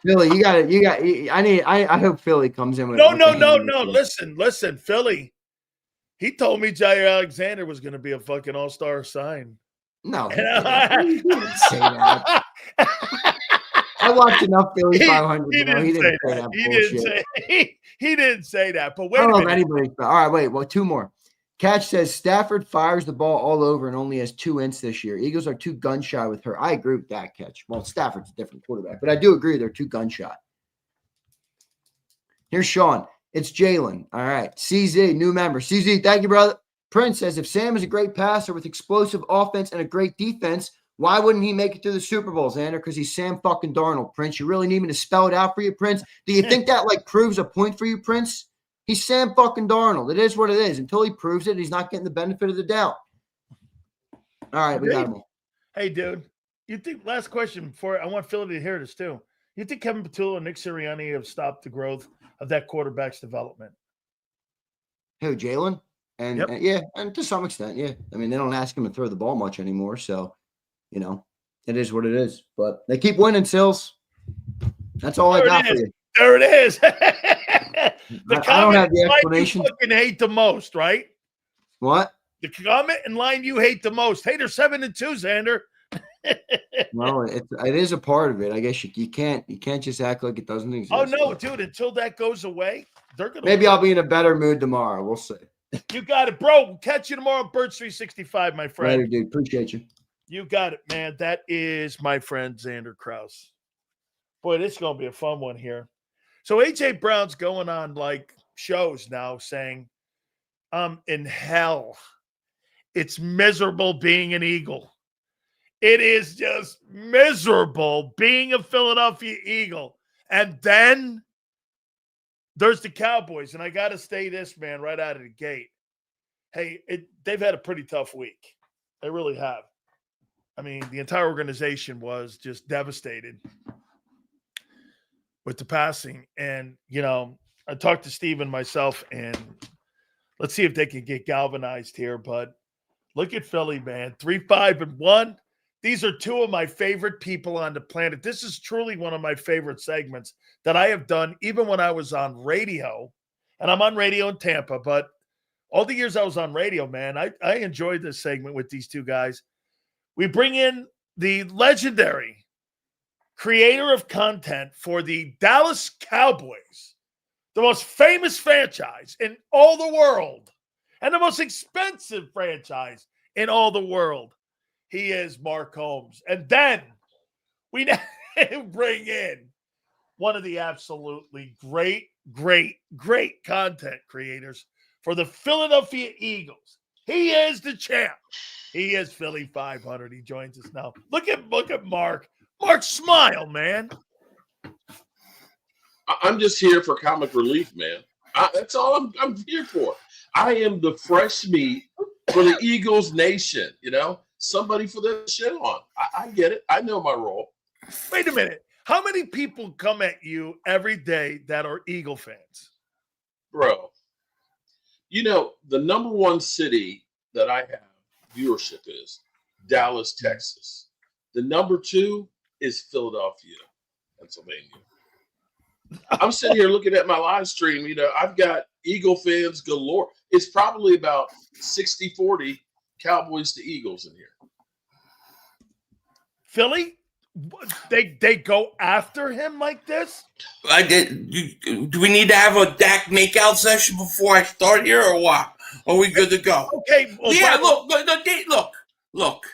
Philly, I hope Philly comes in with No. Listen, Philly. He told me Jair Alexander was going to be a fucking all-star sign. No, he didn't say that. I watched enough Philly 500. He didn't say that. He didn't say that. But wait I a don't know if minute. anybody. All right, wait. Well, 2 more. Catch says Stafford fires the ball all over and only has 2 ints this year. Eagles are too gun shy with her. I agree with that, Catch. Well, Stafford's a different quarterback, but I do agree they're too gun shy. Here's Sean. It's Jalen. All right. CZ, new member. CZ, thank you, brother. Prince says, if Sam is a great passer with explosive offense and a great defense, why wouldn't he make it to the Super Bowl, Xander? Because he's Sam fucking Darnold, Prince. You really need me to spell it out for you, Prince? Do you think that, proves a point for you, Prince? He's Sam fucking Darnold. It is what it is. Until he proves it, he's not getting the benefit of the doubt. All right, we got him. Hey, dude. You think, last question before, I want Philly to hear this too. You think Kevin Petullo and Nick Sirianni have stopped the growth of that quarterback's development? Who, Jalen? And yeah, and to some extent, yeah. I mean, they don't ask him to throw the ball much anymore, so, it is what it is. But they keep winning, Sills. That's all I got for you. There it is. I don't have the explanation. You fucking hate the most, right? What? The comment and line you hate the most. Hey, they're 7-2, Xander. Well, it is a part of it. I guess you can't just act like it doesn't exist. Oh no, dude! Until that goes away, they're gonna. Maybe I'll be in a better mood tomorrow. We'll see. You got it, bro. We'll catch you tomorrow on Birds 365, my friend. Later, dude. Appreciate you. You got it, man. That is my friend Xander Krause. Boy, this is gonna be a fun one here. So AJ Brown's going on like shows now saying, "I'm in hell. It's miserable being an Eagle. It is just miserable being a Philadelphia Eagle." And then there's the Cowboys. And I got to say this, man, right out of the gate. Hey, they've had a pretty tough week. They really have. I mean, the entire organization was just devastated with the passing. And, you know, I talked to Steve and myself, and let's see if they can get galvanized here. But look at Philly, man. 3-5-1. These are two of my favorite people on the planet. This is truly one of my favorite segments that I have done, even when I was on radio. And I'm on radio in Tampa, but all the years I was on radio, man, I enjoyed this segment with these two guys. We bring in the legendary creator of content for the Dallas Cowboys, the most famous franchise in all the world, and the most expensive franchise in all the world. He is Mark Holmes. And then we bring in one of the absolutely great content creators for the Philadelphia Eagles. He is the champ. He is Philly 500. He joins us now. Look at Mark. Mark, smile, man. I'm just here for comic relief, man. That's all I'm here for. I am the fresh meat for the Eagles nation, you know? Somebody for the shit on. I get it. I know my role. Wait a minute. How many people come at you every day that are Eagle fans? Bro, you know, the number one city that I have viewership is Dallas, Texas. The number two is Philadelphia, Pennsylvania. I'm sitting here looking at my live stream. You know, I've got Eagle fans galore. It's probably about 60-40 Cowboys to Eagles in here. Philly, they go after him like this? Do we need to have a Dak makeout session before I start here, or what? Are we good to go? Okay. Well, yeah. Look.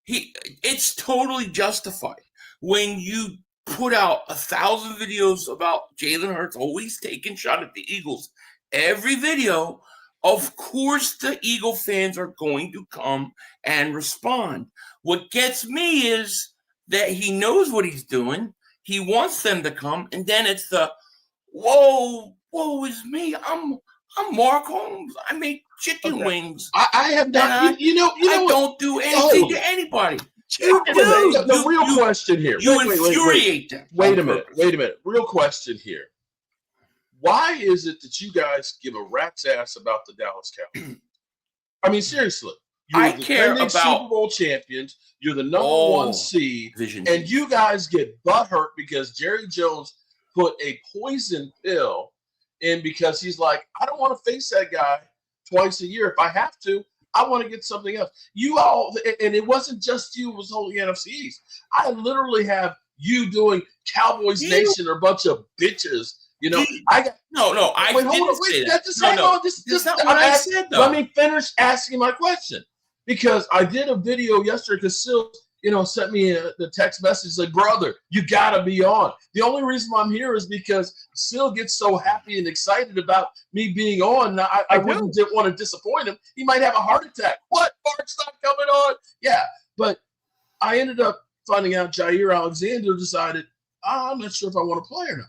It's totally justified when you put out 1,000 videos about Jalen Hurts always taking shot at the Eagles. Every video, of course, the Eagle fans are going to come and respond. What gets me is that he knows what he's doing. He wants them to come, and then it's the woe is me. I'm Mark Holmes. I make chicken wings. I have not. I don't do anything to anybody. The real question here. You infuriate them. Wait a minute. Real question here. Why is it that you guys give a rat's ass about the Dallas Cowboys? I mean, seriously. You're the defending Super Bowl champions. You're the number one seed. And you guys get butthurt because Jerry Jones put a poison pill in because he's like, I don't want to face that guy twice a year. If I have to, I want to get something else. You all, and it wasn't just you, it was the whole NFC East. I literally have you doing Cowboys Nation or a bunch of bitches. You know, I got I didn't say that. That's not what I said, though. Let me finish asking my question. Because I did a video yesterday because Sil, sent me the text message like, brother, you got to be on. The only reason I'm here is because Sil gets so happy and excited about me being on. Now, I wouldn't want to disappoint him. He might have a heart attack. What? Mark's not coming on? Yeah. But I ended up finding out Jair Alexander decided, I'm not sure if I want to play or not.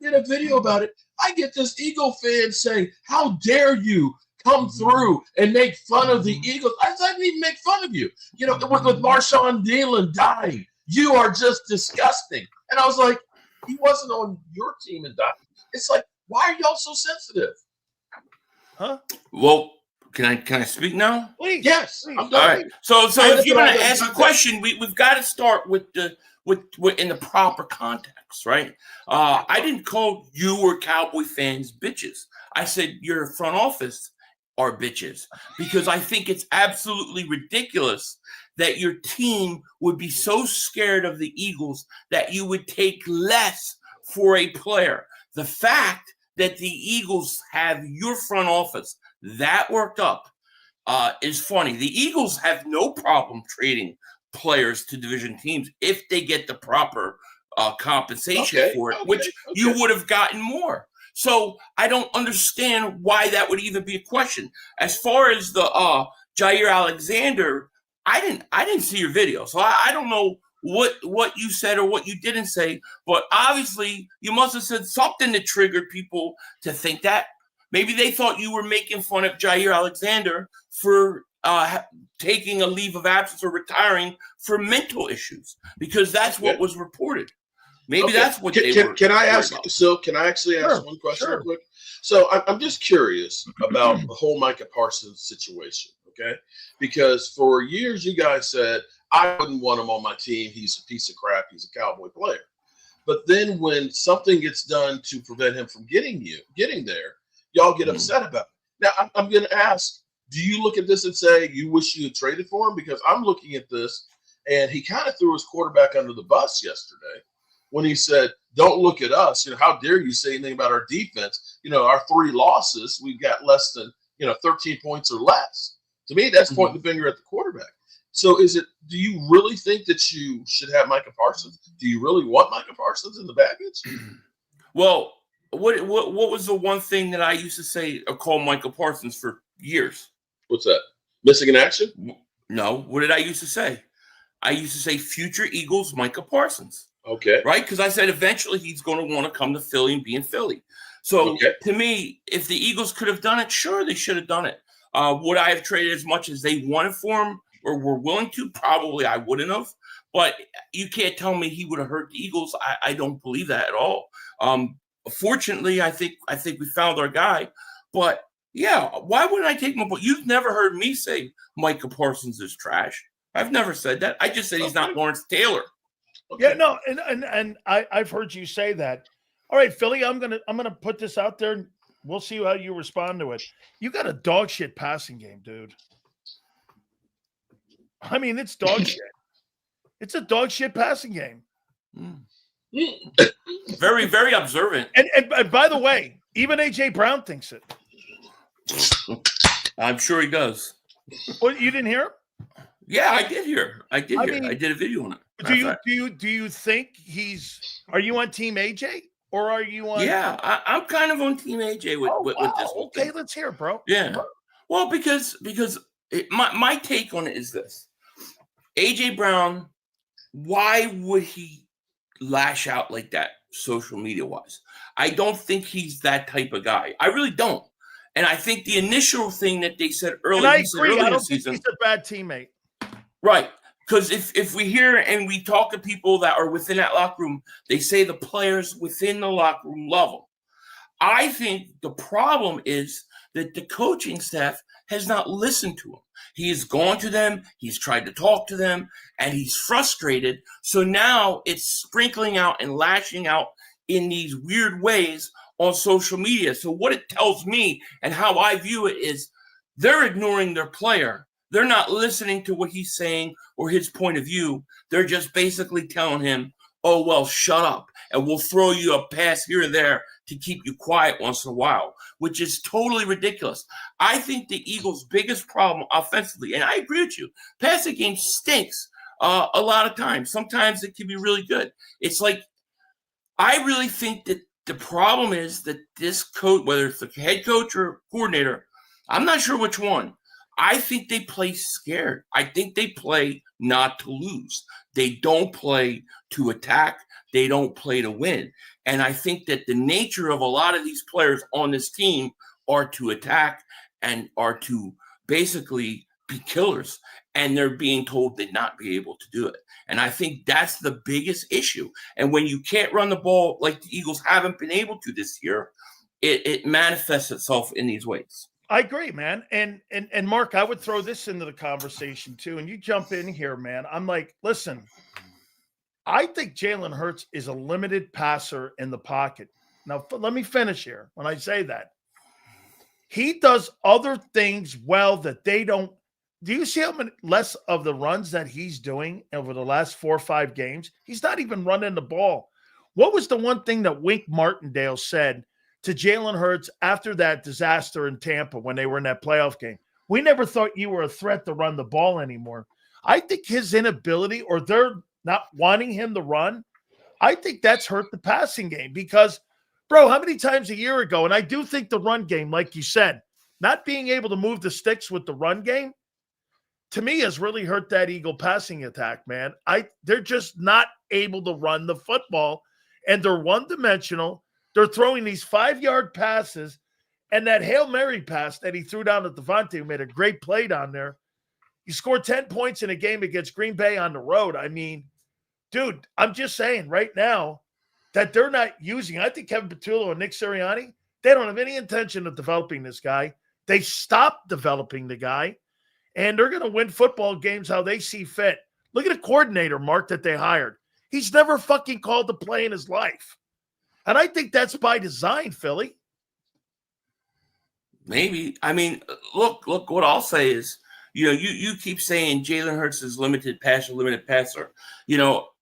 And I did a video about it. I get this Eagle fan saying, how dare you come through and make fun of the Eagles. I didn't even make fun of you. With Marshawn Dillon dying, you are just disgusting. And I was like, he wasn't on your team and died. It's like, why are y'all so sensitive? Huh? Well, can I speak now? Please. Yes. All right. So if you're going to ask a question, we've got to start with in the proper context, right? I didn't call you or Cowboy fans bitches. I said your front office are bitches, because I think it's absolutely ridiculous that your team would be so scared of the Eagles that you would take less for a player. The fact that the Eagles have your front office that worked up is funny. The Eagles have no problem trading players to division teams if they get the proper compensation for it, which you would have gotten more. So I don't understand why that would even be a question. As far as the Jair Alexander, I didn't see your video, so I don't know what you said or what you didn't say, but obviously you must have said something that triggered people to think that. Maybe they thought you were making fun of Jair Alexander for taking a leave of absence or retiring for mental issues, because that's what was reported. Maybe that's what they were. Can I ask? So can I actually ask one question real quick? So I'm just curious about the whole Micah Parsons situation, okay? Because for years you guys said I wouldn't want him on my team. He's a piece of crap. He's a Cowboy player. But then when something gets done to prevent him from getting there, y'all get upset about it. Now I'm going to ask: do you look at this and say you wish you had traded for him? Because I'm looking at this, and he kind of threw his quarterback under the bus yesterday when he said, "Don't look at us. How dare you say anything about our defense? Our 3 losses, we've got less than 13 points or less." To me, that's pointing the finger at the quarterback. So do you really think that you should have Micah Parsons? Do you really want Micah Parsons in the baggage? Well, what was the one thing that I used to say or call Micah Parsons for years? What's that? Missing in action? No. What did I used to say? I used to say future Eagles Micah Parsons. Okay. Right? Because I said eventually he's going to want to come to Philly and be in Philly. So to me, if the Eagles could have done it, sure, they should have done it. Would I have traded as much as they wanted for him or were willing to? Probably I wouldn't have. But you can't tell me he would have hurt the Eagles. I don't believe that at all. Fortunately, I think we found our guy. But yeah, why wouldn't I take him? But you've never heard me say Micah Parsons is trash. I've never said that. I just said he's not Lawrence Taylor. Okay. Yeah, no, and I've heard you say that. All right, Philly, I'm gonna put this out there, and we'll see how you respond to it. You got a dog shit passing game, dude. I mean, it's dog shit. It's a dog shit passing game. Very, very observant. And by the way, even AJ Brown thinks it. I'm sure he does. Well, you didn't hear him? Yeah, I did hear. I did a video on it. Do you think are you on Team AJ or are you on? Yeah, I'm kind of on Team AJ with this whole thing. Okay, let's hear it, bro. Yeah. Well, because my take on it is this: AJ Brown, why would he lash out like that social media wise? I don't think he's that type of guy. I really don't. And I think the initial thing that they said earlier, and I agree. I don't think he's a bad teammate. Right. Because if we hear and we talk to people that are within that locker room, they say the players within the locker room love him. I think the problem is that the coaching staff has not listened to him. He has gone to them, he's tried to talk to them, and he's frustrated. So now it's sprinkling out and lashing out in these weird ways on social media. So what it tells me and how I view it is they're ignoring their player. They're not listening to what he's saying or his point of view. They're just basically telling him, oh, well, shut up, and we'll throw you a pass here and there to keep you quiet once in a while, which is totally ridiculous. I think the Eagles' biggest problem offensively, and I agree with you, passing game stinks a lot of times. Sometimes it can be really good. It's like, I really think that the problem is that this coach, whether it's the head coach or coordinator, I'm not sure which one, I think they play scared. I think they play not to lose. They don't play to attack. They don't play to win. And I think that the nature of a lot of these players on this team are to attack and are to basically be killers. And they're being told they'd not be able to do it. And I think that's the biggest issue. And when you can't run the ball like the Eagles haven't been able to this year, it manifests itself in these ways. I agree, man. And Mark, I would throw this into the conversation too. And you jump in here, man. I'm like, listen, I think Jalen Hurts is a limited passer in the pocket. Now, let me finish here when I say that. He does other things well that they don't. do you see how many less of the runs that he's doing over the last 4 or 5 games? He's not even running the ball. What was the one thing that Wink Martindale said to Jalen Hurts after that disaster in Tampa when they were in that playoff game? We never thought you were a threat to run the ball anymore. I think his inability, or they're not wanting him to run, I think that's hurt the passing game because, bro, how many times a year ago, and I do think the run game, like you said, not being able to move the sticks with the run game, to me, has really hurt that Eagle passing attack, man. They're just not able to run the football, and they're one-dimensional. They're throwing these 5-yard passes, and that Hail Mary pass that he threw down to Devontae, who made a great play down there. He scored 10 points in a game against Green Bay on the road. I mean, dude, I'm just saying right now that they're not using. I think Kevin Patullo and Nick Sirianni, they don't have any intention of developing this guy. They stopped developing the guy, and they're going to win football games how they see fit. Look at the coordinator, Mark, that they hired. He's never fucking called a play in his life. And I think that's by design, Philly. Maybe. I mean, look, what I'll say is, you keep saying Jalen Hurts is limited passer,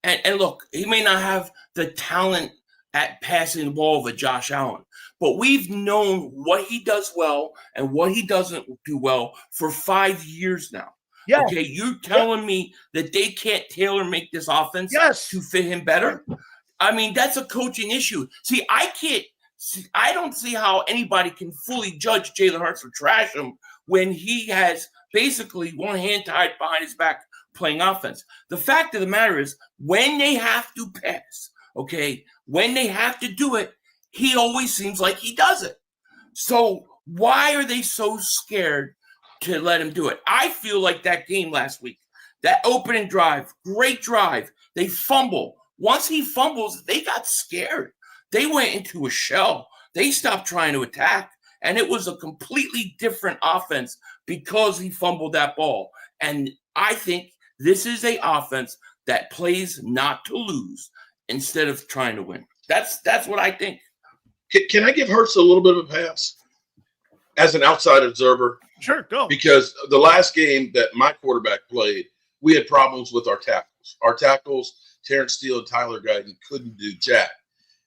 and look, he may not have the talent at passing the ball of a Josh Allen, but we've known what he does well and what he doesn't do well for 5 years now. Yeah. Okay, you're telling me that they can't tailor make this offense to fit him better? I mean, that's a coaching issue. See, I don't see how anybody can fully judge Jalen Hurts or trash him when he has basically one hand tied behind his back playing offense. The fact of the matter is, when they have to pass, when they have to do it, he always seems like he does it. So why are they so scared to let him do it? I feel like that game last week, that opening drive, great drive, they fumble. Once he fumbles, they got scared. They went into a shell. They stopped trying to attack, and it was a completely different offense because he fumbled that ball. And I think this is an offense that plays not to lose instead of trying to win. That's what I think. Can I give Hurts a little bit of a pass as an outside observer? Sure, go. Because the last game that my quarterback played, we had problems with our tackles. Our tackles, Terrence Steele and Tyler Guyton, couldn't do jack.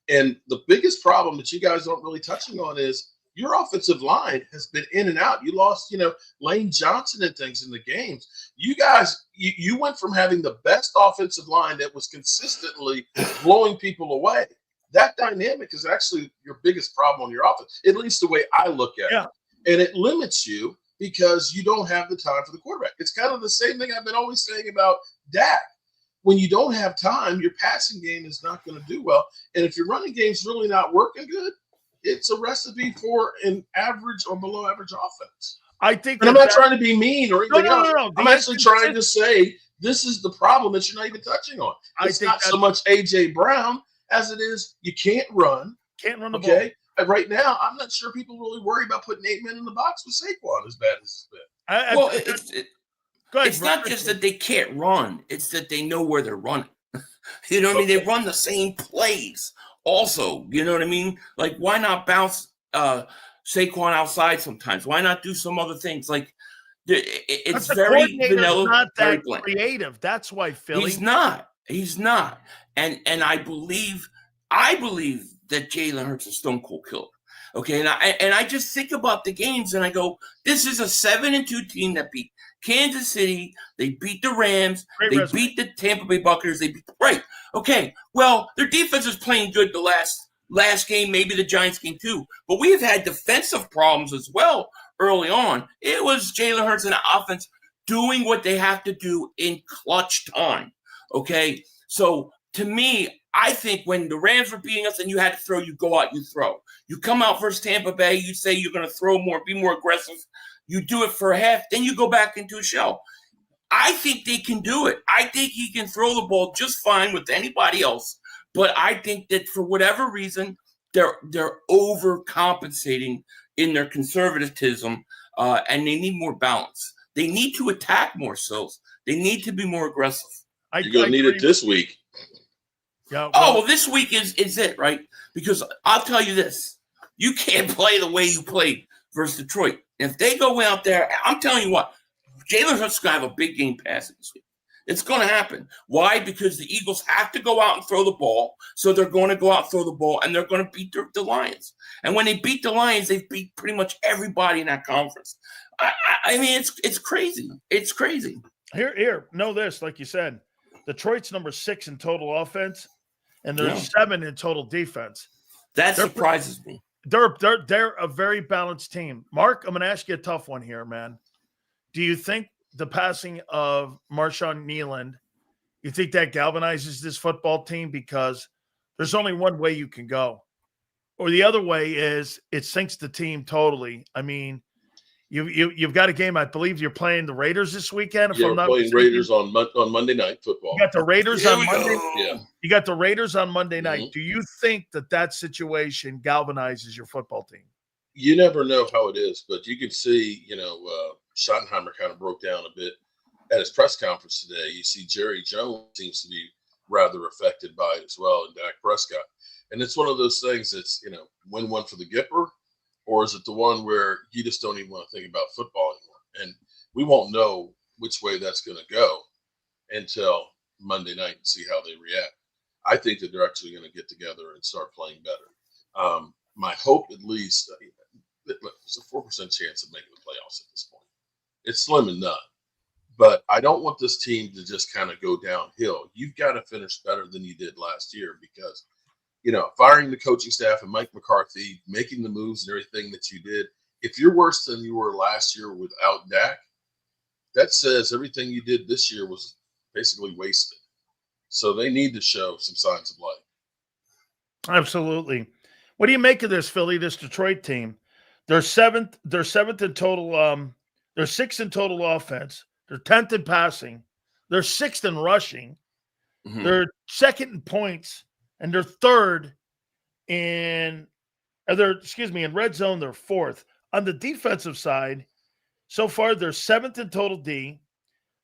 And the biggest problem that you guys aren't really touching on is your offensive line has been in and out. You lost, Lane Johnson and things in the games. You guys, you went from having the best offensive line that was consistently blowing people away. That dynamic is actually your biggest problem on your offense, at least the way I look at it. And it limits you because you don't have the time for the quarterback. It's kind of the same thing I've been always saying about Dak. When you don't have time, your passing game is not going to do well. And if your running game's really not working good, it's a recipe for an average or below average offense. I think, and I'm not trying to be mean or anything else. No. I'm actually trying to say this is the problem that you're not even touching on. It's not so much A.J. Brown as it is you can't run. Can't run the ball. And right now, I'm not sure people really worry about putting 8 men in the box with Saquon as bad as it's been. It's not just that they can't run. It's that they know where they're running. You know what I mean? They run the same plays also. You know what I mean? Like, why not bounce Saquon outside sometimes? Why not do some other things? Like, it's very vanilla. Not that creative. That's why Philly. He's not. And I believe that Jalen Hurts is a stone cold killer. Okay, and I just think about the games and I go, this is a 7-2 team that beat Kansas City. They beat the Rams. Beat the Tampa Bay Buccaneers. Okay. Well, their defense is playing good the last game, maybe the Giants game too. But we have had defensive problems as well early on. It was Jalen Hurts and the offense doing what they have to do in clutch time. Okay, so to me, I think when the Rams were beating us and you had to throw, you go out, you throw. You come out versus Tampa Bay, you say you're going to throw more, be more aggressive. You do it for a half, then you go back into a shell. I think they can do it. I think he can throw the ball just fine with anybody else. But I think that for whatever reason, they're overcompensating in their conservatism, and they need more balance. They need to attack more Sills. They need to be more aggressive. You're going to need it this week. Yeah, well, this week is it, right? Because I'll tell you this. You can't play the way you played versus Detroit. If they go out there, I'm telling you what, Jalen Hurts is going to have a big game passing this week. It's going to happen. Why? Because the Eagles have to go out and throw the ball. So they're going to go out and throw the ball, and they're going to beat the Lions. And when they beat the Lions, they've beat pretty much everybody in that conference. I mean, it's crazy. It's crazy. Here, know this, like you said, Detroit's number 6 in total offense, and they're 7 in total defense. That surprises me. They're a very balanced team. Mark, I'm going to ask you a tough one here, man. Do you think the passing of Marshawn Nealand, you think that galvanizes this football team? Because there's only one way you can go. Or the other way is it sinks the team totally. I mean, you've got a game. I believe you're playing the Raiders this weekend. We're playing Raiders on Monday Night Football. You got the Raiders on Monday. Yeah. You got the Raiders on Monday night. Mm-hmm. Do you think that situation galvanizes your football team? You never know how it is, but you can see, Schottenheimer kind of broke down a bit at his press conference today. You see Jerry Jones seems to be rather affected by it as well, and Dak Prescott. And it's one of those things that's, win one for the Gipper, or is it the one where you just don't even want to think about football anymore? And we won't know which way that's going to go until Monday night and see how they react. I think that they're actually going to get together and start playing better. My hope, at least, there's a 4% chance of making the playoffs at this point. It's slim and none. But I don't want this team to just kind of go downhill. You've got to finish better than you did last year because, firing the coaching staff and Mike McCarthy, making the moves and everything that you did, if you're worse than you were last year without Dak, that says everything you did this year was basically wasted. So they need to show some signs of life. Absolutely. What do you make of this, Philly, this Detroit team? They're seventh in total. They're 6th in total offense. They're 10th in passing. They're 6th in rushing. Mm-hmm. They're 2nd in points, and they're 3rd in red zone. They're 4th on the defensive side. So far, they're 7th in total D.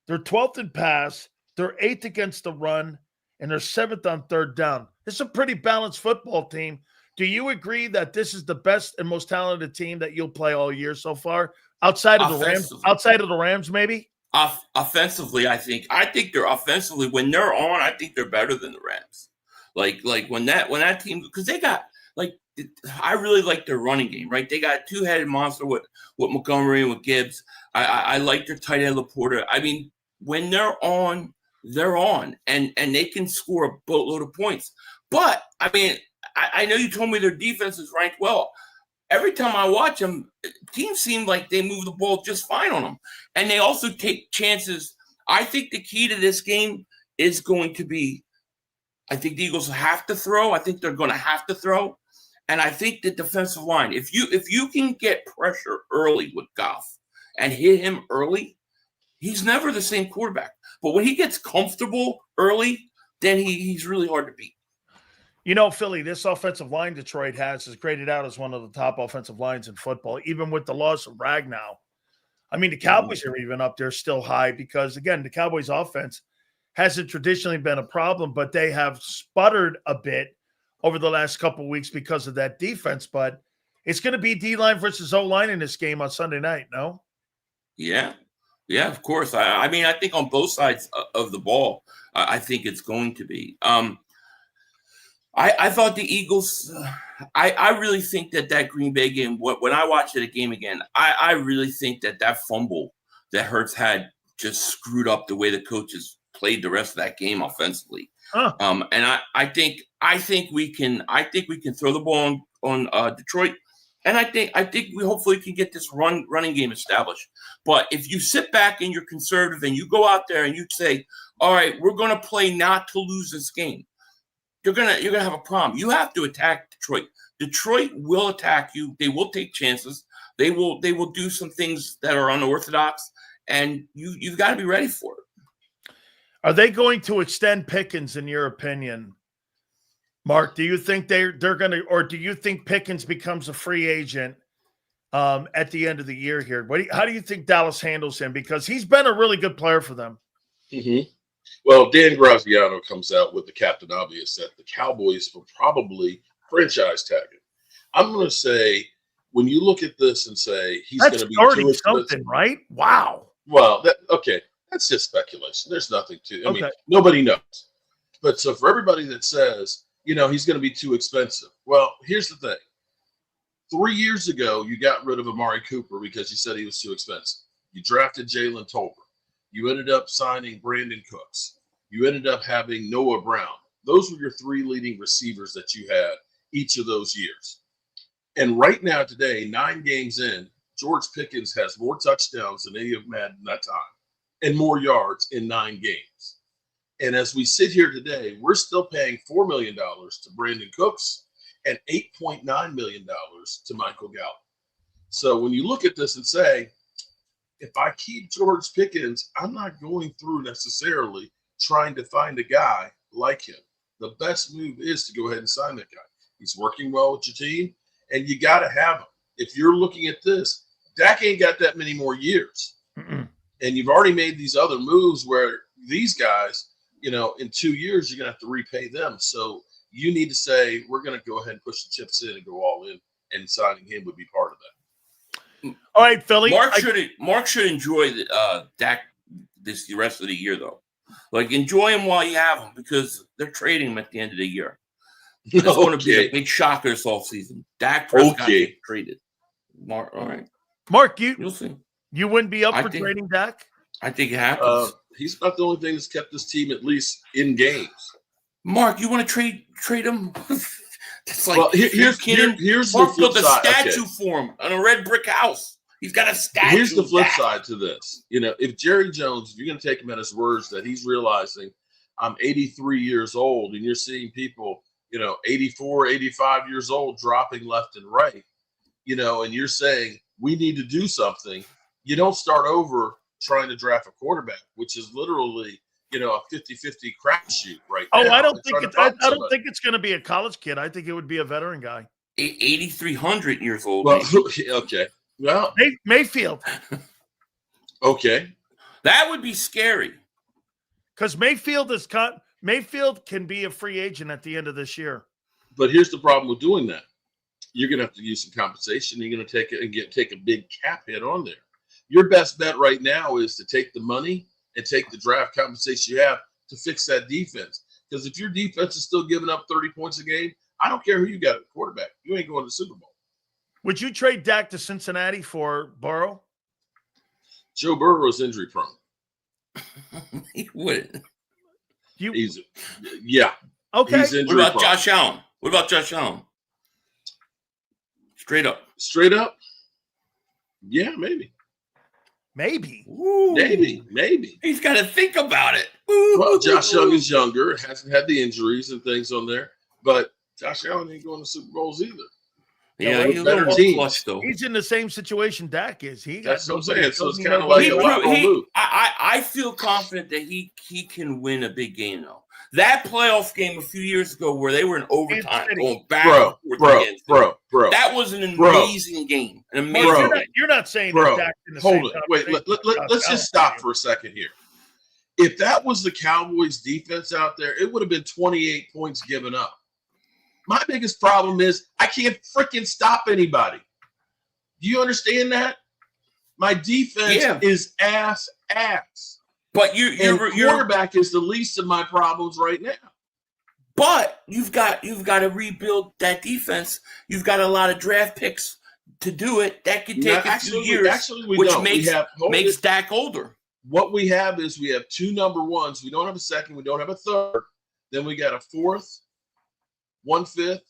They're 12th in pass. They're 8th against the run, and they're 7th on 3rd down. It's a pretty balanced football team. Do you agree that this is the best and most talented team that you'll play all year so far? Outside of the Rams? Outside of the Rams, maybe? Offensively, I think they're offensively, when they're on, I think they're better than the Rams. Like when that team, because they got, I really like their running game, right? They got a two-headed monster with Montgomery and with Gibbs. I like their tight end Laporta. I mean, when they're on, and they can score a boatload of points. But I mean, I know you told me their defense is ranked well. Every time I watch them, teams seem like they move the ball just fine on them. And they also take chances. I think the key to this game is going to be, I think the Eagles have to throw. I think they're going to have to throw. And I think the defensive line, if you can get pressure early with Goff and hit him early, he's never the same quarterback. But when he gets comfortable early, then he's really hard to beat. Philly, this offensive line Detroit has is graded out as one of the top offensive lines in football, even with the loss of Ragnow. I mean, the Cowboys are even up there still high because, again, the Cowboys offense hasn't traditionally been a problem, but they have sputtered a bit over the last couple of weeks because of that defense. But it's going to be D-line versus O-line in this game on Sunday night, no? Yeah, of course. I mean, I think on both sides of the ball, I think it's going to be. I thought the Eagles, I really think that Green Bay game, when I watched the game again, I really think that fumble that Hurts had just screwed up the way the coaches played the rest of that game offensively. Huh. And I think we can throw the ball on Detroit. And I think we hopefully can get this running game established. But if you sit back and you're conservative and you go out there and you say, all right, we're going to play not to lose this game, you're gonna have a problem. You have to attack Detroit. Detroit will attack you. They will take chances. They will do some things that are unorthodox, and you've got to be ready for it. Are they going to extend Pickens, in your opinion, Mark? Do you think they're going to, or do you think Pickens becomes a free agent at the end of the year here? How do you think Dallas handles him? Because he's been a really good player for them. Mm-hmm. Well, Dan Graziano comes out with the captain obvious that the Cowboys will probably franchise tag him. I'm going to say, when you look at this and say he's going to be starting something, right? Wow. Well, that's just speculation. There's nothing to. I mean, Okay. nobody knows. But so for everybody that says, he's going to be too expensive. Well, here's the thing. 3 years ago, you got rid of Amari Cooper because you said he was too expensive. You drafted Jalen Tolbert. You ended up signing Brandon Cooks. You ended up having Noah Brown. Those were your 3 leading receivers that you had each of those years. And right now, today, 9 games in, George Pickens has more touchdowns than any of them had in that time and more yards in 9 games. And as we sit here today, we're still paying $4 million to Brandon Cooks and $8.9 million to Michael Gallup. So when you look at this and say, if I keep George Pickens, I'm not going through necessarily trying to find a guy like him. The best move is to go ahead and sign that guy. He's working well with your team, and you got to have him. If you're looking at this, Dak ain't got that many more years. Mm-mm. And you've already made these other moves where these guys, in 2 years, you're going to have to repay them. So you need to say, we're going to go ahead and push the chips in and go all in, and signing him would be part of that. All right, Philly. Mark should enjoy Dak the rest of the year, though. Like, enjoy him while you have him, because they're trading him at the end of the year. It's going to be a big shocker this offseason. Dak Prescott gets traded. Mark, all right. Mark, you'll see. You wouldn't be up for trading Dak? I think it happens. He's not the only thing that's kept this team at least in games. Mark, you want to trade him? It's like, here's Mark the flip built a side. statue for him on a red brick house. He's got a statue. Here's the flip side to this. If Jerry Jones, if you're going to take him at his words that he's realizing I'm 83 years old, and you're seeing people, 84, 85 years old dropping left and right, and you're saying we need to do something, you don't start over trying to draft a quarterback, which is literally, a 50-50 crapshoot right now. I don't think it's going to be a college kid. I think it would be a veteran guy. 8,300 years old. Well, okay. Well, Mayfield. Okay. That would be scary. Because Mayfield can be a free agent at the end of this year. But here's the problem with doing that. You're going to have to use some compensation. You're going to take a big cap hit on there. Your best bet right now is to take the money and take the draft compensation you have to fix that defense. Because if your defense is still giving up 30 points a game, I don't care who you got at quarterback. You ain't going to the Super Bowl. Would you trade Dak to Cincinnati for Burrow? Joe Burrow is injury prone. He wouldn't. Yeah. Okay. What about Josh Allen? Straight up? Yeah, maybe. Ooh. Maybe. He's got to think about it. Ooh. Well, Josh Young is younger, hasn't had the injuries and things on there, but Josh Allen ain't going to Super Bowls either. Yeah, he's better teams. He's in the same situation Dak is. That's what I'm saying. So it's kind of like I feel confident that he can win a big game, though. That playoff game a few years ago where they were in overtime going back and forth. Bro. That was an amazing game. You're not saying that Dak in the same hold it. Wait, let's just stop for a second here. If that was the Cowboys defense out there, it would have been 28 points given up. My biggest problem is I can't freaking stop anybody. Do you understand that? My defense is ass. But your quarterback is the least of my problems right now. But you've got to rebuild that defense. You've got a lot of draft picks to do it. That could take a few years, which makes Dak older. What we have is we have 2 number ones. We don't have a second. We don't have a third. Then we got a 4th, 1/5,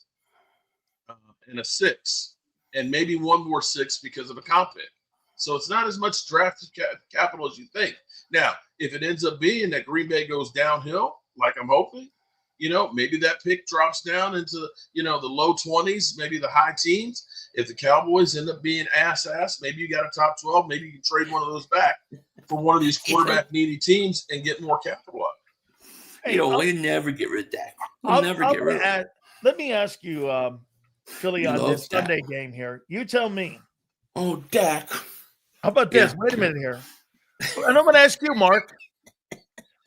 and a 6, and maybe one more 6 because of a comp pick. So it's not as much draft capital as you think. Now, if it ends up being that Green Bay goes downhill, like I'm hoping, maybe that pick drops down into, the low 20s, maybe the high teens. If the Cowboys end up being ass, maybe you got a top 12. Maybe you can trade one of those back for one of these quarterback needy teams and get more capital out. Hey, we never get rid of Dak. We'll never get rid of him. Let me ask you, Philly, on this Sunday game here. You tell me. Oh, Dak. How about this? Wait a minute here. And I'm going to ask you, Mark.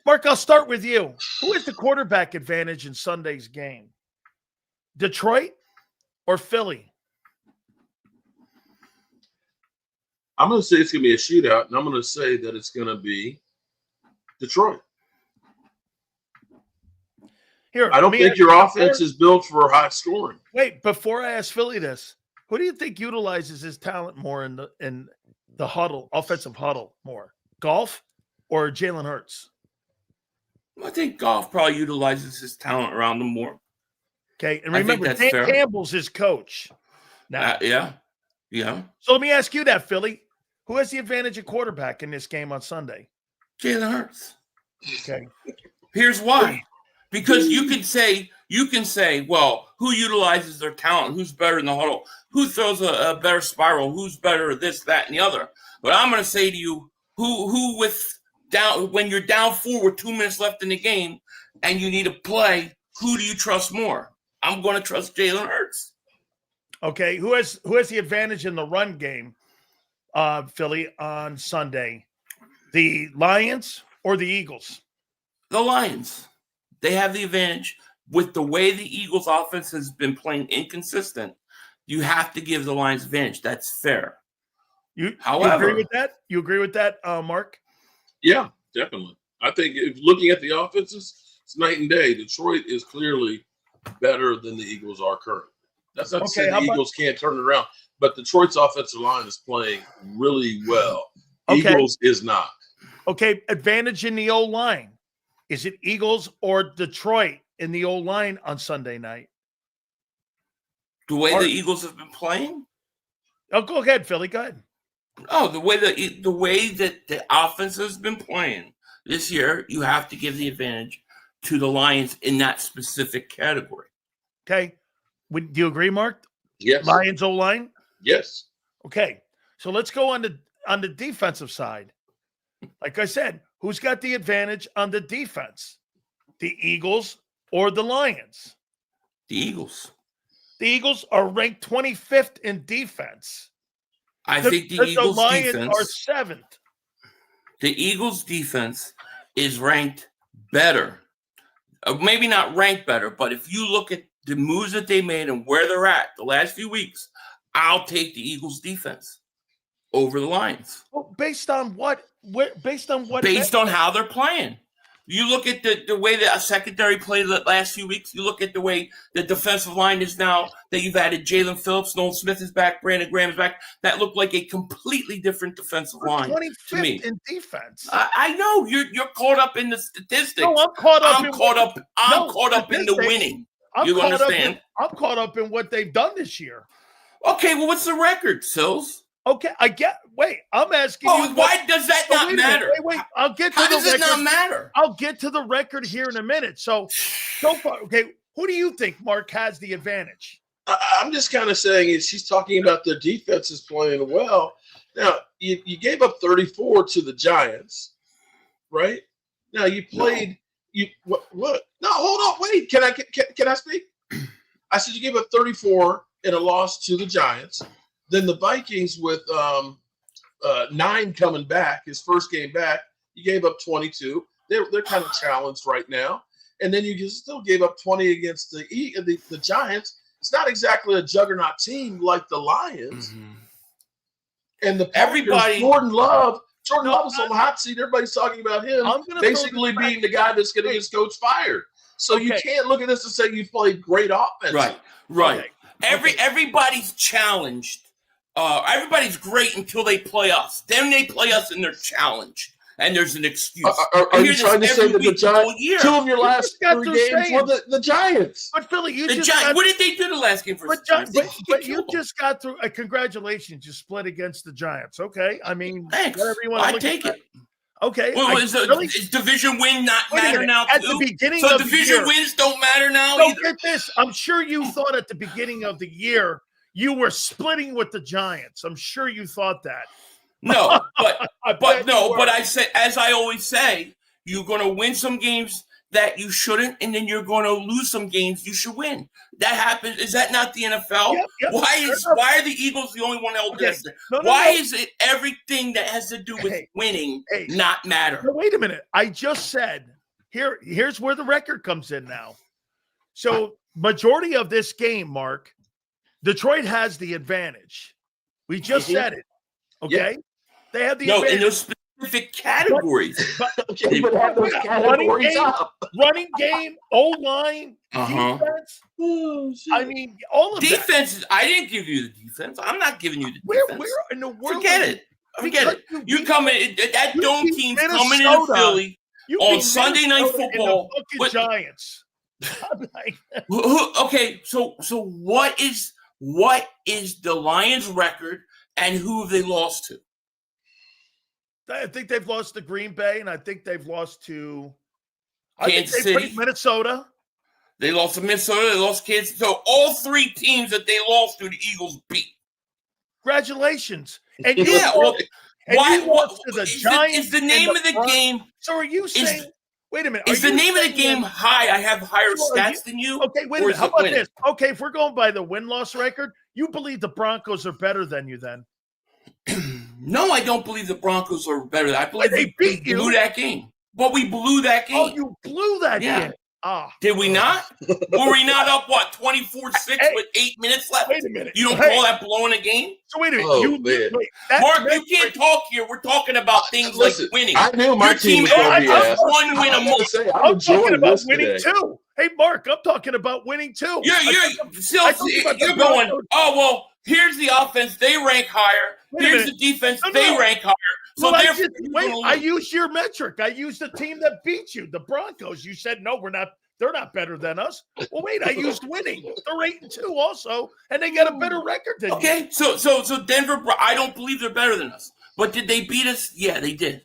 Mark, I'll start with you. Who has the quarterback advantage in Sunday's game? Detroit or Philly? I'm going to say it's going to be a shootout, and I'm going to say that it's going to be Detroit. Here, I don't think your offense is built for high scoring. Wait, before I ask Philly this, who do you think utilizes his talent more in the huddle, offensive huddle more? Golf or Jalen Hurts? I think Golf probably utilizes his talent around him more. Okay, and remember, Dan Campbell's his coach. Now, yeah. So let me ask you that, Philly. Who has the advantage at quarterback in this game on Sunday? Jalen Hurts. Okay. Here's why. Because you can say, well, who utilizes their talent? Who's better in the huddle? Who throws a better spiral? Who's better at this, that, and the other? But I'm going to say to you, when you're down 4 with 2 minutes left in the game and you need a play, who do you trust more? I'm going to trust Jalen Hurts. Okay, who has the advantage in the run game, Philly, on Sunday? The Lions or the Eagles? The Lions. They have the advantage. With the way the Eagles' offense has been playing inconsistent, you have to give the Lions advantage. That's fair. However, you agree with that? You agree with that, Mark? Yeah, definitely. I think if looking at the offenses, it's night and day. Detroit is clearly better than the Eagles are currently. That's not to say the Eagles can't turn it around, but Detroit's offensive line is playing really well. Okay. Eagles is not. Okay, advantage in the O-line. Is it Eagles or Detroit in the O-line on Sunday night? The way the Eagles have been playing? Oh, go ahead, Philly. Go ahead. Oh, the way that the offense has been playing this year, you have to give the advantage to the Lions in that specific category. Okay. Do you agree, Mark? Yes. Lions O-line? Yes. Okay. So let's go on the defensive side. Like I said, who's got the advantage on the defense? The Eagles or the Lions? The Eagles. The Eagles are ranked 25th in defense. I think the Eagles' Lions defense are 7th. The Eagles' defense is ranked better. Maybe not ranked better, but if you look at the moves that they made and where they're at the last few weeks, I'll take the Eagles' defense over the Lions. Well, based on what? Based on how they're playing. You look at the way that a secondary played the last few weeks. You look at the way the defensive line is now that you've added Jalen Phillips, Nolan Smith is back, Brandon Graham is back. That looked like a completely different defensive line to me. In defense. I know you're caught up in the statistics. No, I'm caught up. I'm caught up in the winning. You understand? I'm caught up in what they've done this year. Okay, well, what's the record, Sills? Okay, I'm asking you. Why does that not matter? Wait. I'll get to How the does record. it not matter? I'll get to the record here in a minute. So far, okay, who do you think, Mark, has the advantage? I'm just kind of saying she's talking about their defense is playing well. Now, you gave up 34 to the Giants, right? Now, you played what? No, hold on, wait. Can I speak? I said you gave up 34 in a loss to the Giants. Then the Vikings with 9 coming back, his first game back, you gave up 22. They're kind of challenged right now. And then you still gave up 20 against the Giants. It's not exactly a juggernaut team like the Lions. Mm-hmm. And Jordan Love is on the hot seat. Everybody's talking about him basically being the guy that's going to get his coach fired. So you can't look at this and say you've played great offense. Right. Okay. Everybody's challenged. Everybody's great until they play us. Then they play us and they're challenged. And there's an excuse. Are you trying to say that the Giants, 2 of your last 3 games were the Giants? But Philly, what did they do the last game for the Giants? But you just got through. Congratulations, you split against the Giants. Okay, I mean, thanks. Whatever you want to look take at. it. Okay. Well, is division win not matter now at too? The beginning so of division the year, wins don't matter now so either? Get this. I'm sure you thought at the beginning of the year you were splitting with the Giants. I'm sure you thought that. No, but I say, as I always say, you're going to win some games that you shouldn't, and then you're going to lose some games you should win. That happens. Is that not the NFL? Yep. Why are the Eagles the only one held this? Why is it everything that has to do with winning not matter? No, wait a minute. I just said here's where the record comes in now. So majority of this game, Mark, Detroit has the advantage. We just said it. Okay. They had the no advantage. in those specific categories. Okay, but have those categories up. Running game, O-line, defense. Oh, shit. I mean, all of Defense. I didn't give you the defense. I'm not giving you the Where defense. in the world? Forget it. Forget it. You coming? That dome beat team's Minnesota. coming into Philly You on beat Sunday Night Minnesota Football. and the fucking Giants. I'm like, Okay, so what is the Lions' record, and who have they lost to? I think they've lost to Green Bay, and I think they've lost to Kansas City, Minnesota. They lost to Minnesota. They lost Kansas. So all three teams that they lost to, the Eagles beat. Congratulations! And Yeah, why? lost to the Giants? Is the name of the game? So are you saying? Wait a minute. Is the name of the game high? I have higher stats than you. Okay, wait a minute. How about this? Okay, if we're going by the win-loss record, you believe the Broncos are better than you then? No, I don't believe the Broncos are better. I believe they beat you. Blew that game. But we blew that game. Oh, you blew that game. Did we not? Were we not up, 24-6 with 8 minutes left? Wait a minute. You don't call that blowing a game? So wait a minute. Mark, you can't talk here. We're talking about things like winning. I knew my team was going to be ass. One win a month. I'm talking about winning too. Hey, Mark, I'm talking about winning too. You're going, oh, well, here's the offense. They rank higher. Here's the defense. They rank higher. So I used your metric. I used the team that beat you, the Broncos. You said, no, we're not. They're not better than us. Well, wait, I used winning. They're 8-2 also, and they got a better record than you. Okay, so Denver, I don't believe they're better than us. But did they beat us? Yeah, they did.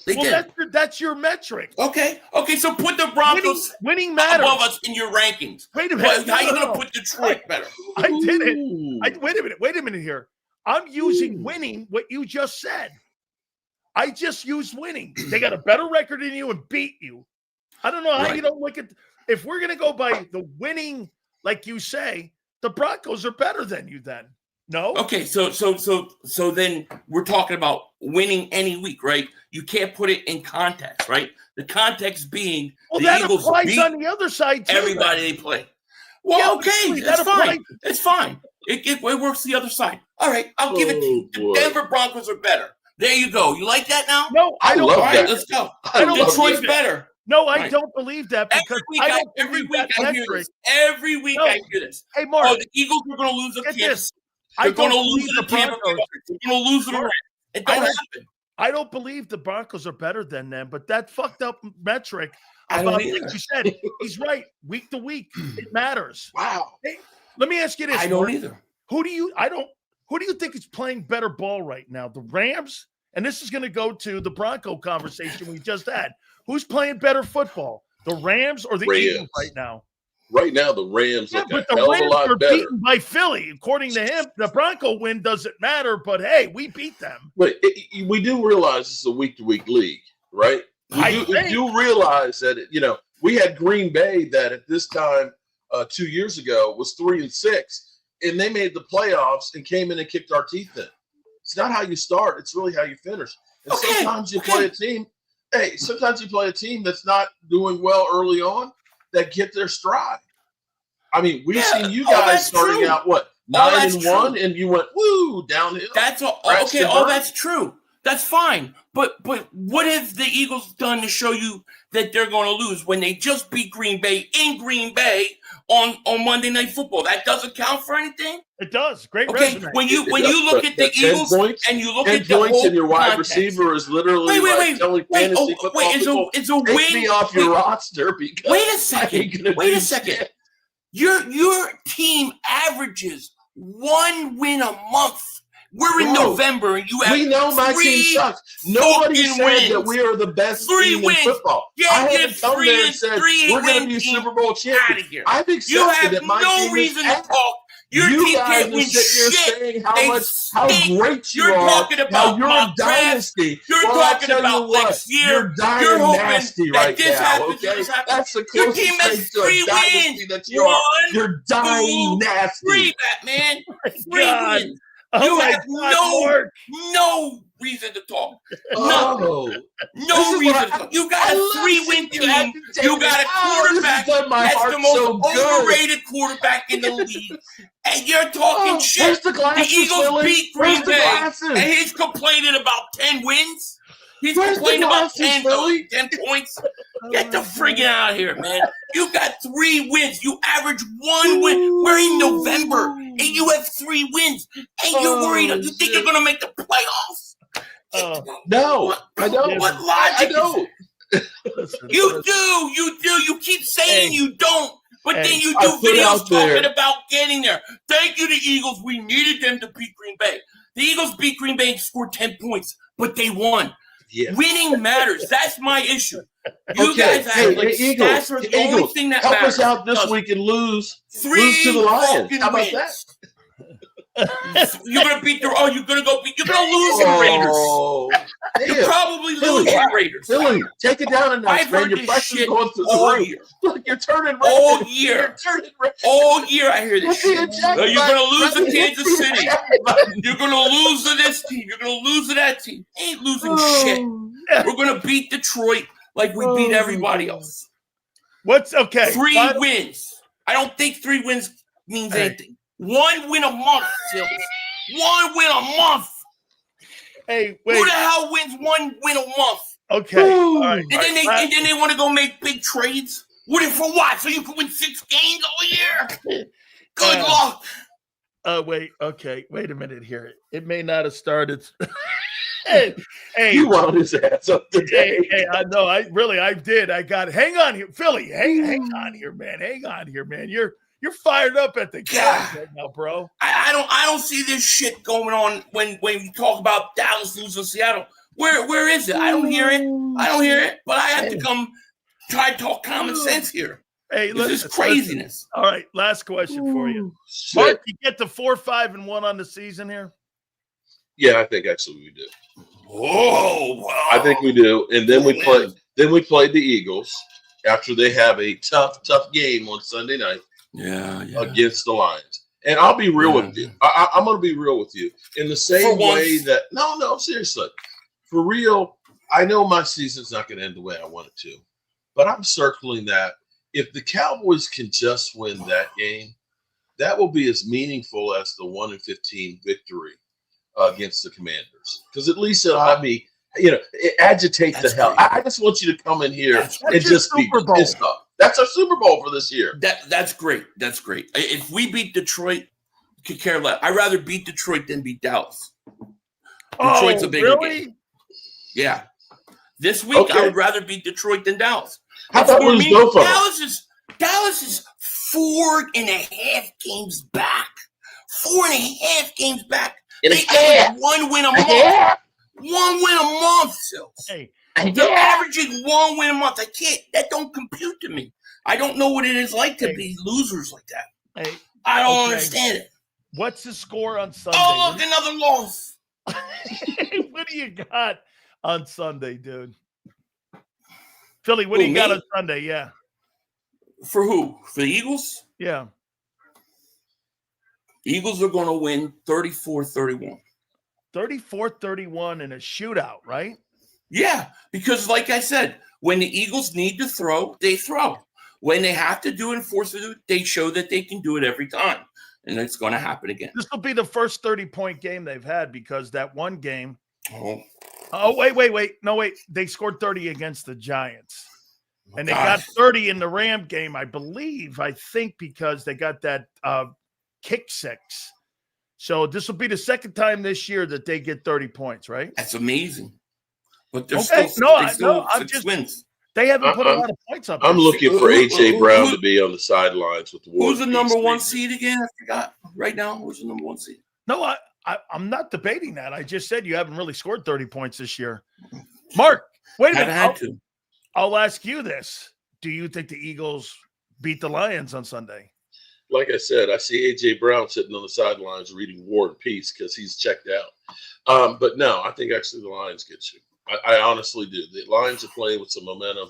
They did. That's your metric. Okay, so put the Broncos winning matters above us in your rankings. Wait a minute. How are you going to put Detroit better? I did it. Wait a minute here. I'm using winning what you just said. I just used winning. They got a better record than you and beat you. I don't know how you don't look at – if we're going to go by the winning, like you say, the Broncos are better than you then. No? Okay, so then we're talking about winning any week, right? You can't put it in context, right? The context being the Eagles beat on the other side too, everybody they play. Well, okay, that's fine. It's fine. It works the other side. All right, I'll give it to you. The Denver Broncos are better. There you go. You like that now? No, I don't. Love all right, that. let's go. Detroit's better. No, I don't believe that because every week I hear this. Every week I hear this. Hey, Mark. Oh, the Eagles are going to lose to Kansas. They're going to lose to the Tampa Bay. They're going to lose to the Rams. It don't happen. I don't believe the Broncos are better than them, but that fucked up metric about, like you said, he's right. Week to week, it matters. Wow. Hey, let me ask you this. I don't either. Who do you think is playing better ball right now? The Rams? And this is going to go to the Bronco conversation we just had. Who's playing better football? The Rams or the Eagles right now? Right now, the Rams look but a the hell of a Rams lot are better. beaten by Philly. According to him, the Bronco win doesn't matter, but hey, we beat them. But we do realize this is a week-to-week league, right? We do realize that, we had Green Bay that at this time 2 years ago was 3-6, and they made the playoffs and came in and kicked our teeth in. It's not how you start. It's really how you finish. And sometimes you play a team. Hey, sometimes you play a team that's not doing well early on that get their stride. I mean, we've seen you guys starting out, 9-1, and you went, woo, downhill. That's all. Okay, that's true. That's fine. But what have the Eagles done to show you that they're going to lose when they just beat Green Bay in Green Bay on Monday Night Football? That doesn't count for anything? It does. Great resume. When you look at the Eagles and you look at the points whole and your wide context. receiver is literally telling fantasy football people, it's a take win. me off your roster because wait a second. Your team averages 1 win a month. We're in November and you have we know my team sucks. Nobody said that we are the best team in football. I haven't come there and said we're going to be Super Bowl champions. I've accepted that my team is ass. Your team guys can't win shit. How great you are. Talking about you're a dynasty. You're talking about next year. You're dying nasty right this now. Happens, okay, that's the your closest team has thing to a dynasty that you are. You're dying nasty. 3, Batman. 3 wins. Oh you have no reason to talk. Oh, No reason to talk. You got a 3-win team. You got a quarterback that's the most overrated quarterback in the league. And you're talking shit. The Eagles beat Green Bay, and he's complaining about 10 wins. He's complaining about 10 points. Get the friggin' out of here, man. You got 3 wins. You average 1 win. We're in November, and you have 3 wins. And you're worried. You think you're going to make the playoffs? No, I don't. What logic? I don't. You do. You keep saying you don't. But then you do videos talking about getting there. Thank you, the Eagles. We needed them to beat Green Bay. The Eagles beat Green Bay and scored 10 points, but they won. Yes. Winning matters. That's my issue. You guys act like stats are the only thing that help matters. Us out this week and lose to the Lions. How about that? You're gonna beat you're gonna lose your Raiders. You're probably losing your Raiders. Philly, take it down a notch. I've heard your this shit going through all the roof. year. Look, you're turning red. All year. All year I hear this shit. You're gonna lose to Kansas City. You're gonna lose to this team. You're gonna lose to that team. Ain't losing shit. We're gonna beat Detroit like we beat everybody else. What's okay? 3 wins. I don't think 3 wins means anything. 1 win a month, Sills. 1 win a month. Hey, wait. Who the hell wins 1 win a month? Okay. All right. And then they want to go make big trades. For what? So you can win 6 games all year? Good luck. Wait. Okay. Wait a minute here. It may not have started. Hey, you wound his ass up today. Hey, I know. I did. I got it. Hang on here, Philly. Hang on here, man. Hang on here, man. You're fired up at the Cowboys right now, bro. I don't see this shit going on when you talk about Dallas losing Seattle. Where is it? I don't hear it. But I have to come try to talk common sense here. Hey, this is craziness. All right, last question for you. Mark, you get to 4-5-1 on the season here? Yeah, I think actually we do. Oh, wow. I think we do. And then we played the Eagles after they have a tough game on Sunday night. Yeah. Against the Lions. And I'll be real with you. I'm going to be real with you. In the same way that – no, seriously. For real, I know my season's not going to end the way I want it to. But I'm circling that if the Cowboys can just win that game, that will be as meaningful as the 1-15 victory against the Commanders. Because at least it'll have me – agitate the hell. I just want you to come in here and just be pissed off. That's our Super Bowl for this year. That's great. That's great. If we beat Detroit, could care less. I'd rather beat Detroit than beat Dallas. Detroit's a bigger game. Yeah. This week, I would rather beat Detroit than Dallas. How about lose both of them? Dallas is 4.5 games back. 4.5 games back. They average 1 win a month. 1 win a month, Sills. Hey. They're averaging 1 win a month. That don't compute to me. I don't know what it is like to be losers like that. Hey, I don't understand it. What's the score on Sunday? Oh, look, another loss. What do you got on Sunday, dude? Philly, what do you got on Sunday? Yeah. For who? For the Eagles? Yeah. Eagles are going to win 34-31. 34-31 in a shootout, right? Yeah, because like I said, when the Eagles need to throw, they throw. When they have to do it and force it, they show that they can do it every time. And it's going to happen again. This will be the first 30-point game they've had because that one game. Oh, wait. No, wait. They scored 30 against the Giants. And they got 30 in the Ram game, I think, because they got that kick six. So this will be the second time this year that they get 30 points, right? That's amazing. But they're six wins. They haven't put a lot of points up. I'm looking for A.J. Brown to be on the sidelines with the War. Who's the number 1 seed again? I forgot. Right now, who's the number 1 seed? No, I'm not debating that. I just said you haven't really scored 30 points this year. Mark, wait a minute. I'll ask you this. Do you think the Eagles beat the Lions on Sunday? Like I said, I see A.J. Brown sitting on the sidelines reading War and Peace because he's checked out. But no, I think actually the Lions get you. I honestly do. The Lions are playing with some momentum.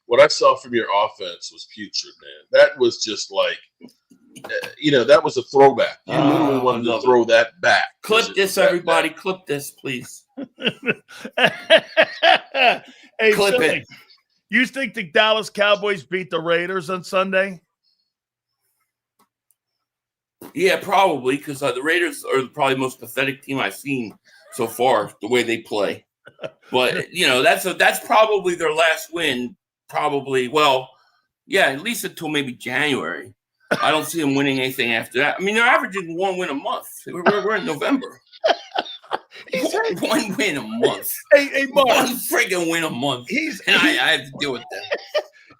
What I saw from your offense was putrid, man. That was just like, that was a throwback. You literally wanted to throw that back. Clip this, everybody. Clip this, please. Hey, Clip Philly, it. you think the Dallas Cowboys beat the Raiders on Sunday? Yeah, probably, because the Raiders are probably the most pathetic team I've seen so far, the way they play. But, that's probably their last win. Probably, well, yeah, at least until maybe January. I don't see them winning anything after that. I mean, they're averaging 1 win a month. We're in November. One win a month. Hey, Mark. One friggin' win a month. I have to deal with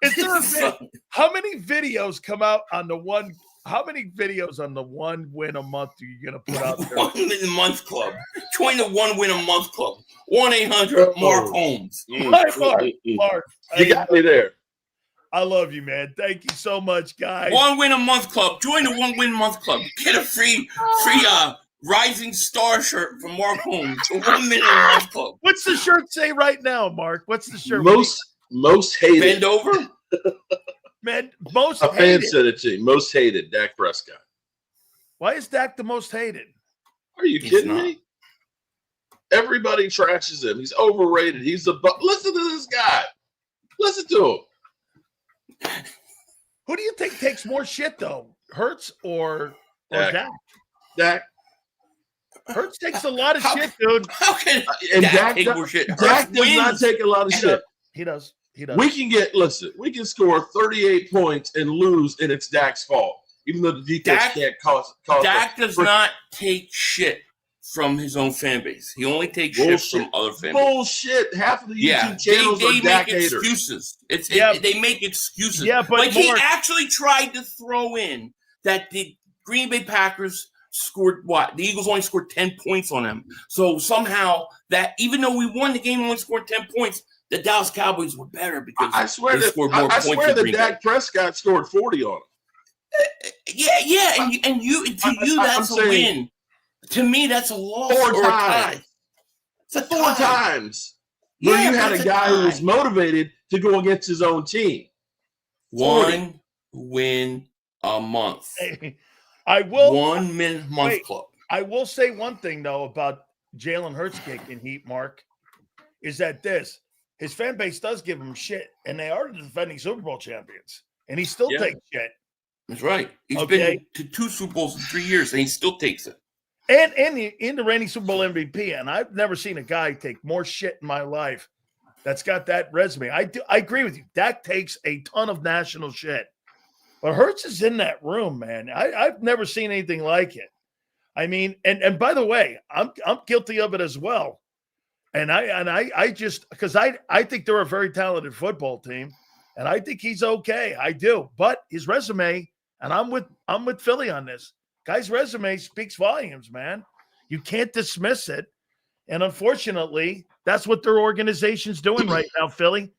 that. How many videos come out on the one? How many videos on the 1 win a month are you going to put out there? 1 win a month club. Join the 1 win a month club. 1-800-MARK Holmes. Mark. You got me there. I love you, man. Thank you so much, guys. 1 win a month club. Join the 1 win a month club. Get a free Rising Star shirt from Mark Holmes. The 1 minute a month club. What's the shirt say right now, Mark? What's the shirt? Most hated. Bend over. Man, most a hated. fan said it to you. Most hated, Dak Prescott. Why is Dak the most hated? Are you kidding me? Everybody trashes him. He's overrated. Listen to this guy. Listen to him. Who do you think takes more shit though? Hurts or Dak? Dak. Hurts takes a lot of shit, dude. How can Dak take more shit? Dak does not take a lot of shit. He does. We can score 38 points and lose, and it's Dak's fault. Even though the defense can't cause Dak does not take shit from his own fan base. He only takes shit from other fan base. Bullshit. Half of the YouTube channels they are Dak make haters. Excuses. They make excuses. Yeah, but he actually tried to throw in that the Green Bay Packers scored what? The Eagles only scored 10 points on them. So somehow that even though we won the game and only scored 10 points, the Dallas Cowboys were better because I swear they scored more points. I swear that Dak Prescott scored 40 on him. Yeah, and that's a win. To me, that's a loss. 4 times. It's 4 times. Where you had a guy who was motivated to go against his own team. 1 win a month. I will 1 win month club. I will say one thing though about Jalen Hurts kicking heat, Mark, is that his fan base does give him shit, and they are the defending Super Bowl champions, and he still takes shit. That's right. He's been to 2 Super Bowls in 3 years, and he still takes it. And in the reigning Super Bowl MVP, and I've never seen a guy take more shit in my life that's got that resume. I agree with you. Dak takes a ton of national shit, but Hurts is in that room, man. I've never seen anything like it. I mean, and by the way, I'm guilty of it as well. And I just because I think they're a very talented football team, and I think he's okay. I do, but his resume, and I'm with Philly on this. Guy's resume speaks volumes, man. You can't dismiss it. And unfortunately, that's what their organization's doing right now, Philly.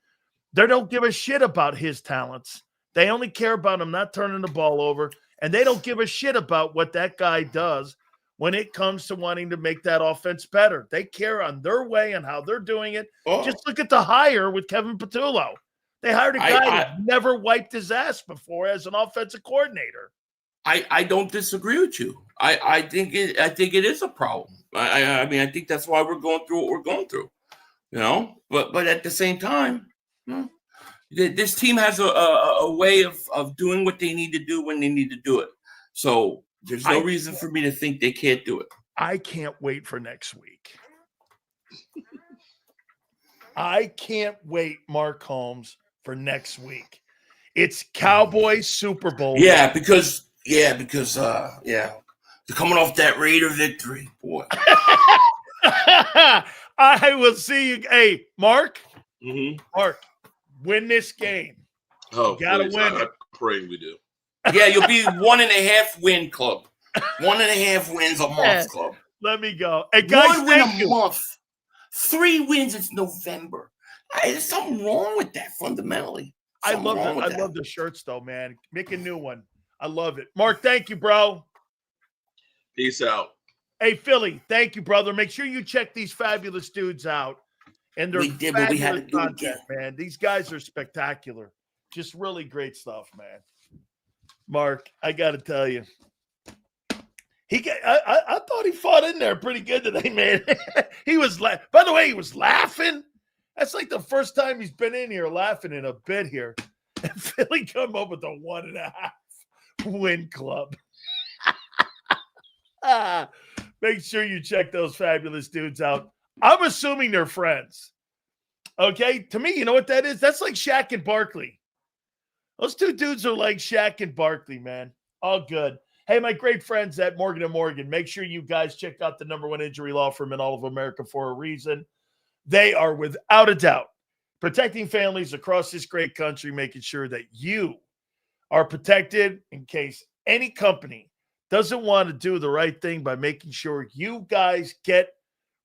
They don't give a shit about his talents. They only care about him not turning the ball over, and they don't give a shit about what that guy does when it comes to wanting to make that offense better. They care on their way and how they're doing it. Just look at the hire with Kevin Patullo. They hired a guy that never wiped his ass before as an offensive coordinator. I don't disagree with you. I think it is a problem. I mean, I think that's why we're going through what we're going through. But at the same time, this team has a way of doing what they need to do when they need to do it. So there's no reason for me to think they can't do it. I can't wait for next week. I can't wait, Mark Holmes, for next week. It's Cowboys Super Bowl. Yeah, because they're coming off that Raider victory, boy. I will see you. Hey, Mark. Mm-hmm. Mark, win this game. Oh, you gotta win it. I'm praying we do. Yeah, you'll be 1.5 win club. 1.5 wins a month club. Let me go. Hey, guys, 1 win a month. 3 wins. It's November. There's something wrong with that fundamentally. I love the shirts though, man. Make a new one. I love it. Mark, thank you, bro. Peace out. Hey, Philly, thank you, brother. Make sure you check these fabulous dudes out. And they're fabulous content, man. These guys are spectacular. Just really great stuff, man. Mark, I got to tell you, I thought he fought in there pretty good today, man. He was by the way, he was laughing. That's like the first time he's been in here laughing in a bit here. And Philly come up with a 1.5 win club. Make sure you check those fabulous dudes out. I'm assuming they're friends. Okay? To me, you know what that is? That's like Shaq and Barkley. Those two dudes are like Shaq and Barkley, man. All good. Hey, my great friends at Morgan & Morgan, make sure you guys check out the #1 injury law firm in all of America for a reason. They are, without a doubt, protecting families across this great country, making sure that you are protected in case any company doesn't want to do the right thing by making sure you guys get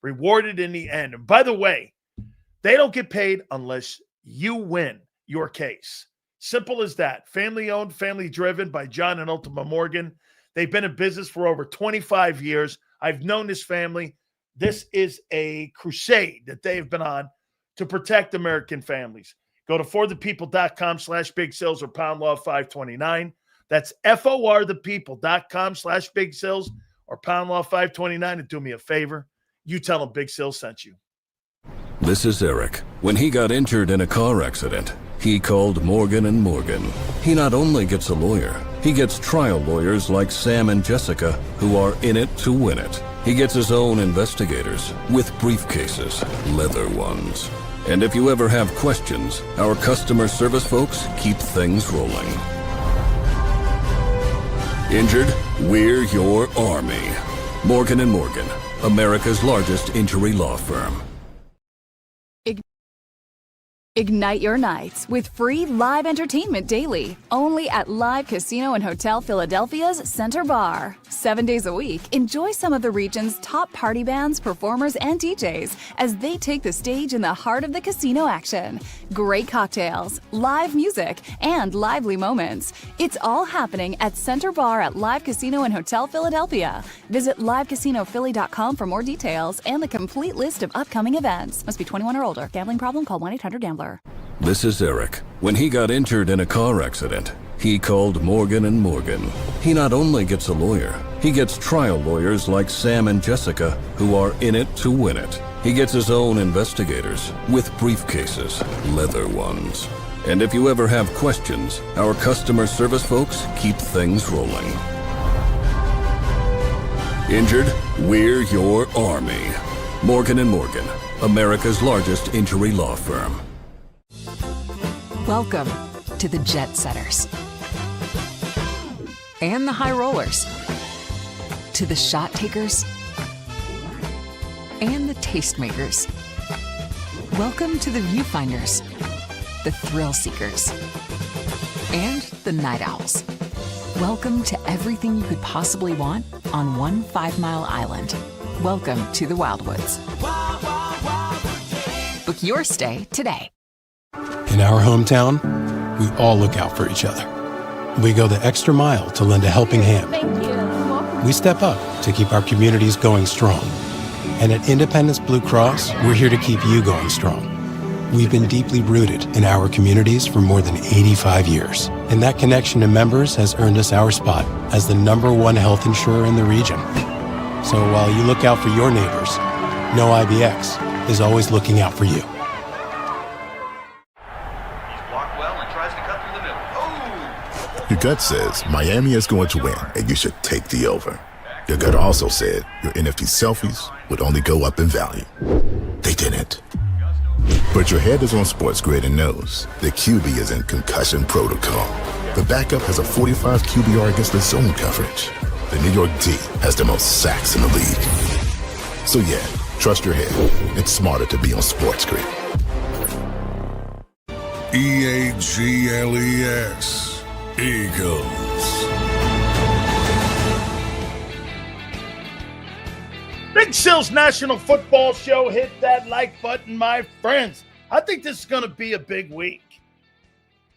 rewarded in the end. And by the way, they don't get paid unless you win your case. Simple as that. Family owned, family driven by John and Ultima Morgan. They've been in business for over 25 years. I've known this family. This is a crusade that they've been on to protect American families. Go to forthepeople.com/big sales or pound law 529. That's forthepeople.com/big sales or pound law 529. And do me a favor. You tell them Big Sales sent you. This is Eric. When he got injured in a car accident, he called Morgan & Morgan. He not only gets a lawyer, he gets trial lawyers like Sam and Jessica who are in it to win it. He gets his own investigators with briefcases, leather ones. And if you ever have questions, our customer service folks keep things rolling. Injured? We're your army. Morgan & Morgan, America's largest injury law firm. Ignite your nights with free live entertainment daily, only at Live Casino and Hotel Philadelphia's Center Bar. 7 days a week, enjoy some of the region's top party bands, performers, and DJs as they take the stage in the heart of the casino action. Great cocktails, live music, and lively moments. It's all happening at Center Bar at Live Casino and Hotel Philadelphia. Visit livecasinophilly.com for more details and the complete list of upcoming events. Must be 21 or older. Gambling problem? Call 1-800-GAMBLER. This is Eric. When he got injured in a car accident, he called Morgan & Morgan. He not only gets a lawyer, he gets trial lawyers like Sam and Jessica who are in it to win it. He gets his own investigators with briefcases, leather ones. And if you ever have questions, our customer service folks keep things rolling. Injured? We're your army. Morgan & Morgan, America's largest injury law firm. Welcome to the Jet Setters and the High Rollers, to the Shot Takers and the Tastemakers. Welcome to the Viewfinders, the Thrill Seekers, and the Night Owls. Welcome to everything you could possibly want on one 5-mile island. Welcome to the Wildwoods. Book your stay today. In our hometown, we all look out for each other. We go the extra mile to lend a helping hand. We step up to keep our communities going strong. And at Independence Blue Cross, we're here to keep you going strong. We've been deeply rooted in our communities for more than 85 years. And that connection to members has earned us our spot as the #1 health insurer in the region. So while you look out for your neighbors, know IBX is always looking out for you. Your gut says Miami is going to win and you should take the over. Your gut also said your NFT selfies would only go up in value. They didn't. But your head is on Sports Grid and knows the QB is in concussion protocol. The backup has a 45 QBR against the zone coverage. The New York D has the most sacks in the league. So yeah, trust your head. It's smarter to be on Sports Grid. EAGLES. Eagles. Big Sil's National Football Show. Hit that like button, my friends. I think this is going to be a big week.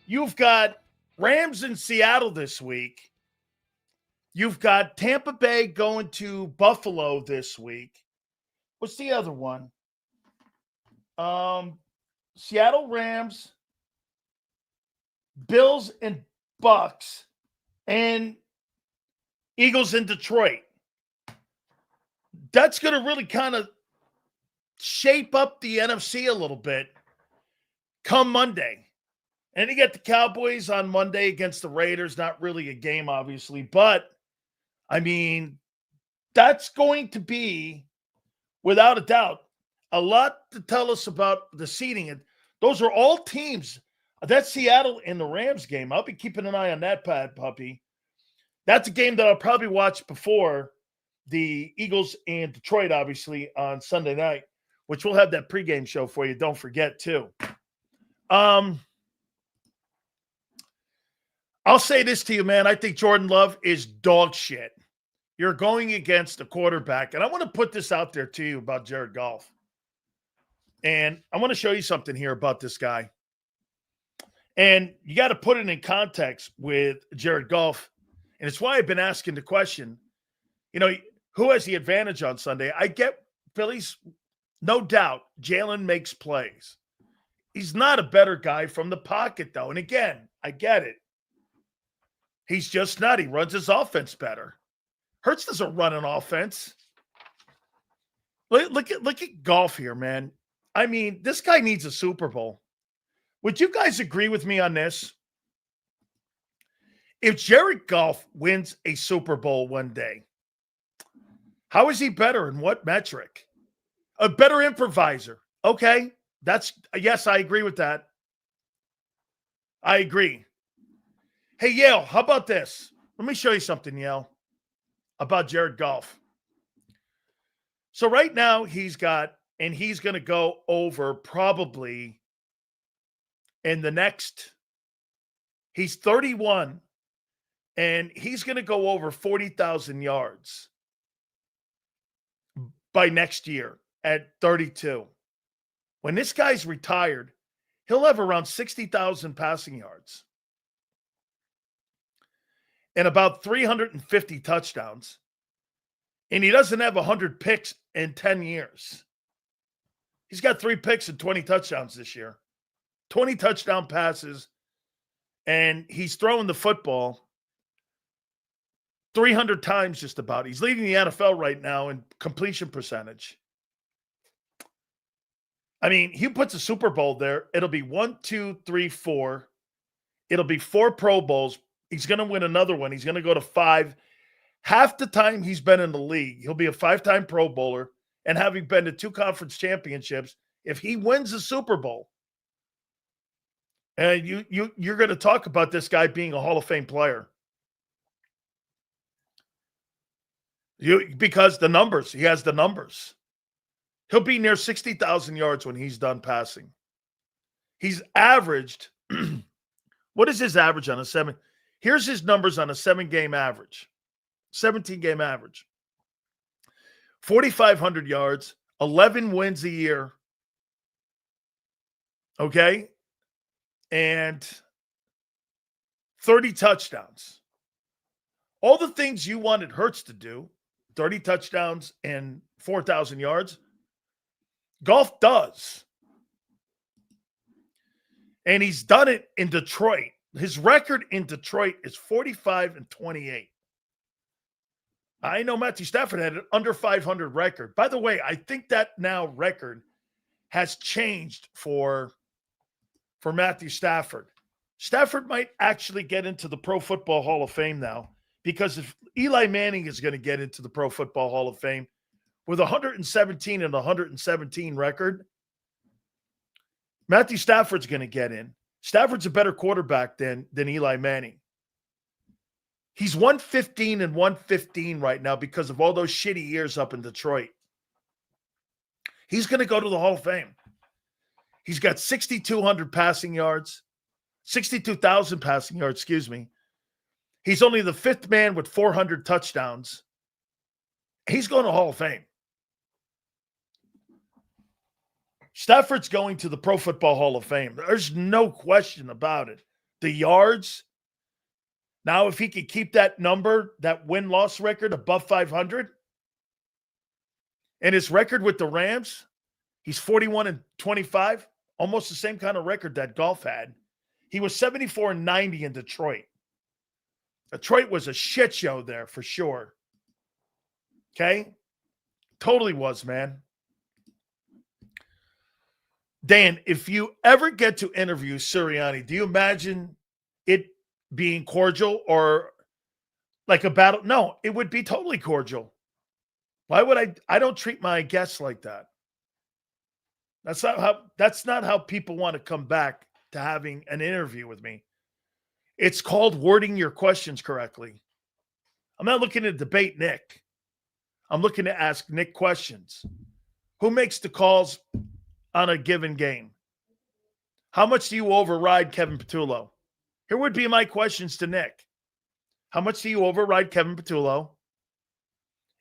You've got Rams in Seattle this week. You've got Tampa Bay going to Buffalo this week. What's the other one? Seattle Rams, Bills and Bucks, and Eagles in Detroit. that's going to really kind of shape up the NFC a little bit come Monday. And you get the Cowboys on Monday against the Raiders. Not really a game, obviously. But, I mean, that's going to be, without a doubt, a lot to tell us about the seeding. And those are all teams. That Seattle and the Rams game, I'll be keeping an eye on that, puppy. That's a game that I'll probably watch before the Eagles and Detroit, obviously, on Sunday night, which we'll have that pregame show for you. Don't forget, too. I'll say this to you, man. I think Jordan Love is dog shit. You're going against a quarterback. And I want to put this out there to you about Jared Goff. And I want to show you something here about this guy. And you got to put it in context with Jared Goff. And it's why I've been asking the question, who has the advantage on Sunday? I get Phillies, no doubt. Jalen makes plays. He's not a better guy from the pocket, though. And again, I get it. He's just not. He runs his offense better. Hurts doesn't run an offense. Look at Goff here, man. I mean, this guy needs a Super Bowl. Would you guys agree with me on this? If Jared Goff wins a Super Bowl one day, how is he better in what metric? A better improviser. Okay. Yes, I agree with that. I agree. Hey, Yale, how about this? Let me show you something, Yale, about Jared Goff. So right now he's going to go over probably in the next, he's 31, and he's going to go over 40,000 yards by next year at 32. When this guy's retired, he'll have around 60,000 passing yards and about 350 touchdowns. And he doesn't have 100 picks in 10 years. He's got 3 picks and 20 touchdowns this year. 20 touchdown passes, and he's throwing the football 300 times just about. He's leading the NFL right now in completion percentage. I mean, he puts a Super Bowl there. It'll be 1, 2, 3, 4. It'll be 4 Pro Bowls. He's going to win another one. He's going to go to 5. Half the time he's been in the league, he'll be a 5-time Pro Bowler, and having been to 2 conference championships, if he wins the Super Bowl, and you're going to talk about this guy being a Hall of Fame player. Because the numbers, he has the numbers. He'll be near 60,000 yards when he's done passing. He's averaged, what is his average on a 7? Here's his numbers on a 7-game average, 17-game average. 4,500 yards, 11 wins a year. Okay? And 30 touchdowns. All the things you wanted Hurts to do, 30 touchdowns and 4,000 yards, Goff does. And he's done it in Detroit. His record in Detroit is 45-28. I know Matthew Stafford had an under 500 record. By the way, I think that now record has changed for Matthew Stafford. Stafford might actually get into the Pro Football Hall of Fame now, because if Eli Manning is going to get into the Pro Football Hall of Fame with 117 and 117 record, Matthew Stafford's going to get in. Stafford's a better quarterback than Eli Manning. He's 115 and 115 right now because of all those shitty years up in Detroit. He's going to go to the Hall of Fame. He's got 6,200 passing yards, 62,000 passing yards, excuse me. He's only the 5th man with 400 touchdowns. He's going to Hall of Fame. Stafford's going to the Pro Football Hall of Fame. There's no question about it. The yards. Now, if he could keep that number, that win-loss record above 500, and his record with the Rams, he's 41-25, almost the same kind of record that Goff had. He was 74-90 in Detroit. Detroit was a shit show there for sure. Okay? Totally was, man. Dan, if you ever get to interview Sirianni, do you imagine it being cordial or like a battle? No, it would be totally cordial. Why would I don't treat my guests like that. That's not how people want to come back to having an interview with me. It's called wording your questions correctly. I'm not looking to debate Nick. I'm looking to ask Nick questions. Who makes the calls on a given game? How much do you override Kevin Patullo? Here would be my questions to Nick. How much do you override Kevin Patullo?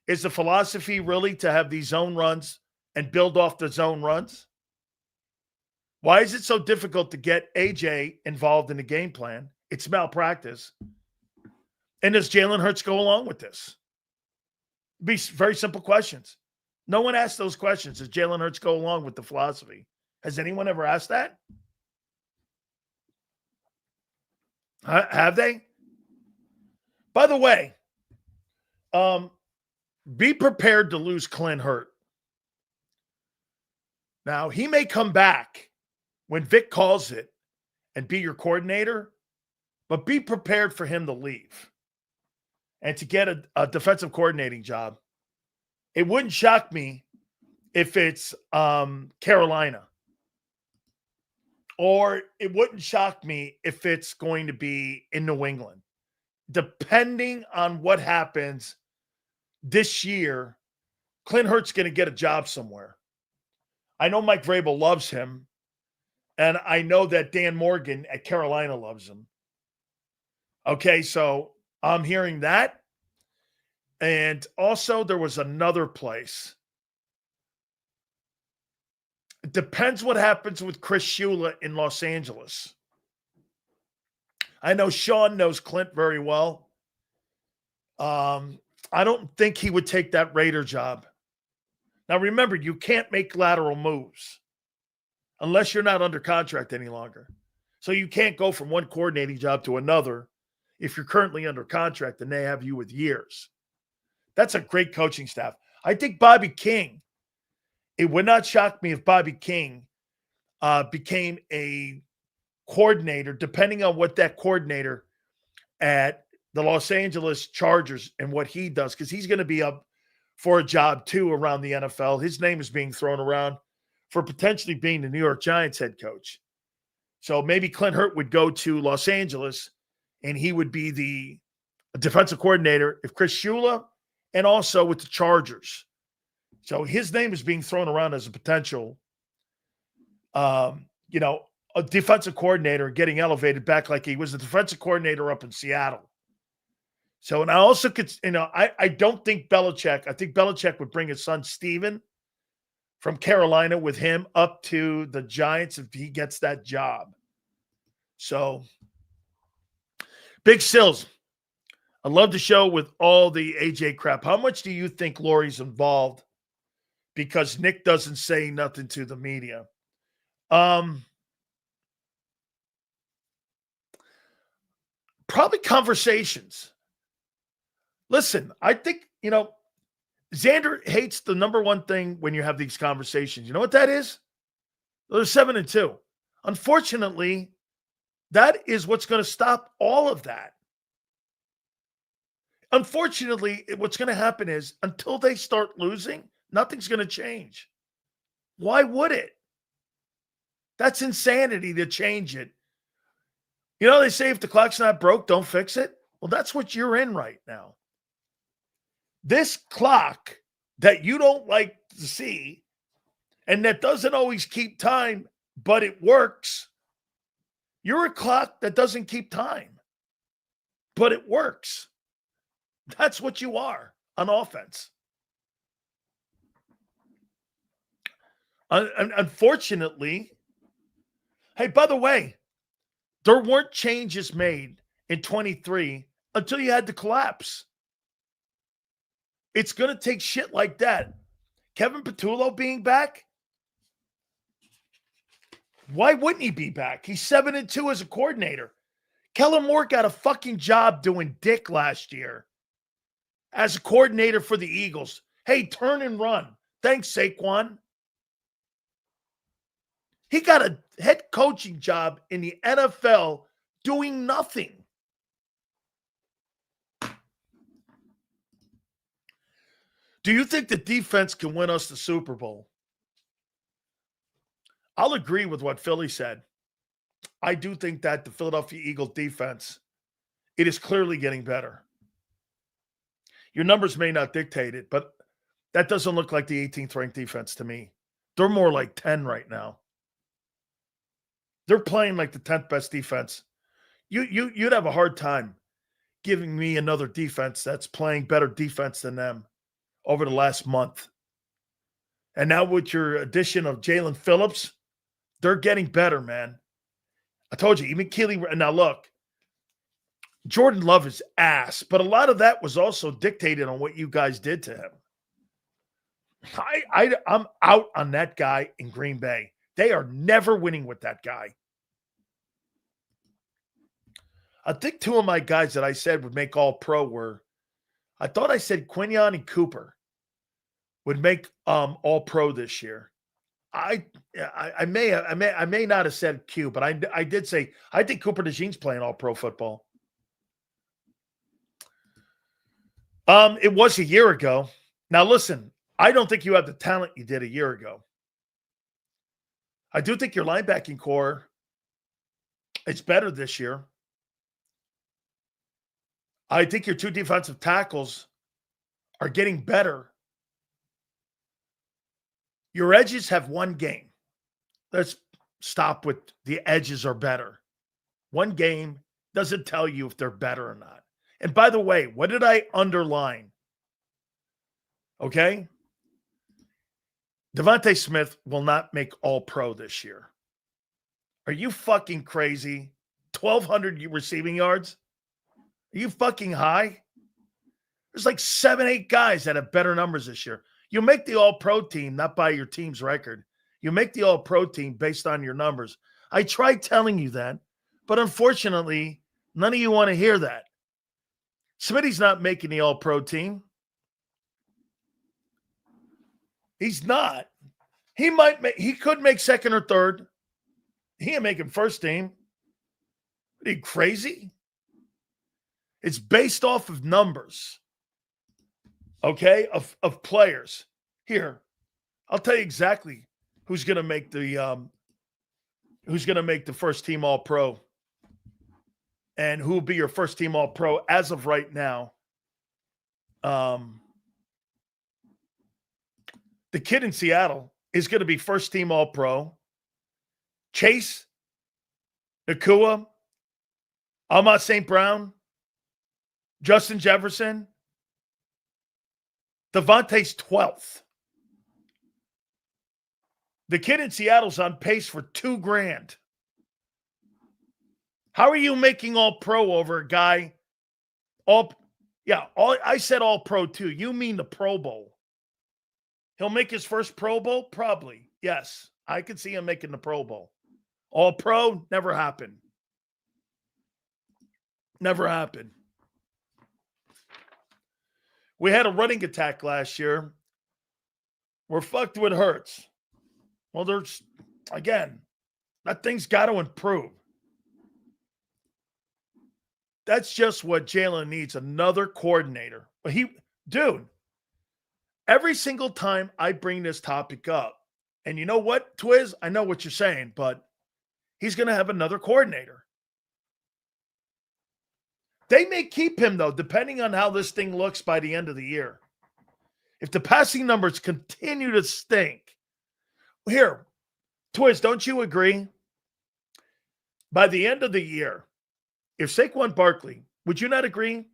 Is the philosophy really to have these zone runs and build off the zone runs? Why is it so difficult to get AJ involved in the game plan? It's malpractice. And does Jalen Hurts go along with this? Be very simple questions. No one asked those questions. Does Jalen Hurts go along with the philosophy? Has anyone ever asked that? Have they? By the way, be prepared to lose Clint Hurt. Now, he may come back when Vic calls it and be your coordinator, but be prepared for him to leave and to get a defensive coordinating job. It wouldn't shock me if it's Carolina. Or it wouldn't shock me if it's going to be in New England. Depending on what happens this year, Clint Hurt's going to get a job somewhere. I know Mike Vrabel loves him, and I know that Dan Morgan at Carolina loves him. Okay, so I'm hearing that. And also there was another place. It depends what happens with Chris Shula in Los Angeles. I know Sean knows Clint very well. I don't think he would take that Raider job. Now, remember, you can't make lateral moves unless you're not under contract any longer. So you can't go from one coordinating job to another if you're currently under contract and they have you with years. That's a great coaching staff. I think Bobby King, it would not shock me if Bobby King became a coordinator, depending on what that coordinator at the Los Angeles Chargers and what he does, because he's going to be up for a job too around the NFL. His name is being thrown around for potentially being the New York Giants head coach. So maybe Clint Hurt would go to Los Angeles and he would be the defensive coordinator if Chris Shula, and also with the Chargers. So his name is being thrown around as a potential, a defensive coordinator getting elevated back like he was a defensive coordinator up in Seattle. So, and I also could, I don't think Belichick, I think Belichick would bring his son Steven from Carolina with him up to the Giants if he gets that job. So, Big Sills, I love the show with all the AJ crap. How much do you think Lori's involved? Because Nick doesn't say nothing to the media. Probably conversations. Listen, I think, Xander hates the number one thing when you have these conversations. You know what that is? They're 7-2. Unfortunately, that is what's going to stop all of that. Unfortunately, what's going to happen is until they start losing, nothing's going to change. Why would it? That's insanity to change it. They say if the clock's not broke, don't fix it. Well, that's what you're in right now. This clock that you don't like to see and that doesn't always keep time, but it works. You're a clock that doesn't keep time, but it works. That's what you are on offense. Unfortunately, hey, by the way, there weren't changes made in 23 until you had the collapse. It's going to take shit like that. Kevin Patullo being back? Why wouldn't he be back? He's 7-2 as a coordinator. Kellen Moore got a fucking job doing dick last year as a coordinator for the Eagles. Hey, turn and run. Thanks, Saquon. He got a head coaching job in the NFL doing nothing. Do you think the defense can win us the Super Bowl? I'll agree with what Philly said. I do think that the Philadelphia Eagles defense, it is clearly getting better. Your numbers may not dictate it, but that doesn't look like the 18th ranked defense to me. They're more like 10 right now. They're playing like the 10th best defense. You'd have a hard time giving me another defense that's playing better defense than them over the last month. And now with your addition of Jalen Phillips, they're getting better, man. I told you, even Keely. Now look, Jordan Love is ass, but a lot of that was also dictated on what you guys did to him. I'm out on that guy in Green Bay. They are never winning with that guy. I think two of my guys that I said would make all-pro were, I thought I said Quinion and Cooper would make all-pro this year. I may not have said Q, but I did say I think Cooper DeJean's playing all-pro football. It was a year ago. Now listen, I don't think you have the talent you did a year ago. I do think your linebacking core is better this year. I think your two defensive tackles are getting better. Your edges have one game. Let's stop with the edges are better. One game doesn't tell you if they're better or not. And by the way, what did I underline? Okay? Devontae Smith will not make all-pro this year. Are you fucking crazy? 1,200 receiving yards? Are you fucking high? There's like 7, 8 guys that have better numbers this year. You make the all-pro team, not by your team's record. You make the all-pro team based on your numbers. I tried telling you that, but unfortunately, none of you want to hear that. Smitty's not making the all-pro team. He's not. He could make second or third. He ain't making first team. Are you crazy? It's based off of numbers. Okay, of players. Here, I'll tell you exactly who's going to make the first team all-pro and who will be your first team all-pro as of right now. The kid in Seattle is going to be first team all-pro. Chase, Nakua, Ahmad St. Brown, Justin Jefferson. Devontae's 12th. The kid in Seattle's on pace for $2,000. How are you making all pro over a guy? I said all pro too. You mean the Pro Bowl. He'll make his first Pro Bowl? Probably. Yes. I could see him making the Pro Bowl. All pro? Never happened. Never happened. We had a running attack last year. We're fucked with Hurts. Well, that thing's got to improve. That's just what Jalen needs, another coordinator. But every single time I bring this topic up, and you know what, Twiz? I know what you're saying, but he's going to have another coordinator. They may keep him, though, depending on how this thing looks by the end of the year. If the passing numbers continue to stink. Here, Twiz, don't you agree? By the end of the year, if Saquon Barkley, would you not agree?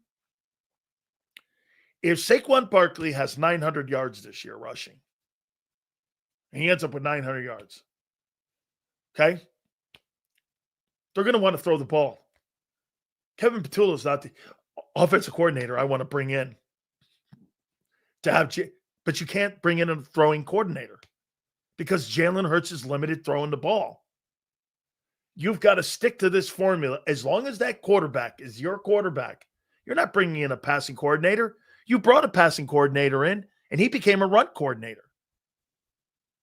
If Saquon Barkley has 900 yards this year rushing, and he ends up with 900 yards, okay? They're going to want to throw the ball. Kevin Petula is not the offensive coordinator I want to bring in but you can't bring in a throwing coordinator because Jalen Hurts is limited throwing the ball. You've got to stick to this formula. As long as that quarterback is your quarterback, you're not bringing in a passing coordinator. You brought a passing coordinator in, and he became a run coordinator.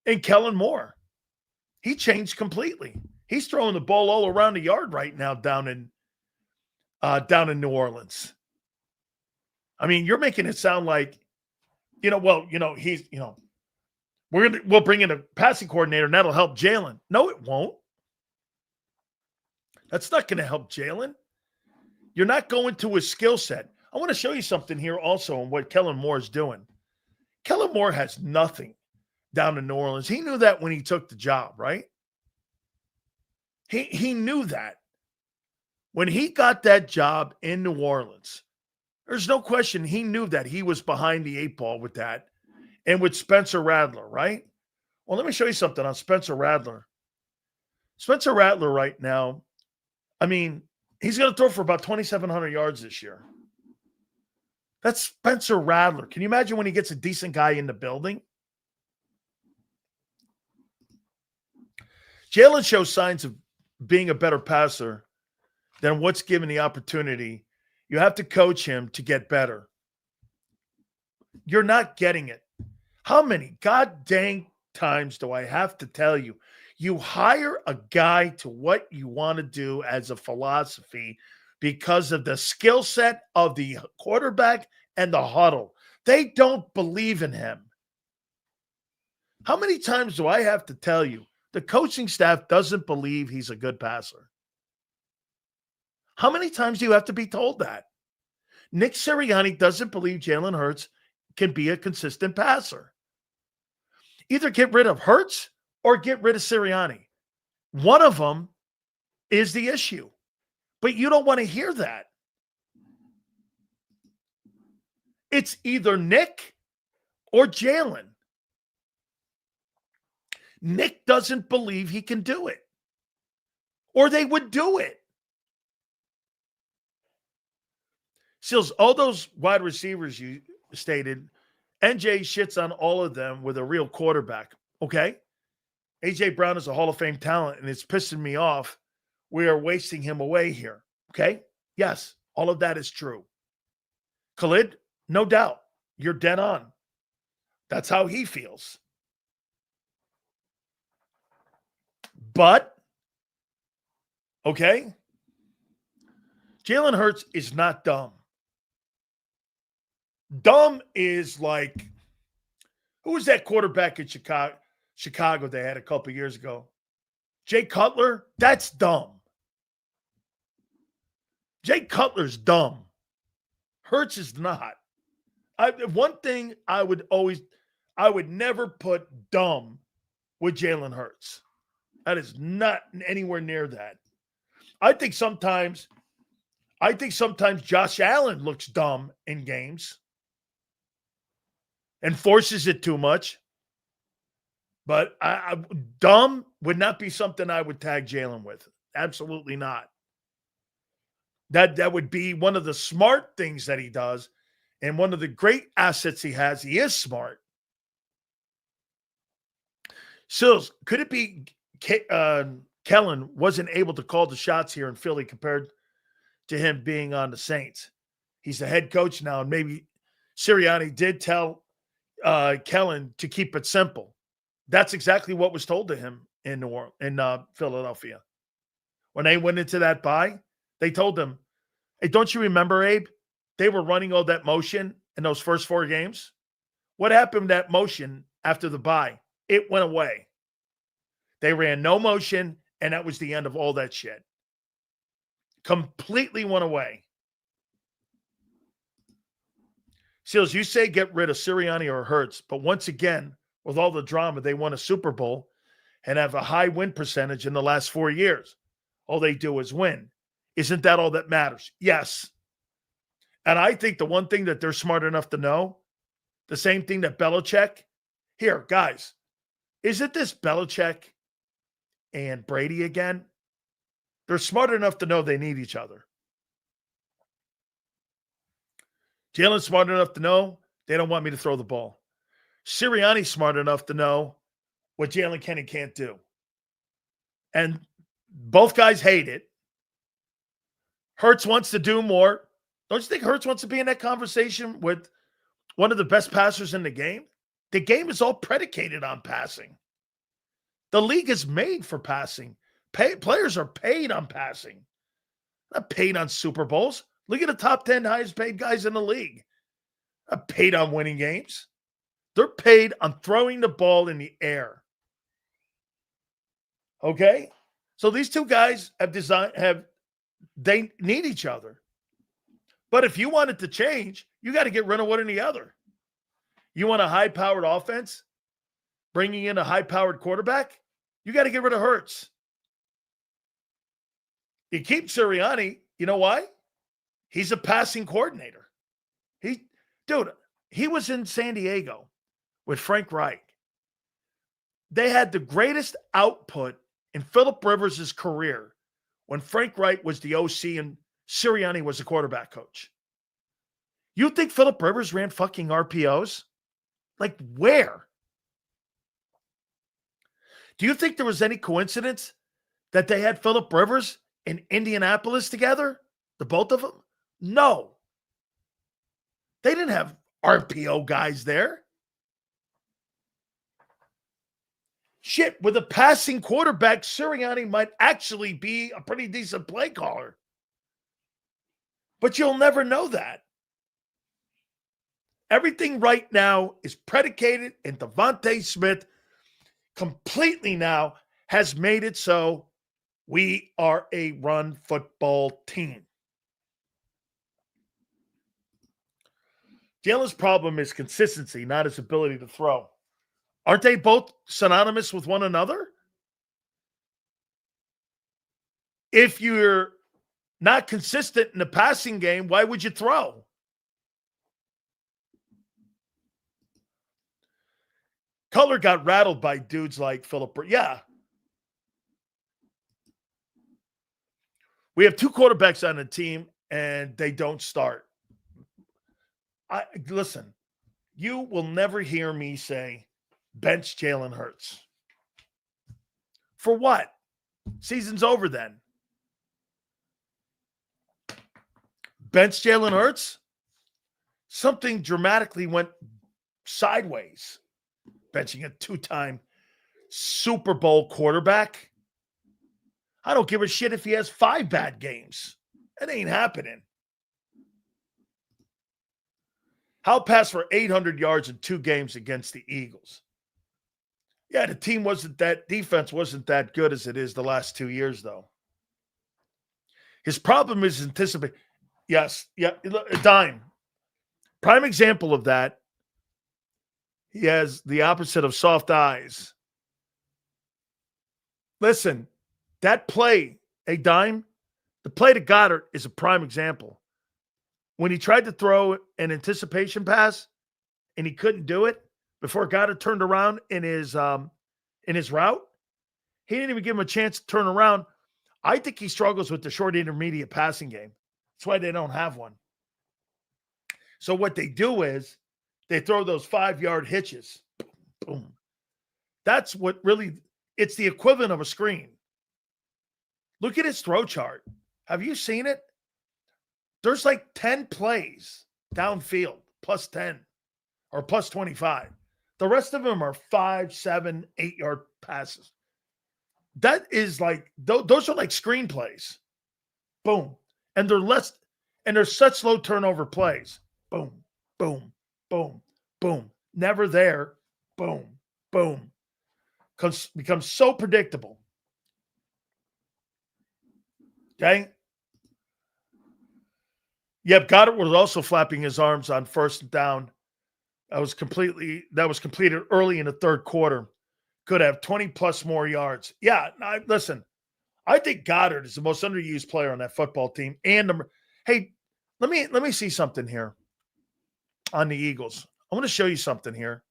And Kellen Moore, he changed completely. He's throwing the ball all around the yard right now down in New Orleans. I mean, you're making it sound like, he's, we'll bring in a passing coordinator and that'll help Jalen. No, it won't. That's not going to help Jalen. You're not going to his skill set. I want to show you something here also on what Kellen Moore is doing. Kellen Moore has nothing down in New Orleans. He knew that when he took the job, right? He knew that. When he got that job in New Orleans, there's no question he knew that he was behind the 8 ball with that and with Spencer Rattler, right? Well, let me show you something on Spencer Rattler. Spencer Rattler right now, I mean, he's going to throw for about 2,700 yards this year. That's Spencer Rattler. Can you imagine when he gets a decent guy in the building? Jalen shows signs of being a better passer than what's given the opportunity. You have to coach him to get better. You're not getting it. How many god dang times do I have to tell you? You hire a guy to what you want to do as a philosophy because of the skill set of the quarterback and the huddle. They don't believe in him. How many times do I have to tell you the coaching staff doesn't believe he's a good passer? How many times do you have to be told that? Nick Sirianni doesn't believe Jalen Hurts can be a consistent passer. Either get rid of Hurts or get rid of Sirianni. One of them is the issue. But you don't want to hear that. It's either Nick or Jalen. Nick doesn't believe he can do it. Or they would do it. Seals, all those wide receivers you stated, NJ shits on all of them with a real quarterback. Okay? A.J. Brown is a Hall of Fame talent, and it's pissing me off. We are wasting him away here. Okay? Yes, all of that is true. Khalid, no doubt. You're dead on. That's how he feels. But, okay, Jalen Hurts is not dumb. Dumb is like, who was that quarterback in Chicago they had a couple years ago? Jay Cutler? That's dumb. Jay Cutler's dumb. Hurts is not. One thing I would never put dumb with Jalen Hurts. That is not anywhere near that. I think sometimes Josh Allen looks dumb in games and forces it too much. But dumb would not be something I would tag Jalen with. Absolutely not. That would be one of the smart things that he does, and one of the great assets he has. He is smart. Sills, could it be Kellen wasn't able to call the shots here in Philly compared to him being on the Saints? He's the head coach now, and maybe Sirianni did tell Kellen to keep it simple. That's exactly what was told to him in Philadelphia. When they went into that bye, they told him, hey, don't you remember, Abe? They were running all that motion in those first 4 games. What happened to that motion after the bye? It went away. They ran no motion, and that was the end of all that shit. Completely went away. Seals, you say get rid of Sirianni or Hurts, but once again, with all the drama, they won a Super Bowl and have a high win percentage in the last 4 years. All they do is win. Isn't that all that matters? Yes. And I think the one thing that they're smart enough to know, the same thing that Belichick, here, guys, isn't this Belichick and Brady again? They're smart enough to know they need each other. Jalen's smart enough to know they don't want me to throw the ball. Sirianni's smart enough to know what Jalen can and can't do. And both guys hate it. Hurts wants to do more. Don't you think Hurts wants to be in that conversation with one of the best passers in the game? The game is all predicated on passing. The league is made for passing. Players are paid on passing, not paid on Super Bowls. Look at the top 10 highest paid guys in the league. Not paid on winning games. They're paid on throwing the ball in the air. Okay? So these two guys they need each other. But if you want it to change, you got to get rid of one or the other. You want a high-powered offense, bringing in a high-powered quarterback, you got to get rid of Hurts. You keep Sirianni, you know why? He's a passing coordinator. He was in San Diego with Frank Reich. They had the greatest output in Phillip Rivers' career when Frank Reich was the OC and Sirianni was the quarterback coach. You think Phillip Rivers ran fucking RPOs? Like where? Do you think there was any coincidence that they had Phillip Rivers in Indianapolis together? The both of them? No. They didn't have RPO guys there. Shit, with a passing quarterback, Sirianni might actually be a pretty decent play caller. But you'll never know that. Everything right now is predicated, and Devontae Smith completely now has made it so we are a run football team. Jalen's problem is consistency, not his ability to throw. Aren't they both synonymous with one another? If you're not consistent in the passing game, why would you throw? Cutler got rattled by dudes like Phillip. Yeah. We have two quarterbacks on the team, and they don't start. Listen, you will never hear me say, bench Jalen Hurts. For what? Season's over then. Bench Jalen Hurts? Something dramatically went sideways. Benching a two-time Super Bowl quarterback. I don't give a shit if he has 5 bad games. It ain't happening. Howell passed for 800 yards in 2 games against the Eagles. Yeah, the defense wasn't that good as it is the last 2 years, though. His problem is anticipate. Yes, yeah, dime. Prime example of that. He has the opposite of soft eyes. Listen, that play, a dime, the play to Goddard is a prime example. When he tried to throw an anticipation pass and he couldn't do it before Goddard turned around in his route, he didn't even give him a chance to turn around. I think he struggles with the short intermediate passing game. That's why they don't have one. So what they do is they throw those 5-yard hitches. Boom. That's what really, it's the equivalent of a screen. Look at his throw chart. Have you seen it? There's like 10 plays downfield, plus 10 or plus 25. The rest of them are 5, 7, 8-yard passes. That is like, those are like screenplays. Boom. And they're such low turnover plays. Boom, boom, boom, boom. Never there. Boom, boom. Becomes so predictable. Okay? Yep, Goddard was also flapping his arms on first down. That was completed early in the third quarter. Could have 20-plus more yards. Yeah, listen, I think Goddard is the most underused player on that football team. Hey, let me see something here on the Eagles. I want to show you something here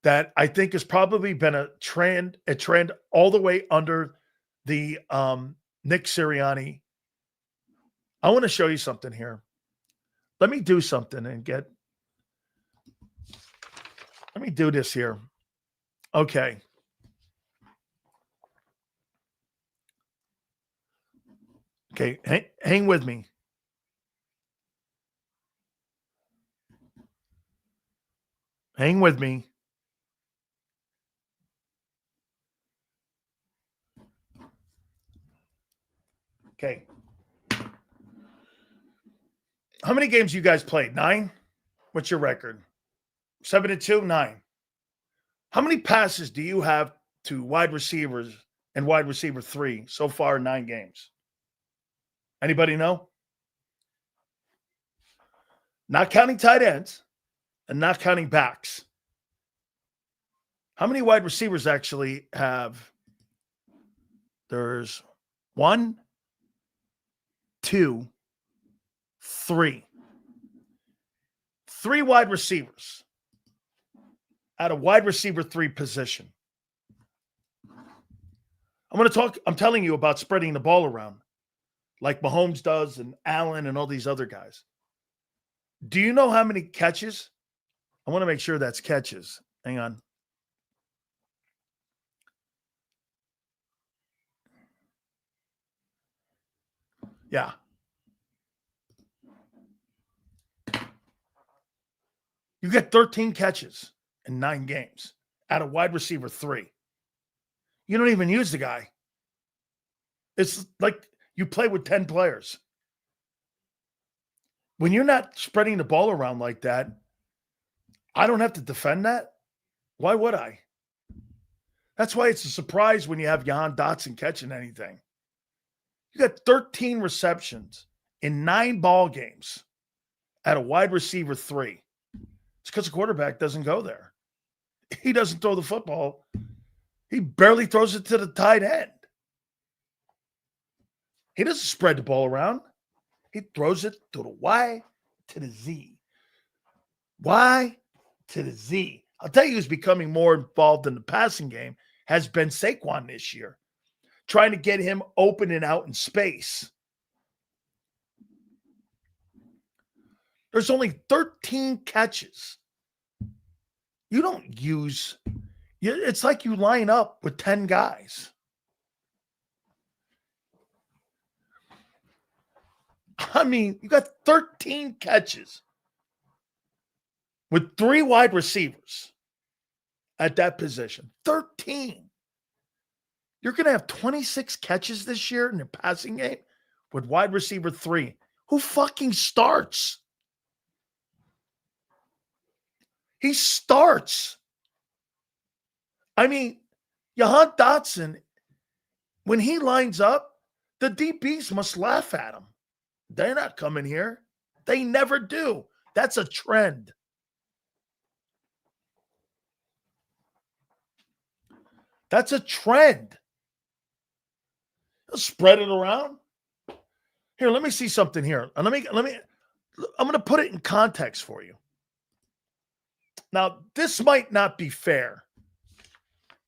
that I think has probably been a trend all the way under the Nick Sirianni. I want to show you something here. Let me do something and let me do this here. Okay. Okay, hang with me. Hang with me. Okay. How many games you guys played? 9? What's your record? 7-2, 9. How many passes do you have to wide receivers and wide receiver 3 so far in 9 games? Anybody know? Not counting tight ends and not counting backs. How many wide receivers actually have? There's 1, 2, 3. 3 wide receivers at a wide receiver 3 position. I'm telling you about spreading the ball around like Mahomes does and Allen and all these other guys. Do you know how many catches? I want to make sure that's catches. Hang on. Yeah. You get 13 catches in 9 games at a wide receiver 3. You don't even use the guy. It's like you play with 10 players. When you're not spreading the ball around like that, I don't have to defend that. Why would I? That's why it's a surprise when you have Jahan Dotson catching anything. You got 13 receptions in 9 ball games at a wide receiver 3. It's because the quarterback doesn't go there. He doesn't throw the football. He barely throws it to the tight end. He doesn't spread the ball around. He throws it to the Y to the Z. Y to the Z. I'll tell you who's becoming more involved in the passing game has been Saquon this year, trying to get him open and out in space. There's only 13 catches. You don't use – it's like you line up with 10 guys. I mean, you got 13 catches with 3 wide receivers at that position. 13. You're going to have 26 catches this year in the passing game with wide receiver 3. Who fucking starts? He starts. I mean, Jahan Dotson, when he lines up, the DBs must laugh at him. They're not coming here. They never do. That's a trend. That's a trend. Spread it around. Here, let me see something here. I'm going to put it in context for you. Now, this might not be fair,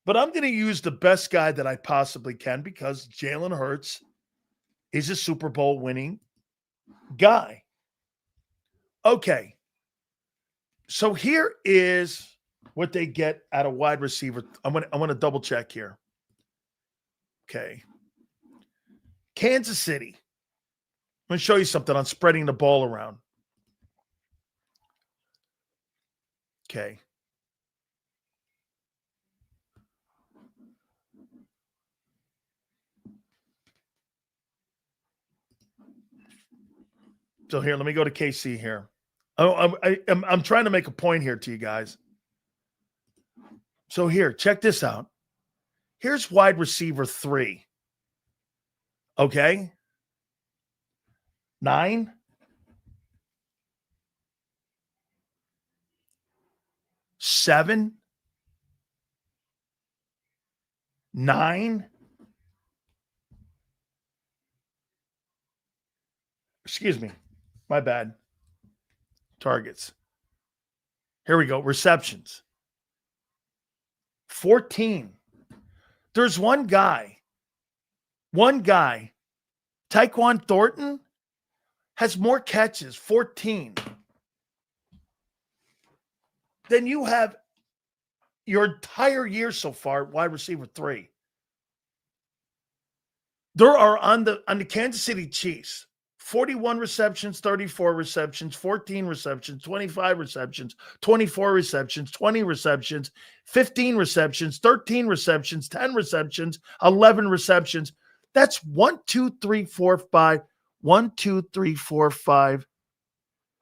but I'm going to use the best guy that I possibly can because Jalen Hurts is a Super Bowl winning guy. Okay. So here is what they get at a wide receiver. I'm going to double check here. Okay. Kansas City. I'm going to show you something on spreading the ball around. Okay. So here, let me go to KC here. I'm trying to make a point here to you guys. So here, check this out. Here's wide receiver 3. Okay. 9. 7. 9. Excuse me. My bad. Targets. Here we go. Receptions. 14. There's one guy, Tyquan Thornton, has more catches, 14, than you have your entire year so far, wide receiver 3. There are on the Kansas City Chiefs 41 receptions, 34 receptions, 14 receptions, 25 receptions, 24 receptions, 20 receptions, 15 receptions, 13 receptions, 10 receptions, 11 receptions. That's 1, 2, 3, 4, 5. 1, 2, 3, 4, 5.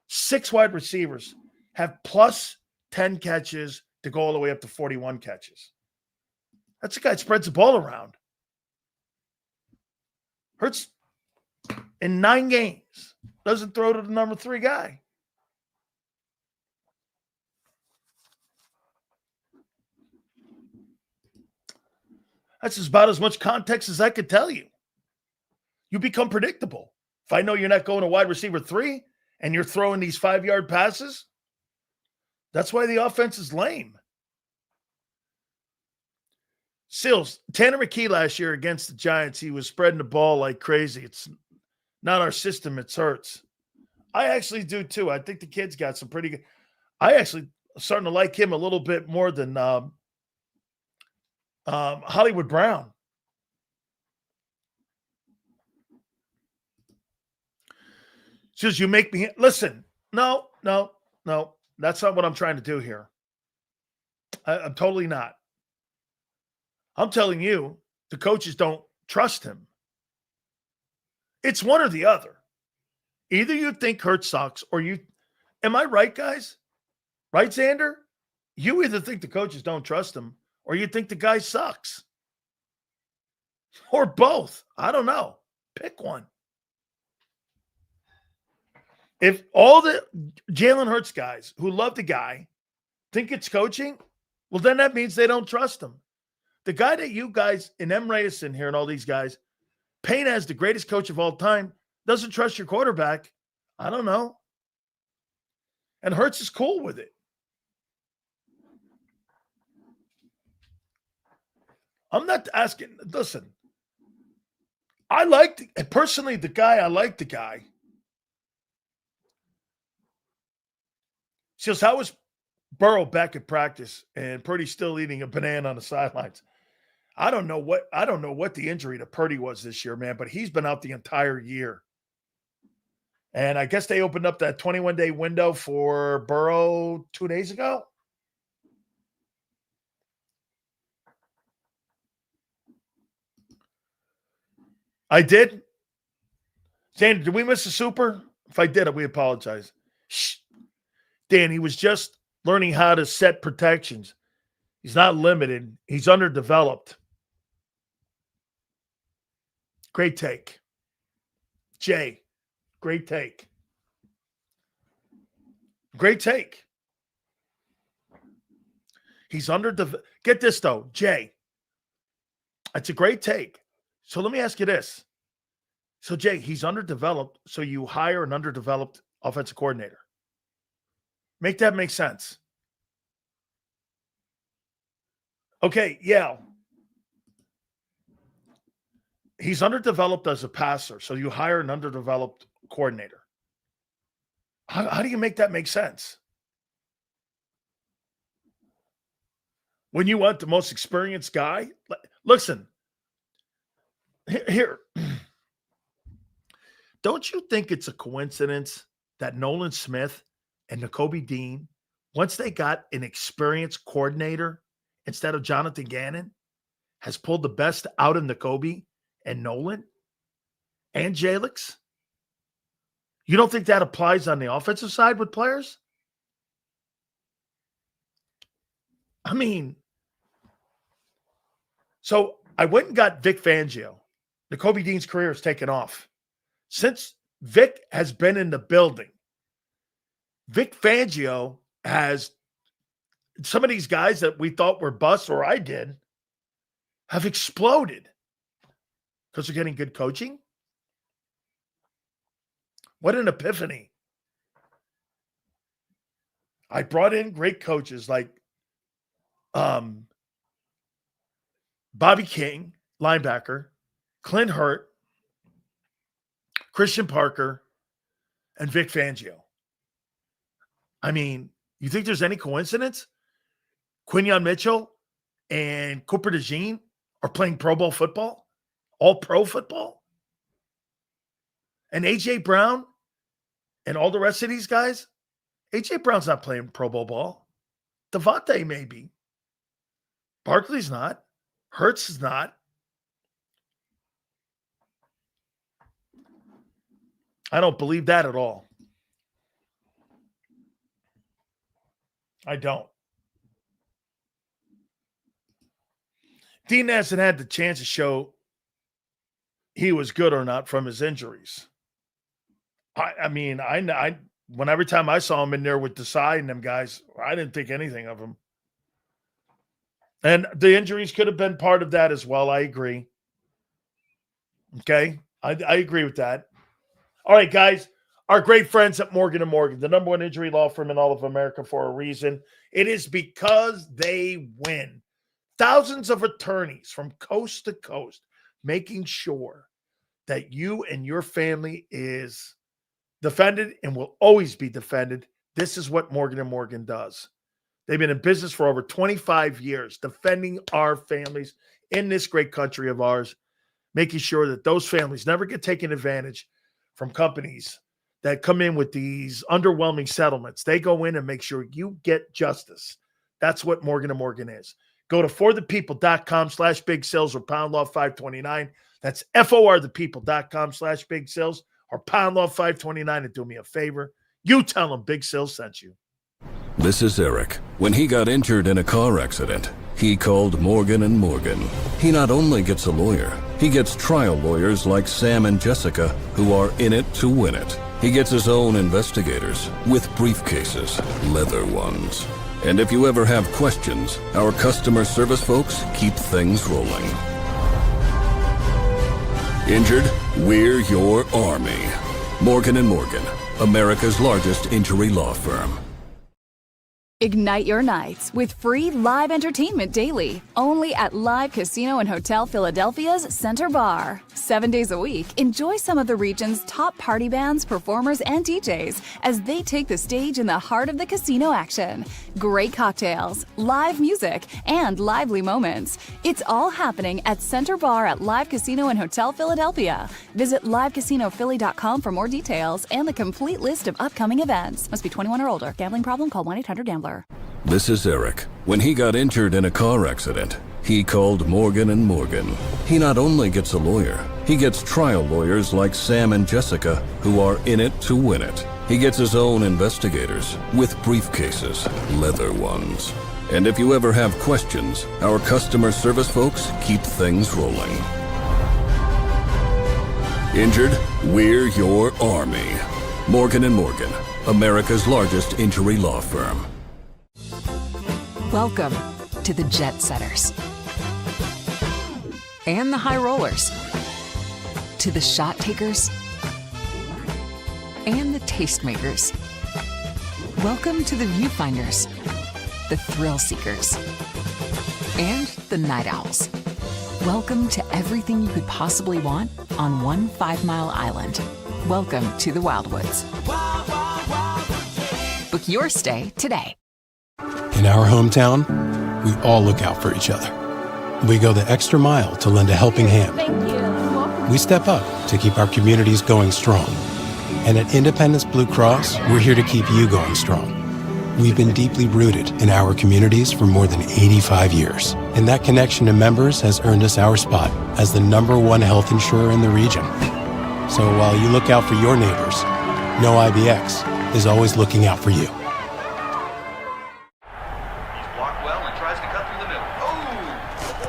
6 wide receivers have plus 10 catches to go all the way up to 41 catches. That's a guy that spreads the ball around. Hurts in 9 games doesn't throw to the number 3 guy. That's about as much context as I could tell you. You become predictable. If I know you're not going to wide receiver 3 and you're throwing these 5-yard passes, that's why the offense is lame. Sills, Tanner McKee last year against the Giants, he was spreading the ball like crazy. It's not our system, it's Hurts. I actually do too. I think the kid's got some pretty good. I actually starting to like him a little bit more than Hollywood Brown. Says you make me listen. No. That's not what I'm trying to do here. I'm totally not. I'm telling you, the coaches don't trust him. It's one or the other. Either you think Hurts sucks or you – am I right, guys? Right, Xander? You either think the coaches don't trust him or you think the guy sucks. Or both. I don't know. Pick one. If all the Jalen Hurts guys who love the guy think it's coaching, well, then that means they don't trust him. The guy that you guys, and M. Reyes here and all these guys, paint as the greatest coach of all time, doesn't trust your quarterback. I don't know. And Hurts is cool with it. I'm not asking. Listen, I personally, the guy, I like the guy. Says, how was Burrow back at practice and Purdy still eating a banana on the sidelines? I don't know what the injury to Purdy was this year, man, but he's been out the entire year. And I guess they opened up that 21-day window for Burrow 2 days ago. I did. Dan, did we miss a super? If I did, we apologize. Shh. Dan, he was just learning how to set protections. He's not limited. He's underdeveloped. Great take. Jay, great take. Great take. He's underdeveloped. Get this, though, Jay. It's a great take. So let me ask you this. So, Jay, he's underdeveloped, so you hire an underdeveloped offensive coordinator. Make that make sense. Okay, yeah. He's underdeveloped as a passer, so you hire an underdeveloped coordinator. How do you make that make sense? When you want the most experienced guy, listen, here. Don't you think it's a coincidence that Nolan Smith and Nakobe Dean, once they got an experienced coordinator instead of Jonathan Gannon, has pulled the best out of Nakobe and Nolan and Jalix? You don't think that applies on the offensive side with players? I mean, so I went and got Vic Fangio. Nakobe Dean's career has taken off. Since Vic has been in the building, Vic Fangio has some of these guys that we thought were busts, or I did, have exploded because they're getting good coaching. What an epiphany. I brought in great coaches like Bobby King, linebacker, Clint Hurt, Christian Parker, and Vic Fangio. I mean, you think there's any coincidence? Quinyon Mitchell and Cooper DeJean are playing Pro Bowl football? All pro football? And A.J. Brown and all the rest of these guys, A.J. Brown's not playing Pro Bowl ball. Devontae maybe. Barkley's not. Hurts is not. I don't believe that at all. I don't. Dean hasn't had the chance to show he was good or not from his injuries. I mean, when every time I saw him in there with Desai and them guys, I didn't think anything of him. And the injuries could have been part of that as well. I agree. Okay. I agree with that. All right, guys, our great friends at Morgan & Morgan, the number one injury law firm in all of America for a reason. It is because they win. Thousands of attorneys from coast to coast making sure that you and your family is defended and will always be defended. This is what Morgan & Morgan does. They've been in business for over 25 years, defending our families in this great country of ours, making sure that those families never get taken advantage from companies that come in with these underwhelming settlements. They go in and make sure you get justice. That's what Morgan & Morgan is. Go to forthepeople.com/big sales or pound law 529. That's forthepeople.com/big sales or pound law 529, and do me a favor. You tell them Big Sales sent you. This is Eric. When he got injured in a car accident, he called Morgan & Morgan. He not only gets a lawyer, he gets trial lawyers like Sam and Jessica who are in it to win it. He gets his own investigators with briefcases, leather ones. And if you ever have questions, our customer service folks keep things rolling. Injured? We're your army. Morgan & Morgan, America's largest injury law firm. Ignite your nights with free live entertainment daily, only at Live Casino and Hotel Philadelphia's Center Bar. 7 days a week, enjoy some of the region's top party bands, performers, and DJs as they take the stage in the heart of the casino action. Great cocktails, live music, and lively moments. It's all happening at Center Bar at Live Casino and Hotel Philadelphia. Visit livecasinophilly.com for more details and the complete list of upcoming events. Must be 21 or older. Gambling problem? Call 1-800-GAMBLER. This is Eric. When he got injured in a car accident, he called Morgan & Morgan. He not only gets a lawyer, he gets trial lawyers like Sam and Jessica who are in it to win it. He gets his own investigators with briefcases, leather ones. And if you ever have questions, our customer service folks keep things rolling. Injured? We're your army. Morgan & Morgan, America's largest injury law firm. Welcome to the Jet Setters and the High Rollers, to the Shot Takers and the Tastemakers. Welcome to the Viewfinders, the Thrill Seekers, and the Night Owls. Welcome to everything you could possibly want on one 5-mile island. Welcome to the Wildwoods. Book your stay today. In our hometown, we all look out for each other. We go the extra mile to lend a helping hand. We step up to keep our communities going strong. And at Independence Blue Cross, we're here to keep you going strong. We've been deeply rooted in our communities for more than 85 years. And that connection to members has earned us our spot as the #1 health insurer in the region. So while you look out for your neighbors, know IBX is always looking out for you.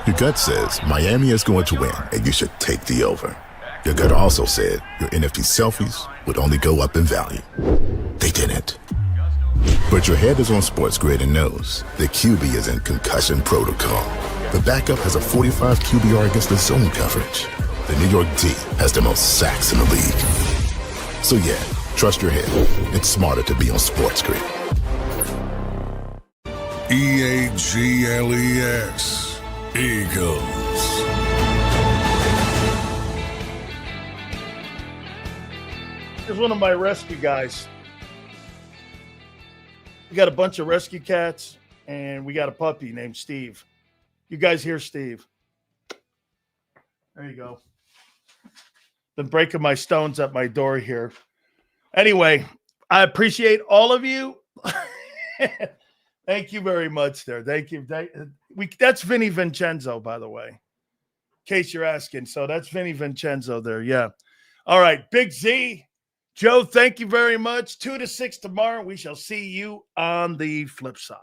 Your gut says Miami is going to win, and you should take the over. Your gut also said your NFT selfies would only go up in value. They didn't. But your head is on Sports Grid and knows the QB is in concussion protocol. The backup has a 45 QBR against the zone coverage. The New York D has the most sacks in the league. So yeah, trust your head. It's smarter to be on Sports Grid. EAGLES. Eagles. Here's one of my rescue guys. We got a bunch of rescue cats, and we got a puppy named Steve. You guys hear Steve. There you go. Been breaking my stones at my door here. Anyway, I appreciate all of you. Thank you very much there. Thank you. That's Vinny Vincenzo, by the way, in case you're asking. So that's Vinny Vincenzo there. Yeah. All right. Big Z. Joe, thank you very much. 2 to 6 tomorrow. We shall see you on the flip side.